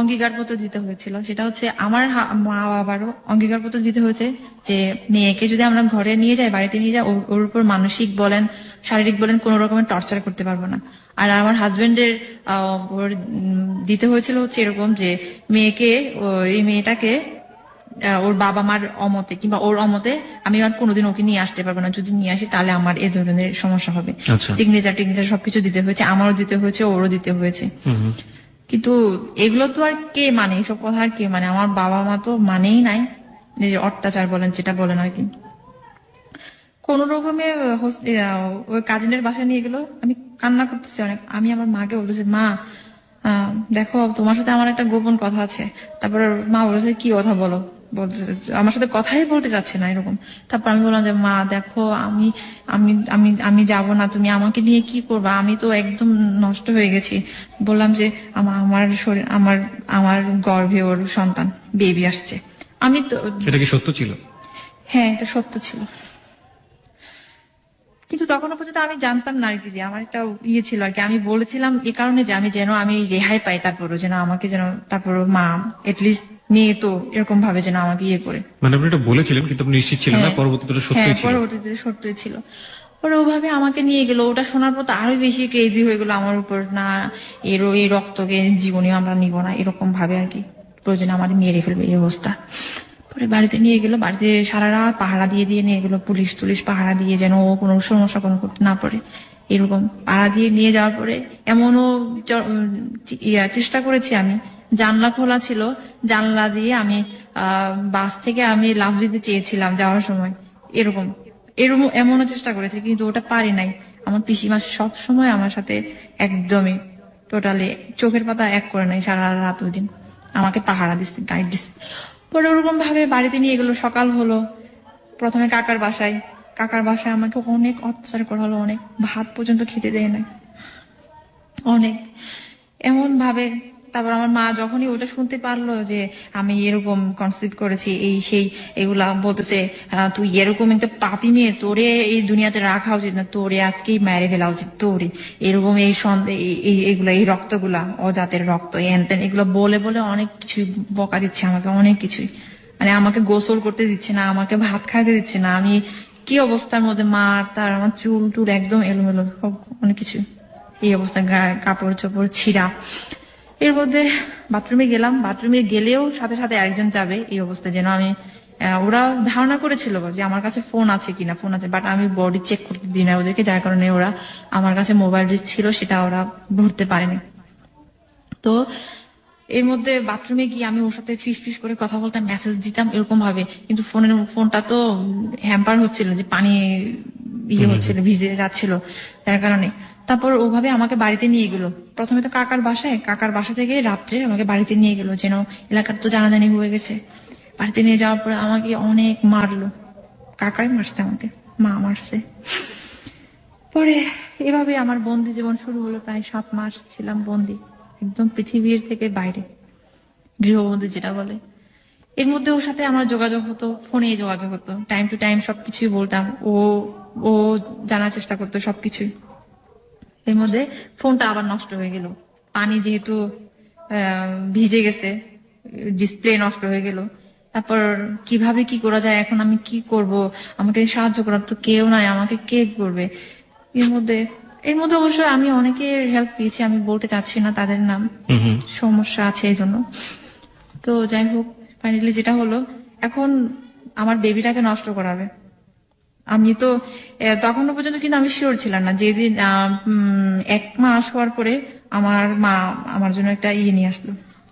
অঙ্গীকারপত্র দিতে হয়েছিল। সেটা হচ্ছে আমার মা বাবারও অঙ্গীকারপত্র দিতে হয়েছে যে মেয়েকে যদি আমরা ঘরে নিয়ে যাই, বাড়িতে নিয়ে যাই, ওর উপর মানসিক বলেন শারীরিক বলেন কোন রকমের টর্চার করতে পারবো না। আর আমার হাজবেন্ডের দিতে হয়েছিল হচ্ছে এরকম যে এই মেয়েটাকে ওর বাবা মার অমতে কিংবা ওর অমতে আমি আর কোনোদিন ওকে নিয়ে আসতে পারবো না, যদি নিয়ে আসি তাহলে আমার এ ধরনের সমস্যা হবে। সিগনেচার সবকিছু দিতে হয়েছে, আমারও দিতে হয়েছে, ওরও দিতে হয়েছে। কিন্তু এগুলো তো আর কে মানে, এসব কথা আর কে মানে, আমার বাবা মা তো মানেই নাই, যে অত্যাচার বলেন যেটা বলেন আর কি। কোন রকমে ওই কাজিনের বাসায় নিয়ে গেল, আমি কান্না করতেছি অনেক। আমি আমার মাকে বলতেছি, মা দেখো তোমার সাথে আমার একটা গোপন কথা আছে। তারপর মা বলেছে কি কথা বলো, বলতে আমার সাথে কথাই বলতে চাচ্ছে না এরকম। তারপর আমি বললাম যে মা দেখো আমি আমি আমি আমি যাব না, তুমি আমাকে নিয়ে কি করবা, আমি তো একদম নষ্ট হয়ে গেছি। বললাম যে আমার শরীর আমার গর্ভে ওর সন্তান বেবি আসছে। আমি তো, এটা কি সত্য ছিল? হ্যাঁ, এটা সত্য ছিল, কিন্তু তখনও পর্যন্ত আমি জানতাম না আর কি, যে আমার একটা ছিল আর কি। আমি বলেছিলাম এই কারণে যে আমি রেহাই পাই, তারপরও যেন আমাকে তারপর মা এটলিস্ট মেয়ে তো এরকম ভাবে যেন আমাকে করে। আপনি এটা বলেছিলেন কিন্তু আপনি নিশ্চিত ছিলেন না, পরবর্তীতে সত্যই ছিল? পরবর্তীতে সত্যই ছিল। পরে ওভাবে আমাকে নিয়ে গেল। ওটা শোনার পর তো আরো বেশি ক্রেজি হয়ে গেল আমার উপর, না এই রক্তকে জীবনীয় আমরা নিব না এরকম ভাবে আর কি, প্রয়োজনে আমার মেরে ফেলবে এই অবস্থা। পরে বাড়িতে নিয়ে গেল, বাড়িতে সারা রাত পাহারা দিয়ে নিয়ে গেল, পুলিশ পাহারা দিয়ে, যেন ও কোনো সমস্যা কোনো করতে না পারে এরকম পাড়া দিয়ে নিয়ে যাওয়ার পরে এমনও চেষ্টা করেছি আমি, জানলা খোলা ছিল, জানলা দিয়ে আমি বাস থেকে আমি লাফ দিতে চেয়েছিলাম যাওয়ার সময়, এরকম এরকম এমনও চেষ্টা করেছি, কিন্তু ওটা পারি নাই। আমার পিসিমা সব সময় আমার সাথে একদমই টোটালি চোখের পাতা এক করে নাই, সারা রাত ওই দিন আমাকে পাহারা দিচ্ছে, গাইড দিচ্ছে। পরে ওরকম ভাবে বাড়িতে নিয়ে গেলো, সকাল হলো, প্রথমে কাকার বাসায় আমাকে অনেক অত্যাচার করা হলো, অনেক, ভাত পর্যন্ত খেতে দেয় না, অনেক এমন ভাবে। তারপর আমার মা যখনই ওটা শুনতে পারলো যে আমি এরকম কনসিভ করেছি, এই সেই এগুলা বলতেছে, তুই এরকম একটা পাপী মেয়ে, তোরে এই দুনিয়াতে রাখা উচিত না, তোরে আজকেই মেরে ফেলা উচিত, তোরে এরকম এই এগুলা, এই রক্তগুলা অজাতের রক্ত, এনতেন এগুলো বলে বলে অনেক কিছুই বকা দিচ্ছে আমাকে, অনেক কিছুই। মানে আমাকে গোসল করতে দিচ্ছে না, আমাকে ভাত খাইতে দিচ্ছে না, আমি কি অবস্থার মধ্যে, মার তার, আমার চুল টুল একদম এলোমেলো, সব অনেক কিছু এই অবস্থা, কাপড় চোপড় ছিঁড়া। এর মধ্যে বাথরুমে গেলাম, বাথরুমে গেলেও সাথে সাথে একজন যাবে, এই অবস্থা যেন আমি, ওরা ধারণা করেছিল যে আমার কাছে ফোন আছে কিনা, ফোন আছে, বাট আমি বডি চেক করতে দিই না ওদেরকে, যার কারণে ওরা আমার কাছে মোবাইল যে ছিল সেটা ওরা ধরতে পারেনি। তো এর মধ্যে বাথরুমে গিয়ে আমি ওর সাথে ফিস ফিস করে কথা বলতাম, মেসেজ দিতাম এরকম ভাবে, কিন্তু ফোনটা তো হ্যাম্পার হচ্ছিল, যে পানি হচ্ছিল, ভিজে যাচ্ছিল, তার কারণে। তারপর ওভাবে আমাকে বাড়িতে নিয়ে গেল, প্রথমে তো কাকার বাসা থেকে রাত্রে আমাকে বাড়িতে নিয়ে গেল, যেন এলাকার তো জানাজানি হয়ে গেছে। বাড়িতে নিয়ে যাওয়ার পরে আমাকে অনেক মারলো, কাকাই মারছে আমাকে, মা মারছে। পরে এভাবে আমার বন্দি জীবন শুরু হলো, প্রায় 7 মাস ছিলাম বন্দি, একদম পৃথিবীর থেকে বাইরে, গৃহবন্দী যেটা বলে। এর মধ্যে ওর সাথে আমার যোগাযোগ হতো, ফোনে যোগাযোগ হতো, টাইম টু টাইম সবকিছুই বলতাম, ও জানার চেষ্টা করতো সবকিছুই। এর মধ্যে ফোনটা আবার নষ্ট হয়ে গেল, পানি যেহেতু ভিজে গেছে, ডিসপ্লে নষ্ট হয়ে গেল। তারপর কিভাবে কি করা যায়, এখন আমি কি করব, আমাকে সাহায্য করার তো কেউ নাই, আমাকে কে করবে। এর মধ্যে অবশ্য আমি অনেকের হেল্প পেয়েছি, আমি বলতে চাচ্ছি না তাদের নাম, সমস্যা আছে এই জন্য। তো যাই হোক, ফাইনালি যেটা হলো, এখন আমার বেবিটাকে নষ্ট করাবে। আমি তো তখনও পর্যন্ত কিন্তু আমি শিওর ছিলাম না, যেদিন 1 মাস হওয়ার পরে আমার মা আমার জন্য একটা নিয়ে আসলো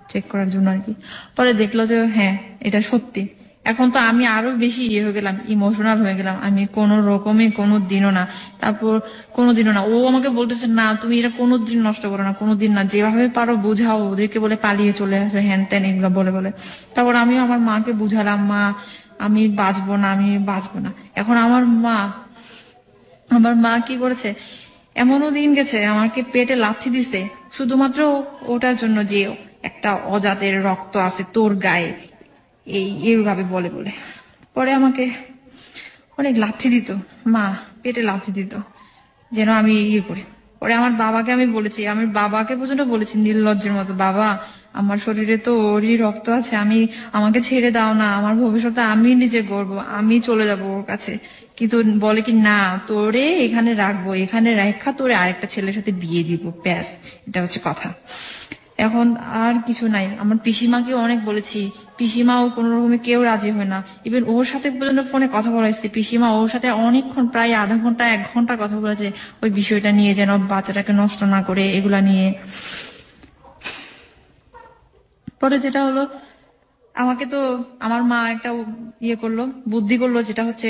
চেক করার জন্য আর কি। পরে দেখলো যে হ্যাঁ এটা সত্যি। এখন তো আমি আরো বেশি হয়ে গেলাম, ইমোশনাল হয়ে গেলাম, আমি কোন রকমে কোনোদিনও না। তারপর কোনোদিনও না, ও আমাকে বলতেছে না তুমি এটা কোনোদিন নষ্ট করো না, কোনোদিন না, যেভাবে পারো বুঝাও ওদেরকে, বলে পালিয়ে চলে আসো, হ্যান ত্যান এগুলো বলে বলে। তারপর আমিও আমার মাকে বুঝালাম, মা আমি বাঁচবো না। এখন আমার মা কি করেছে, এমনও দিন গেছে আমাকে পেটে লাথি দিছে শুধুমাত্র ওটার জন্য যে একটা অজাতের রক্ত আছে তোর গায়ে, এইভাবে বলে বলে। পরে আমাকে অনেক লাথি দিত, মা পেটে লাথি দিত যেন আমি করি। পরে আমার বাবাকে আমি বলেছি, আমি বাবাকে পর্যন্ত বলেছি নির্লজ্জের মতো, বাবা আমার শরীরে তো ওরই রক্ত আছে, আমাকে ছেড়ে দাও না, আমার ভবিষ্যতে আমি নিজে গড়বো, আমি চলে যাব ওর কাছে। কিন্তু বলে কি না, তোরে এখানে রাখবো, এখানে রাখা তোরে আরেকটা ছেলের সাথে বিয়ে দিব, ব্যাস, এটা হচ্ছে কথা। এখন আর কিছু নাই। আমার পিসিমাকে অনেক বলেছি, পিসিমাও কোন রকমে কেউ রাজি হয় না, ইভেন ওর সাথে পর্যন্ত ফোনে কথা বলাইছি, পিসিমা ওর সাথে অনেকক্ষণ, প্রায় আধা ঘন্টা 1 ঘন্টা কথা বলেছে ওই বিষয়টা নিয়ে, যেন বাচ্চাটাকে নষ্ট না করে, এগুলা নিয়ে। পরে যেটা হলো, আমাকে তো আমার মা একটা করলো, বুদ্ধি করলো, যেটা হচ্ছে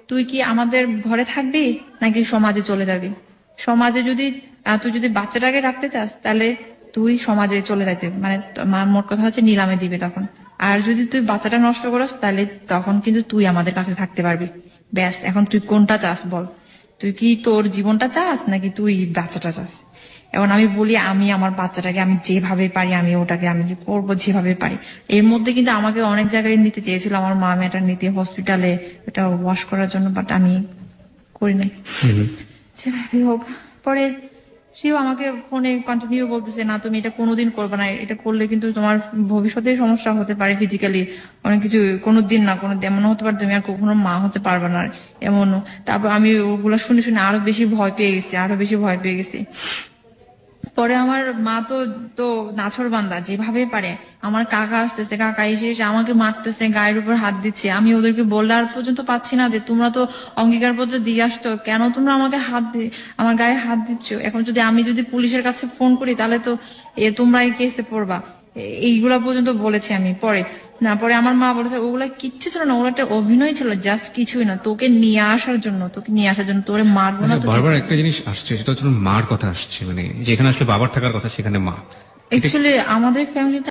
তুই কি আমাদের ঘরে থাকবি নাকি সমাজে চলে যাবি। সমাজে যদি তুই যদি বাচ্চাটাকে রাখতে চাস তাহলে তুই সমাজে চলে যাইতে, মানে মোট কথা হচ্ছে নিলামে দিবে তখন। আর যদি তুই বাচ্চাটা নষ্ট করিস তাহলে তখন কিন্তু তুই আমাদের কাছে থাকতে পারবি। ব্যাস, এখন তুই কোনটা চাস বল, তুই কি তোর জীবনটা চাস নাকি তুই বাচ্চাটা চাস। এখন আমি বলি আমি আমার বাচ্চাটাকে আমি যেভাবে পারি আমি ওটাকে আমি করবো যেভাবে পারি। এর মধ্যে কিন্তু আমাকে অনেক জায়গায় নিতে চেয়েছিল আমার মা, ম্যাটারনিটি হসপিটালে, এটা ওয়াশ করার জন্য, বাট আমি করি নাই। যেভাবে হোক, পরে সেও আমাকে ফোনে কন্টিনিউ বলতেছে, না তুমি এটা কোনোদিন করবে না, এটা করলে কিন্তু তোমার ভবিষ্যতে সমস্যা হতে পারে, ফিজিক্যালি অনেক কিছু, কোনোদিন না কোনোদিন এমন হতে পারে তুমি আর কখনো মা হতে পারবে না এমনও। তারপর আমি ওগুলো শুনে শুনে আরো বেশি ভয় পেয়ে গেছি। পরে আমার মা তো নাছরবান্দা, যেভাবে পারে আমার কাকা আসতেছে, কাকা এসে আমাকে মারতেছে, গায়ের উপর হাত দিচ্ছে। আমি ওদেরকে বললে আর পর্যন্ত পাচ্ছি না যে তোমরা তো অঙ্গীকারপত্র দিয়ে আসতো, কেন তোমরা আমাকে আমার গায়ে হাত দিচ্ছ? এখন আমি যদি পুলিশের কাছে ফোন করি তাহলে তো তোমরা এই কেসে পড়বা। এইগুলা পর্যন্ত বলেছি আমি। পরে আমার মা বলেছে ওগুলা কিচ্ছু ছিল না, ওগুলো একটা অভিনয় ছিল, জাস্ট কিছুই না, তোকে নিয়ে আসার জন্য তোরে মারবো না। বারবার একটা জিনিস আসছে, সেটা হচ্ছে মার কথা আসছে, মানে যেখানে আসলে বাবার থাকার কথা সেখানে মা। অ্যাকচুয়ালি আমাদের ফ্যামিলিতে